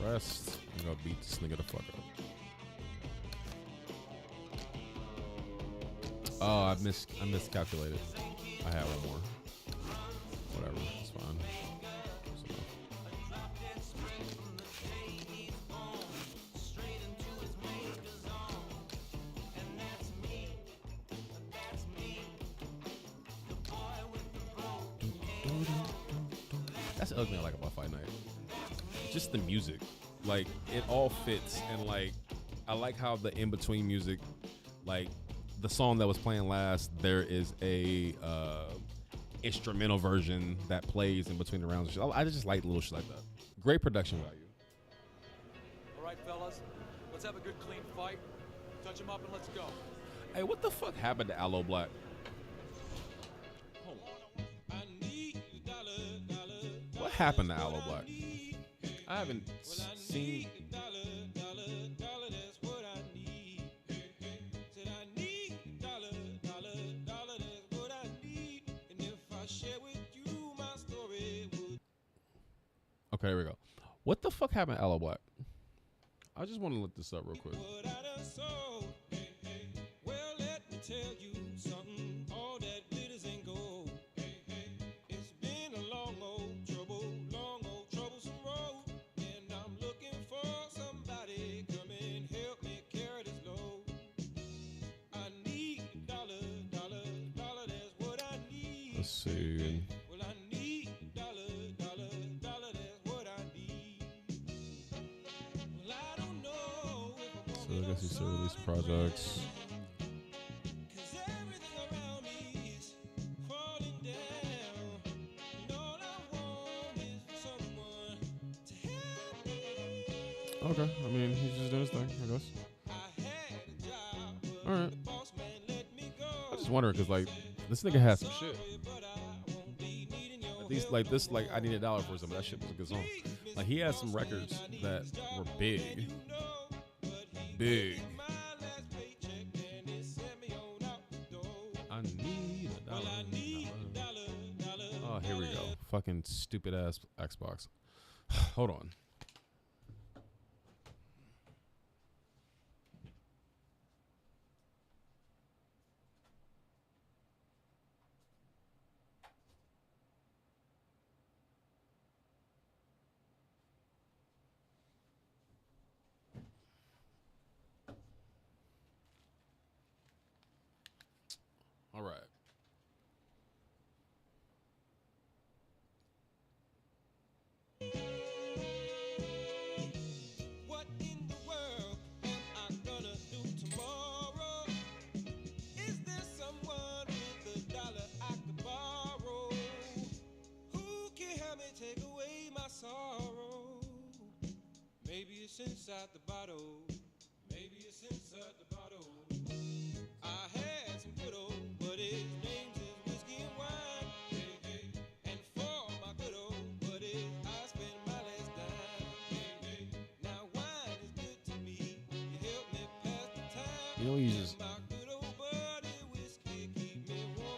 Rest. I'm gonna beat this nigga the fuck up. Oh, I miscalculated. I had one more. Whatever, it's fine. It's enough. That's the other thing I like about Fight Night. Just the music. Like, it all fits. And, like, I like how the in-between music, like, the song that was playing last, there is a instrumental version that plays in between the rounds. I just like little shit like that. Great production value. All right, fellas, let's have a good, clean fight. Touch him up and let's go. Hey, what the fuck happened to Aloe Black? Hold on. What happened to Aloe Black? I haven't seen. Okay, here we go. What the fuck happened to Aloe Black? I just want to look this up real quick. Let's see. So I guess he still released projects. Okay, I mean, he's just doing his thing, I guess. Alright. I just wondering, because, like, this nigga has some shit. At least, like, this, like, I Need $1 for something. That shit was a good song. Like, he has some records that were big. Big. I need $1. Oh, here we go. Fucking stupid ass Xbox. Hold on. All right. What in the world am I gonna do tomorrow? Is there someone with $1 I could borrow? Who can help me take away my sorrow? Maybe it's inside the bottle. Maybe it's inside the bottle. I had some good old, but his name is whiskey and wine. Hey, hey. And for my good old buddy, I spent my last dime. Hey, hey. Now wine is good to me. You help me pass the time. You know, you just.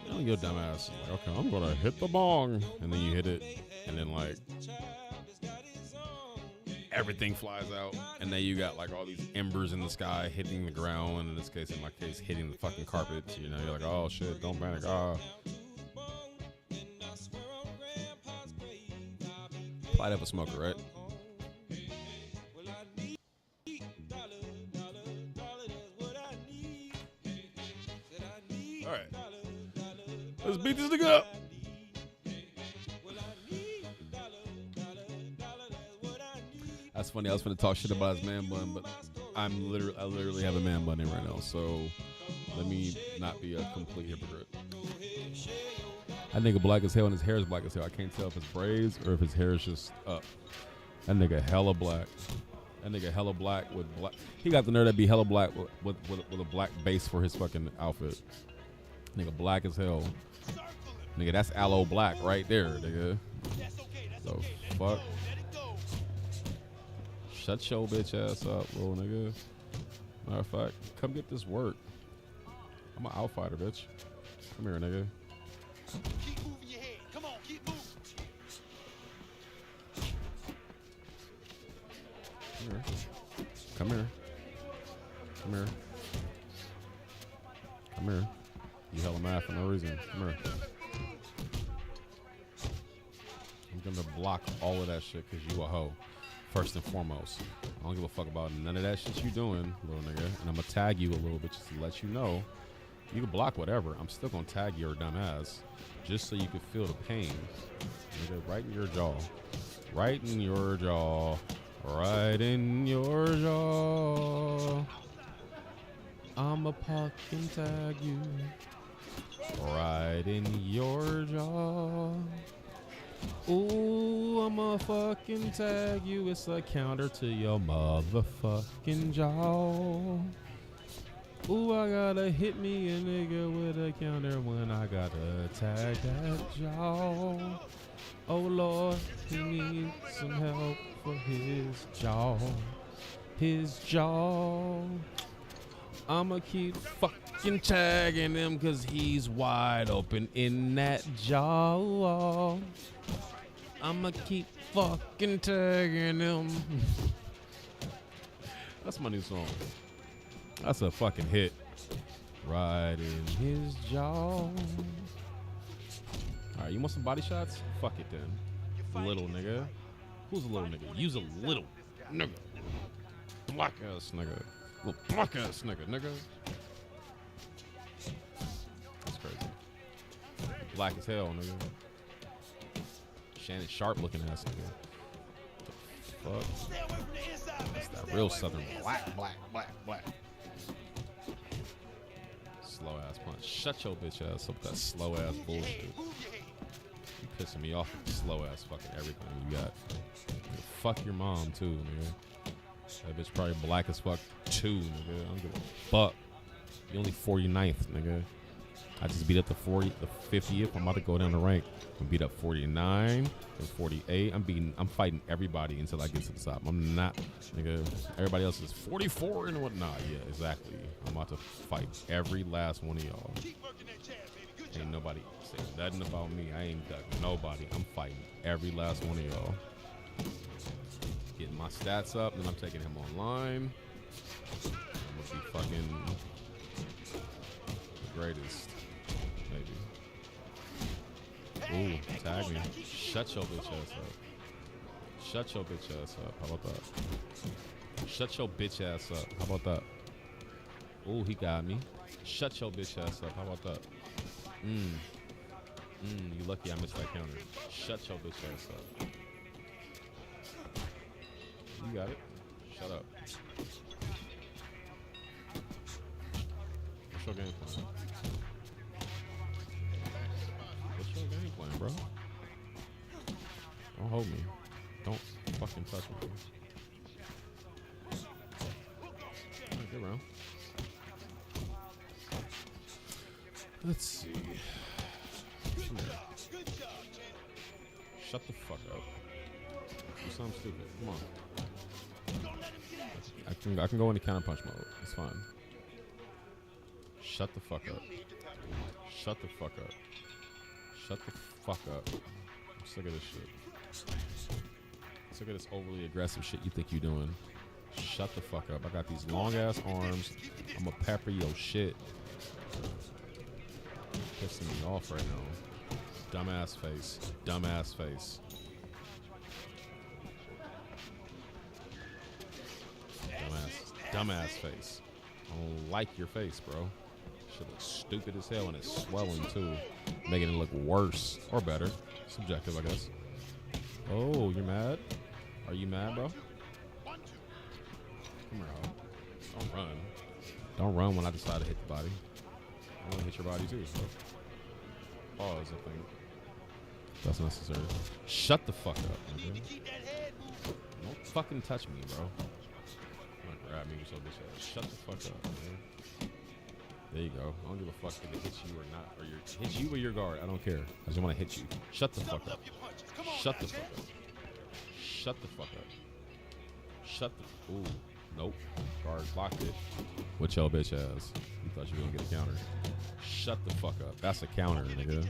You know, your dumb ass is like, okay, I'm gonna hit the bong, and then you hit it, and then like everything flies out, and then you got like all these embers in the sky hitting the ground, and in this case, in my case, hitting the fucking carpet. You know, you're like, oh shit, don't panic. Plight up a smoker, right? All right, let's beat this nigga up. That's funny. I was finna talk shit about his man bun, but I literally have a man bun in right now. So let me not be a complete hypocrite. That nigga black as hell, and his hair is black as hell. I can't tell if it's braids or if his hair is just up. That nigga hella black. That nigga hella black with black. He got the nerve to be hella black with a black base for his fucking outfit. Nigga black as hell. Nigga, that's Aloe Black right there, nigga. So fuck. Shut your bitch ass up, little nigga. Matter of fact, come get this work. I'm an outfighter, bitch. Come here, nigga. Keep moving your head. Come on, keep moving. Come here. Come here. Come here. You hella mad for no reason. Come here. I'm gonna block all of that shit because you a hoe. First and foremost. I don't give a fuck about none of that shit you doing, little nigga. And I'm gonna tag you a little bit just to let you know You can block whatever. I'm still gonna tag your dumb ass, just so you can feel the pain. Nigga, right in your jaw. Right in your jaw. Right in your jaw. I'ma fucking tag you. Right in your jaw. Ooh, I'ma fucking tag you. It's a counter to your motherfucking jaw. Ooh, I gotta hit me a nigga with a counter when I gotta tag that jaw. Oh Lord, he needs some help for his jaw. His jaw. I'ma keep fucking tagging him cause he's wide open in that jaw. I'ma keep fucking tagging him. That's my new song. That's a fucking hit. Right in his jaw. Alright, you want some body shots? Fuck it then. Little nigga. Who's a little nigga? Use a little nigga. Black ass nigga. Little black ass nigga. That's crazy. Black as hell, nigga. Shannon Sharp looking ass nigga. Fuck. That's that real southern black. Slow ass punch. Shut your bitch ass up with that slow ass bullshit. You pissing me off with the slow ass fucking everything you got. Nigga, fuck your mom too, nigga. That bitch probably black as fuck too, nigga. I don't give a fuck. You only 49th, nigga. I just beat up the 50th. I'm about to go down the rank. I'm beat up 49 and 48. I'm fighting everybody until I get to the top. I'm not, nigga. Everybody else is 44 and whatnot. Yeah, exactly. I'm about to fight every last one of y'all. Ain't nobody say nothing about me. I ain't ducking nobody. I'm fighting every last one of y'all. Getting my stats up, then I'm taking him online. I'm gonna be fucking the greatest, maybe. Ooh, tag me. Shut your bitch ass up. Shut your bitch ass up. How about that? Shut your bitch ass up. How about that? Ooh, he got me. Shut your bitch ass up. How about that? You lucky I missed that counter. Shut your bitch ass up. You got it. Shut up. What's your game plan? What's your game plan, bro? Don't hold me. Don't fucking touch me. Alright, get around. Let's see. Come here. Shut the fuck up. You sound stupid. Come on. I can go into counter punch mode. It's fine. Shut the fuck up. Shut the fuck up. Shut the fuck up. I'm sick of this shit. Sick of this overly aggressive shit you think you're doing. Shut the fuck up. I got these long ass arms. I'm a pepper your shit. Pissing me off right now. Dumbass face. Dumbass face. Dumbass face. I don't like your face, bro. Shit looks stupid as hell and it's swelling too. Making it look worse. Or better. Subjective, I guess. Oh, you're mad? Are you mad, bro? Come here, ho. Don't run. Don't run when I decide to hit the body. I want to hit your body too, so. Pause, I think. That's necessary. Shut the fuck up, nigga. Don't fucking touch me, bro. Grab me so bitch ass. Shut the fuck up, man. There you go. I don't give a fuck if it hits you or not, or hit you or your guard. I don't care. I just want to hit you. Shut the fuck up. Shut the fuck up. Shut the fuck up. Shut the. Ooh, nope. Guard blocked it. With your bitch ass. You thought you were gonna get a counter. Shut the fuck up. That's a counter, nigga.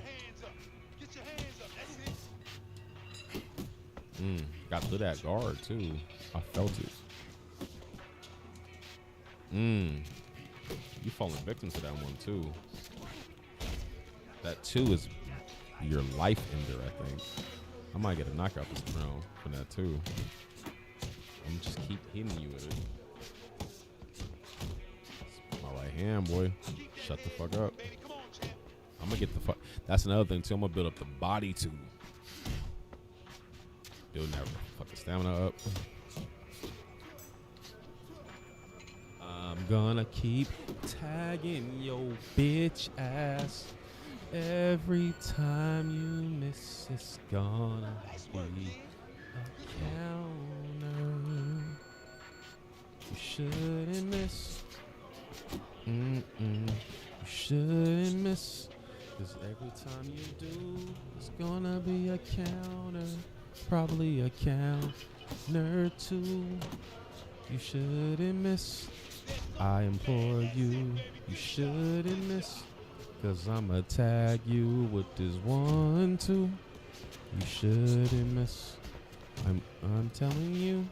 Got through that guard too. I felt it. You falling victim to that one too. That too is your life ender, I think. I might get a knockout this round for that too. I'm just keep hitting you with it. My right hand, boy. Shut Shut the fuck up. I'm gonna get the fuck. That's another thing too. I'm gonna build up the body too. Building that fucking stamina up. I'm gonna keep tagging your bitch ass. Every time you miss, it's gonna be a counter. You shouldn't miss. You shouldn't miss. Cause every time you do, it's gonna be a counter. Probably a counter too. You shouldn't miss. I implore you, you shouldn't miss. Cause I'ma tag you with this 1-2. You shouldn't miss. I'm telling you,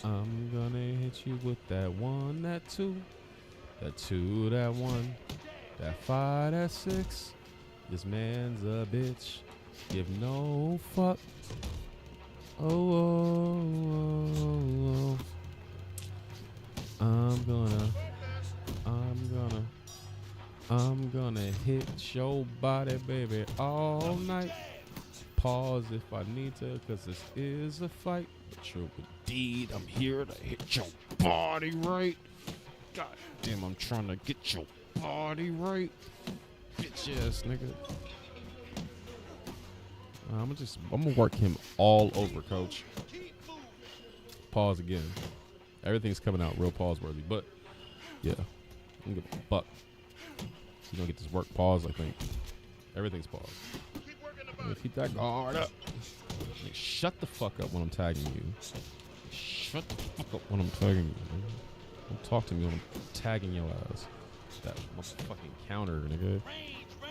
I'm gonna hit you with that 1, that 2, that 2, that 1, that 5, that 6. This man's a bitch. Give no fuck. Oh. I'm gonna hit your body, baby, all night. Pause if I need to, cause this is a fight. But you're indeed, I'm here to hit your body right. God damn, I'm trying to get your body right. Bitch ass nigga. I'm gonna work him all over, coach. Pause again. Everything's coming out real pause worthy, but yeah, I'm gonna give a fuck. You don't get this work pause, I think. Everything's paused. Keep that guard up. Like, shut the fuck up when I'm tagging you. Shut the fuck up when I'm tagging you. Man. Don't talk to me when I'm tagging your ass. That motherfucking counter, nigga.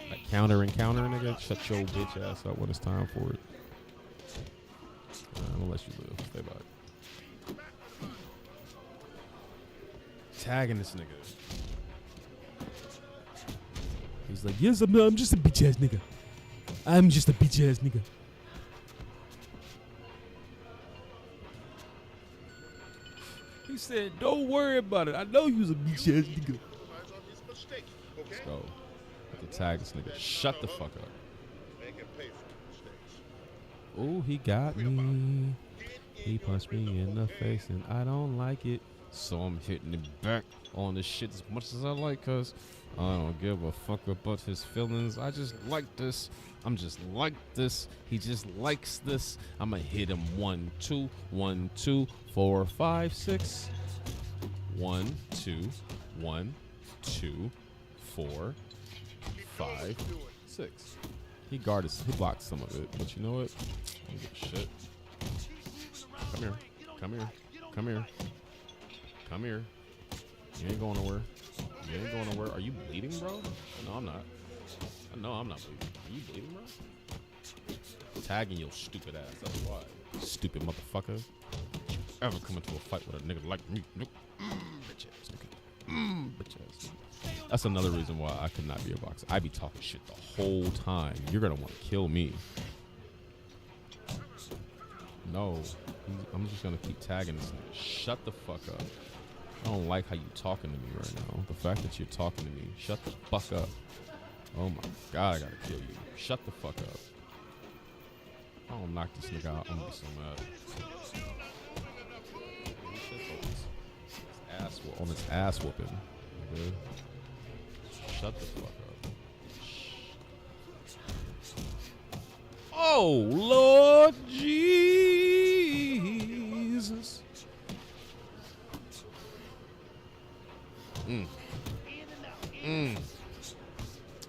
That counter, nigga. Shut your bitch ass up when it's time for it. I'm gonna let you live. Stay back. Tagging this nigga. He's like, yes, I'm just a bitch ass nigga. I'm just a bitch ass nigga. He said, don't worry about it. I know you was a bitch ass nigga. Let's go. Have to tag this nigga. Shut the fuck up. Oh, he got me. He punched me in the face and I don't like it. So I'm hitting it back on this shit as much as I like, cause I don't give a fuck about his feelings. I just like this. I'm just like this. He just likes this. I'ma hit him 1, 2, 1, 2, 4, 5, 6. 1, 2, 1, 2, 4, 5, 6. He guarded. He blocked some of it, but you know what? I don't give a shit. Come here. Come here. Come here. Come here. You ain't going nowhere. You ain't going nowhere. Are you bleeding, bro? No, I'm not. No, I'm not bleeding. Are you bleeding, bro? Tagging your stupid ass. That's why. Stupid motherfucker. Don't you ever come into a fight with a nigga like me. Nope. Bitch ass nigga. Bitch ass nigga. That's another reason why I could not be a boxer. I be talking shit the whole time. You're gonna want to kill me. No. I'm just gonna keep tagging this nigga. Shut the fuck up. I don't like how you talking to me right now. The fact that you're talking to me. Shut the fuck up. Oh my god, I gotta kill you. Shut the fuck up. I don't knock this nigga out. I'm gonna be so mad. On his ass whooping. Nigga. Shut the fuck up. Oh, Lord Jesus.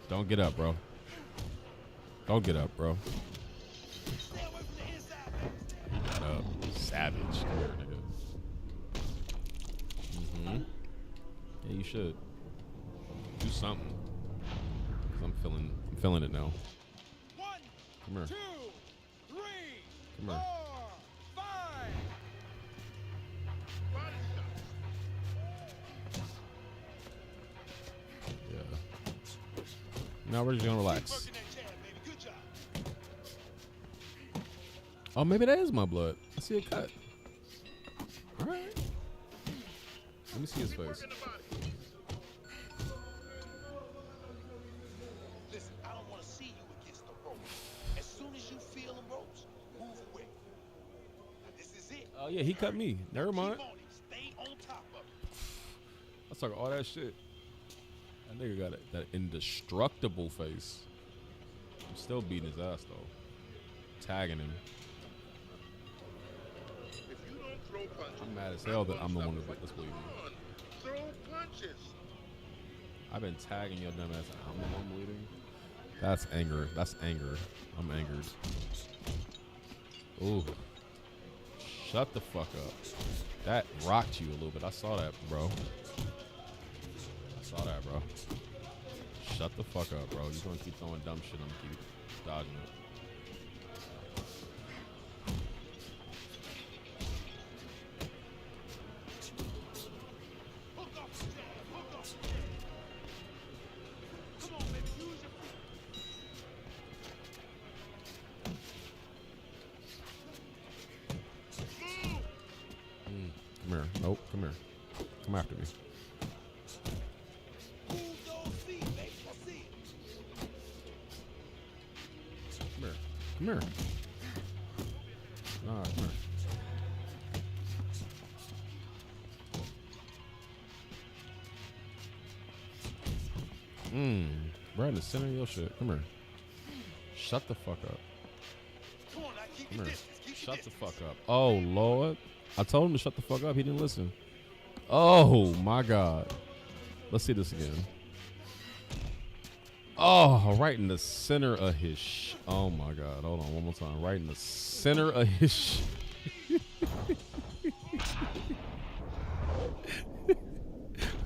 Don't get up, bro. Don't get up, bro. Get up. Savage. Come here, nigga. Yeah, you should. Do something. 'Cause I'm feeling it now. Come here. 2, 3, Come here. 4, 5. Yeah. Now we're just gonna relax. Oh, maybe that is my blood. I see a cut. All right. Let me see his face. yeah, he cut me. Never mind. Keep on it. Stay on top of it. I was talking all that shit. That nigga got that indestructible face. I'm still beating his ass though. Tagging him. If you don't throw punches, I'm mad as hell that I'm the one that's bleeding. come on, throw punches. I've been tagging your dumb ass. I'm the one bleeding. That's anger. That's anger. I'm angered. Ooh. Shut the fuck up. That rocked you a little bit. I saw that, bro. I saw that, bro. Shut the fuck up, bro. You're gonna keep throwing dumb shit. I'm gonna keep dodging it. Hook off the jab. Hook off the jab. Come on, baby. Use your feet. Come here. Nope. Come here. Come after me. Move those feet, baby. That's it. Come here. Come here. Nah, come here. Right in the center of your shit. Come here. Shut the fuck up. Come on, now. Keep Come your here. distance. Keep your Shut the distance. fuck up. Oh, Lord. I told him to shut the fuck up. He didn't listen. Oh, my God. Let's see this again. Oh, right in the center of his oh, my God. Hold on one more time. Right in the center of his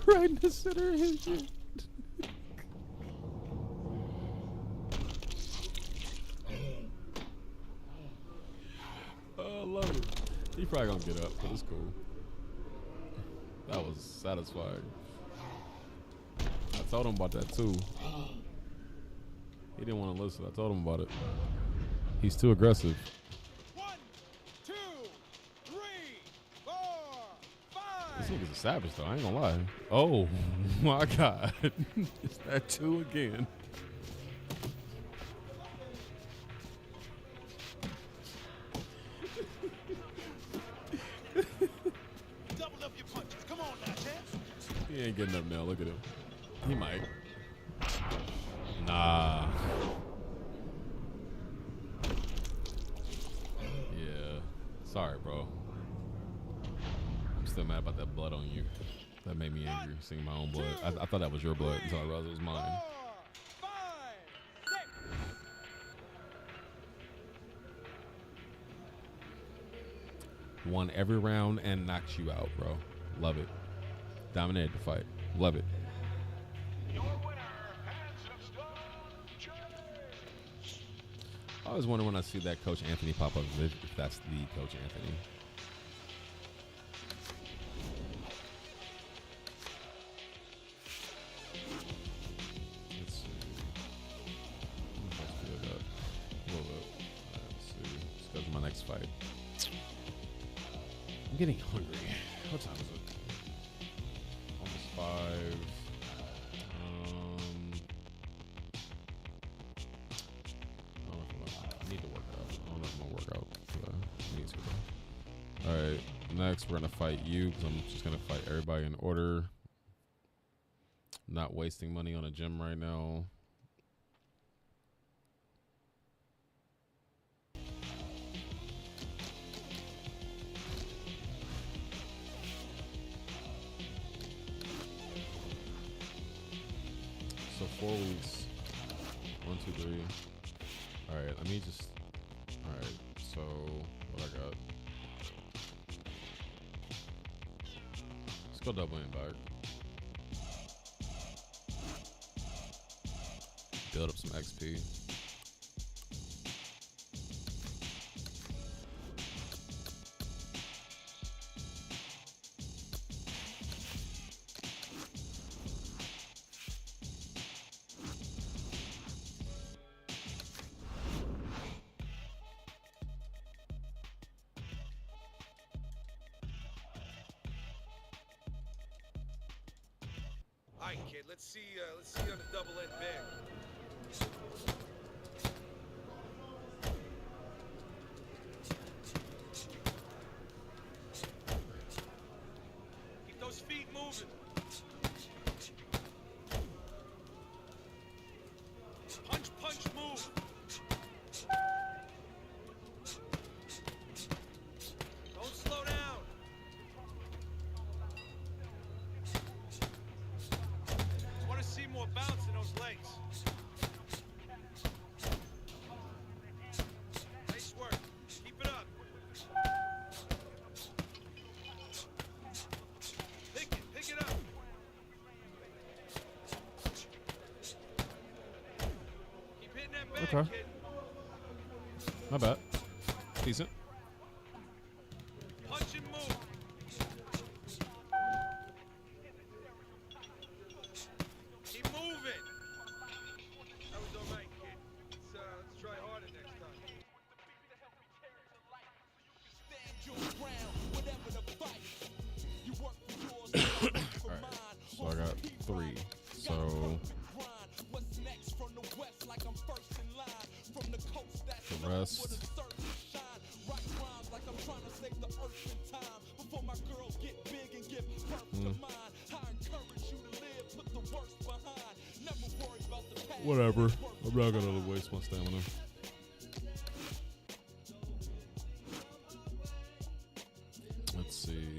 right in the center of his shit. Oh, I love it. He probably gonna get up, but it's cool. That was satisfying. I told him about that too. He didn't want to listen. I told him about it. He's too aggressive. 1, 2, 3, 4, 5. This nigga's a savage though. I ain't gonna lie. Oh my God. It's that two again. Double up your punches. Come on now, champ. He ain't getting up now. Look at him. He might. Nah. Yeah. Sorry, bro. I'm still mad about that blood on you. That made me angry, seeing my own blood. I thought that was your blood until I realized it was mine. 4, 5, 6. Won every round and knocked you out, bro. Love it. Dominated the fight. Love it. I always wonder when I see that Coach Anthony pop up if that's the Coach Anthony. Let's see. Let's do it up a little bit. Let's see. Let's go to my next fight. I'm getting hungry. What time is it? Almost 5. I need to work out. I don't know if I'm gonna work out. I need to though. All right, next we're gonna fight you because I'm just gonna fight everybody in order. Not wasting money on a gym right now. So 4 weeks. 1, 2, 3. All right, let me just. All right, so what I got? Let's go double in back. Build up some XP. All right, kid. Let's see you on the double end bag. more bounce in those legs. Nice work. Keep it up. Pick it up. Keep hitting that back, Okay. kid. Not bad. Decent. Punch and move. Keep moving. That was all right, kid. Let's try harder next time. Alright. So I got 3. So the rest. Whatever. I'm not gonna waste my stamina. Let's see.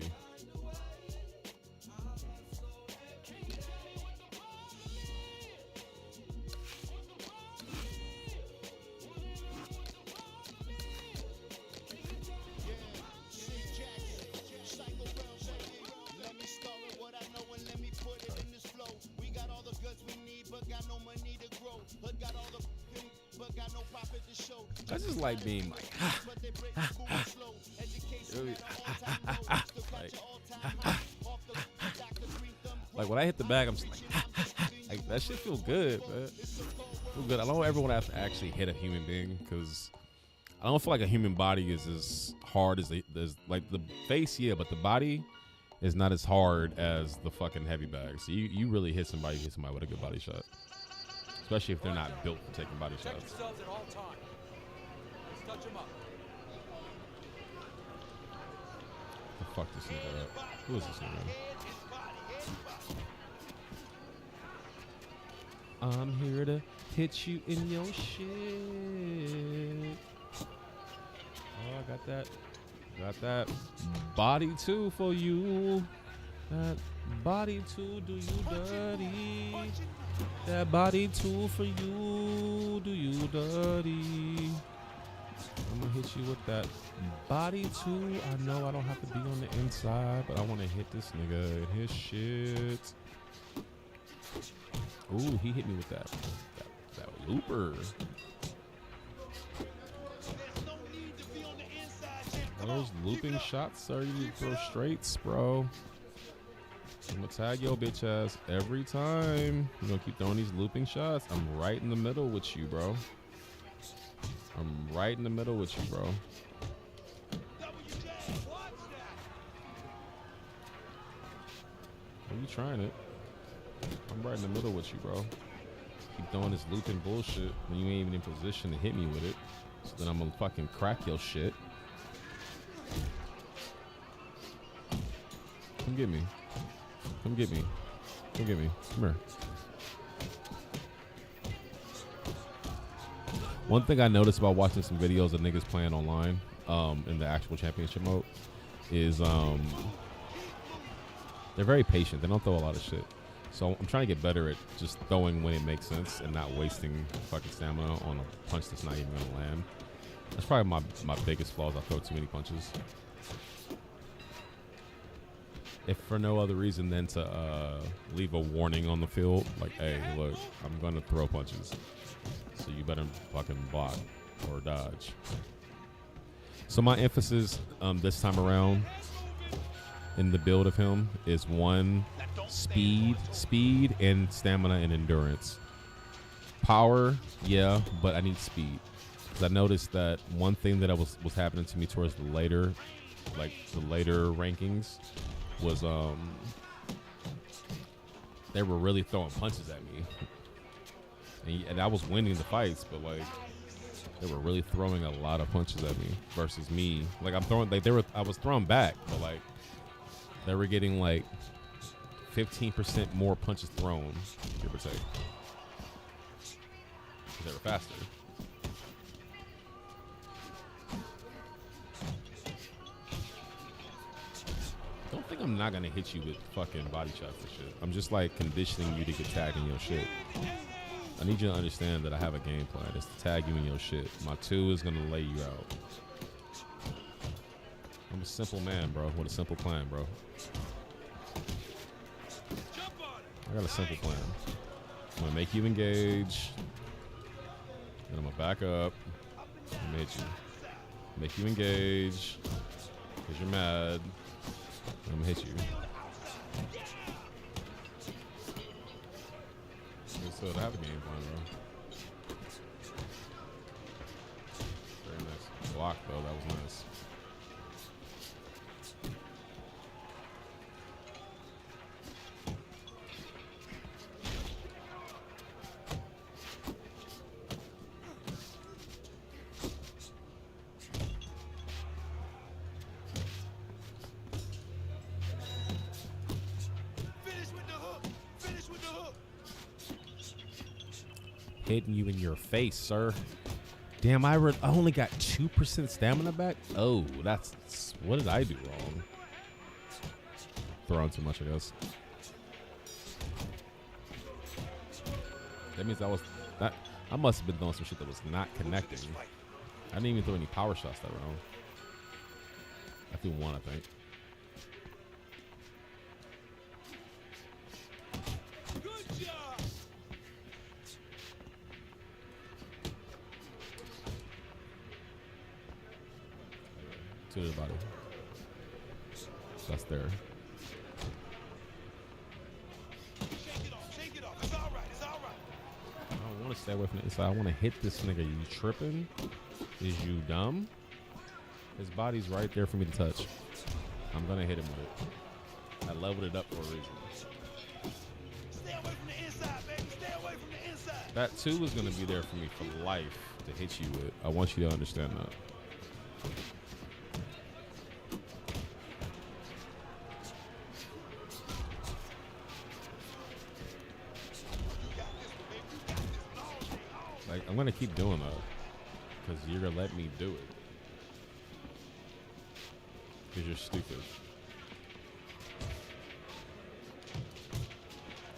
Let me start with what I know and let me put it in this flow. We got all the goods we need, but got no money to grow. But got all the but got no profit to show. I just like being like, But they break school slow. Education at an all-time low. Still got your all-time high. Off the Dr. Green thumb. like when I hit the bag, I'm just like that shit feel good, man. Feel good. I don't ever want to have to actually hit a human being because I don't feel like a human body is as hard as like the face, yeah, but the body is not as hard as the fucking heavy bag. So you really hit somebody with a good body shot, especially if they're not built for taking body Protect shots. yourselves at all times. Let's touch them up. The fuck this nigga up? Who is this nigga? I'm here to hit you in your shit. Oh, I got that. Got that body too for you. That body too, do you dirty? That body too for you, do you dirty? I'm gonna hit you with that body too. I know I don't have to be on the inside, but I want to hit this nigga in his shit. Ooh, he hit me with that looper. Those looping shots are you throw straights, bro. I'm gonna tag your bitch ass every time. You're gonna keep throwing these looping shots. I'm right in the middle with you, bro. I'm right in the middle with you, bro. Are you trying it? I'm right in the middle with you, bro. Keep throwing this looping bullshit when you ain't even in position to hit me with it. So then I'm gonna fucking crack your shit. Come get me. Come get me. Come get me. Come here. One thing I noticed about watching some videos of niggas playing online in the actual championship mode is they're very patient. They don't throw a lot of shit. So I'm trying to get better at just throwing when it makes sense and not wasting fucking stamina on a punch that's not even gonna land. That's probably my biggest flaw is I throw too many punches. If for no other reason than to leave a warning on the field, like, hey, look, I'm gonna throw punches, so you better fucking block or dodge. So my emphasis this time around in the build of him is one, speed and stamina and endurance. Power, yeah, but I need speed. Because I noticed that one thing that was happening to me towards the later rankings was they were really throwing punches at me, and I was winning the fights, but like they were really throwing a lot of punches at me versus me. Like I was throwing back, but like they were getting like 15% more punches thrown, give or take, because they were faster. Don't think I'm not gonna hit you with fucking body shots and shit. I'm just like conditioning you to get tagged in your shit. I need you to understand that I have a game plan. It's to tag you in your shit. My 2 is gonna lay you out. I'm a simple man, bro, with a simple plan, bro. I got a simple plan. I'm gonna make you engage. Then I'm gonna back up. I'm gonna hit you. Make you engage. Because you're mad. I'm gonna hit you. So I have a game plan, bro. Very nice block, though. That was nice. Hitting you in your face, sir. Damn, I only got 2% stamina back? Oh, that's... What did I do wrong? Throwing too much, I guess. That means I must have been doing some shit that was not connecting. I didn't even throw any power shots that round. I threw one, I think. To the body. That's there. Shake it off. It's all right. It's all right. I don't want to stay away from the inside. I want to hit this nigga. You tripping? Is you dumb? His body's right there for me to touch. I'm gonna hit him with it. I leveled it up for a reason. Stay away from the inside, baby. Stay away from the inside. That 2 is gonna be there for me for life to hit you with. I want you to understand that. Like, I'm gonna keep doing that because you're gonna let me do it because you're stupid.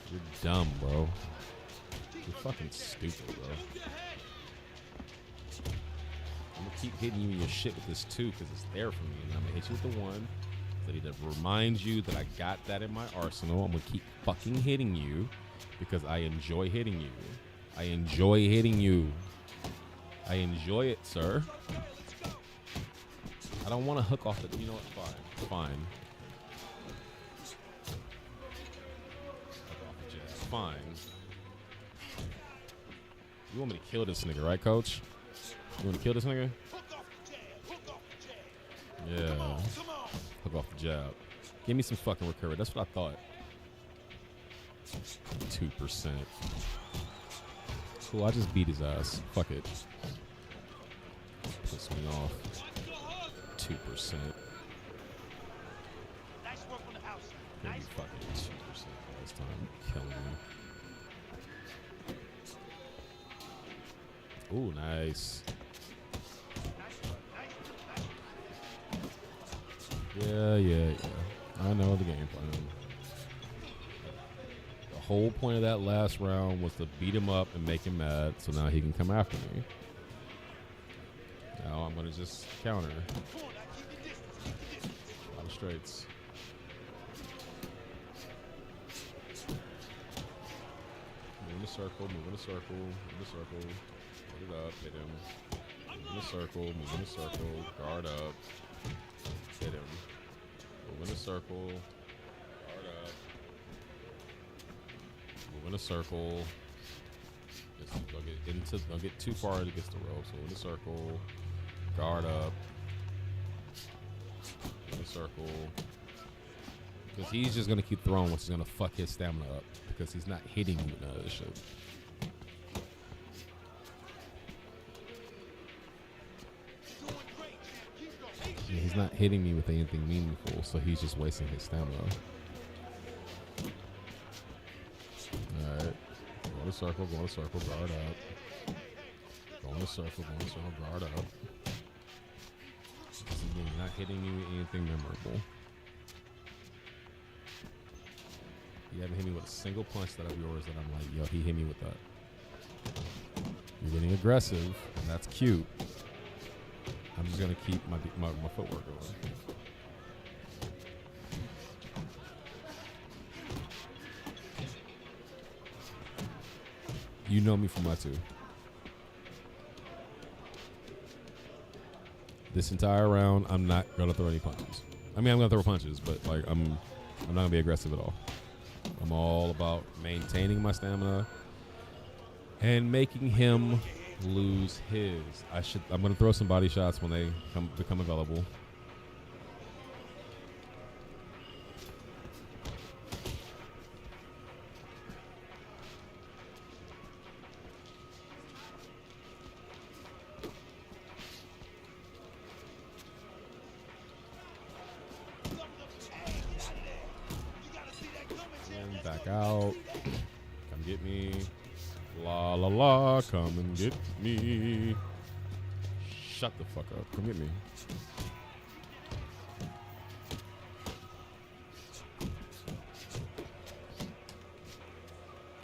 You're dumb, bro. You're fucking stupid, bro. I'm gonna keep hitting you in your shit with this 2 because it's there for me, and I'm gonna hit you with the 1 so to remind you that I got that in my arsenal. I'm gonna keep fucking hitting you because I enjoy hitting you. I enjoy hitting you. I enjoy it, sir. I don't want to hook off the... You know what? Fine. Fine. Hook off the jab. Fine. You want me to kill this nigga, right, coach? You want to kill this nigga? Yeah. Hook off the jab. Give me some fucking recovery. That's what I thought. 2%. Cool, I just beat his ass. Fuck it. Piss me off. 2%. Nice work on the outside. Give me fucking 2% last time. Killing me. Ooh, nice. Yeah. I know the game plan. The whole point of that last round was to beat him up and make him mad so now he can come after me. Now I'm going to just counter. A lot of straights. Move in a circle, move in a circle, move in a circle. Put it up, hit him. Move in a circle, move in a circle. Guard up. Hit him. Move in a circle. Guard up. Move in a circle. Don't get too far against the rope. So in a circle. Guard up. In a circle. Because he's just going to keep throwing, which is going to fuck his stamina up. Because he's not hitting you with none of this shit. Yeah, he's not hitting me with anything meaningful, so he's just wasting his stamina. Alright. Go in a circle, guard up. Go in a circle, guard up. He's not hitting me with anything memorable. You haven't hit me with a single punch that of yours that I'm like, yo, he hit me with that. You're getting aggressive, and that's cute. I'm just gonna keep my footwork going. You know me from my two. This entire round, I'm not gonna throw any punches. I mean, I'm gonna throw punches, but like I'm not gonna be aggressive at all. I'm all about maintaining my stamina and making him lose his. I'm gonna throw some body shots when they become available. And back out. Come get me. La la la, come and get me. Shut the fuck up. Come get me.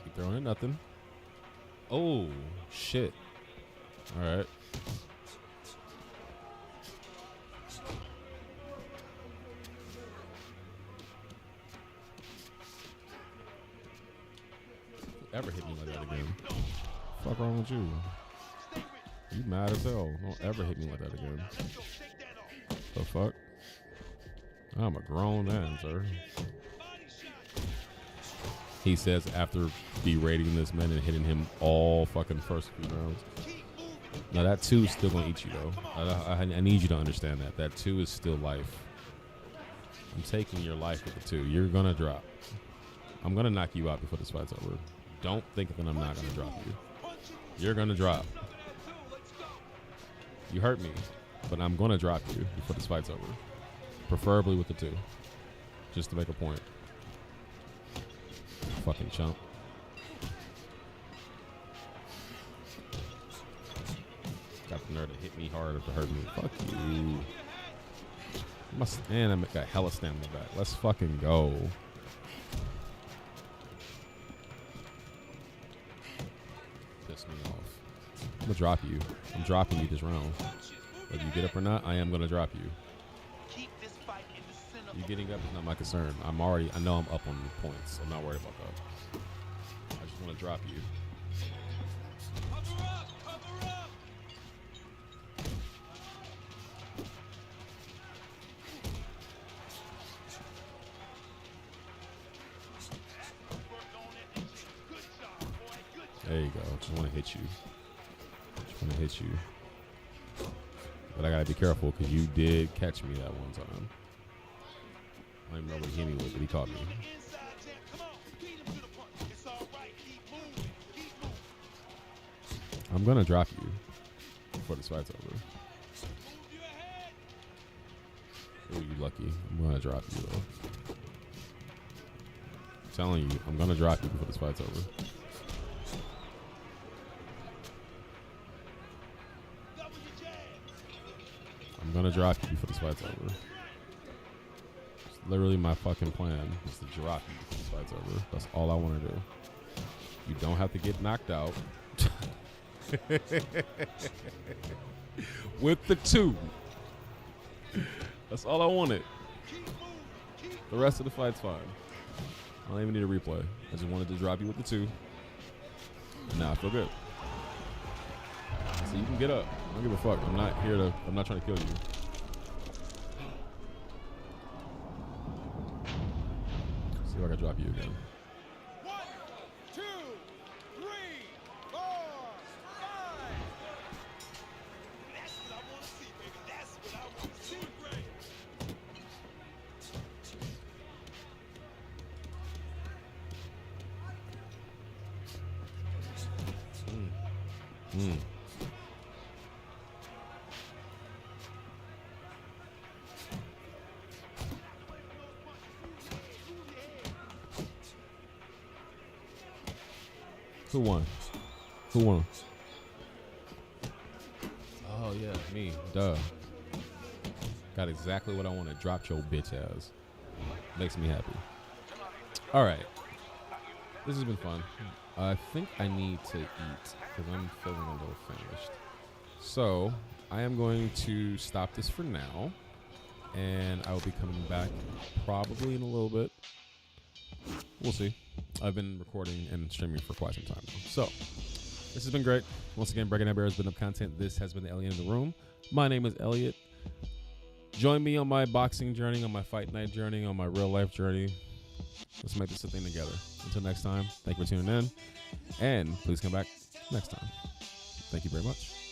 Keep throwing at nothing. Oh, shit. All right. Ever hit me like that again? Fuck wrong with you? You mad as hell. Don't ever hit me like that again. The fuck? I'm a grown man, sir. He says after berating this man and hitting him all fucking first few rounds. Now that 2 is still gonna eat you though. I need you to understand that. That 2 is still life. I'm taking your life with the 2. You're gonna drop. I'm gonna knock you out before this fight's over. Don't think that I'm not going to drop you. You're going to drop. You hurt me, but I'm going to drop you before this fight's over. Preferably with the 2. Just to make a point. Fucking chump. Got the nerve to hit me hard to hurt me. Fuck you. And I got hella stamina back. Let's fucking go. Me off. I'm gonna drop you. I'm dropping you this round. Whether you get up or not, I am gonna drop you. You getting up is not my concern. I know I'm up on the points, so I'm not worried about that. I just want to drop you. There you go. Just want to hit you. Just want to hit you. But I gotta be careful because you did catch me that one time. I don't even know what he hit me with, but he caught me. I'm gonna drop you before this fight's over. Oh, you lucky. I'm gonna drop you though. I'm telling you, I'm gonna drop you before this fight's over. I'm gonna drop you before this fight's over. It's literally my fucking plan is to drop you before this fight's over. That's all I want to do. You don't have to get knocked out. With the 2. That's all I wanted. The rest of the fight's fine. I don't even need a replay. I just wanted to drop you with the 2. Now I feel good. So you can get up. I don't give a fuck. I'm not trying to kill you. See if I can drop you again. 1, 2, 3, 4, 5. That's what I want to see, baby. That's what I want to see, Ray. Who won? Who won? Oh yeah, me. Duh. Got exactly what I wanted. Dropped your bitch ass. Makes me happy. All right. This has been fun. I think I need to eat because I'm feeling a little famished. So I am going to stop this for now, and I will be coming back probably in a little bit. We'll see. I've been recording and streaming for quite some time now. So this has been great. Once again, Breaking That Barrier has been up content. This has been the Elliot in the Room. My name is Elliot. Join me on my boxing journey, on my fight night journey, on my real life journey. Let's make this a thing together. Until next time, thank you for tuning in. And please come back next time. Thank you very much.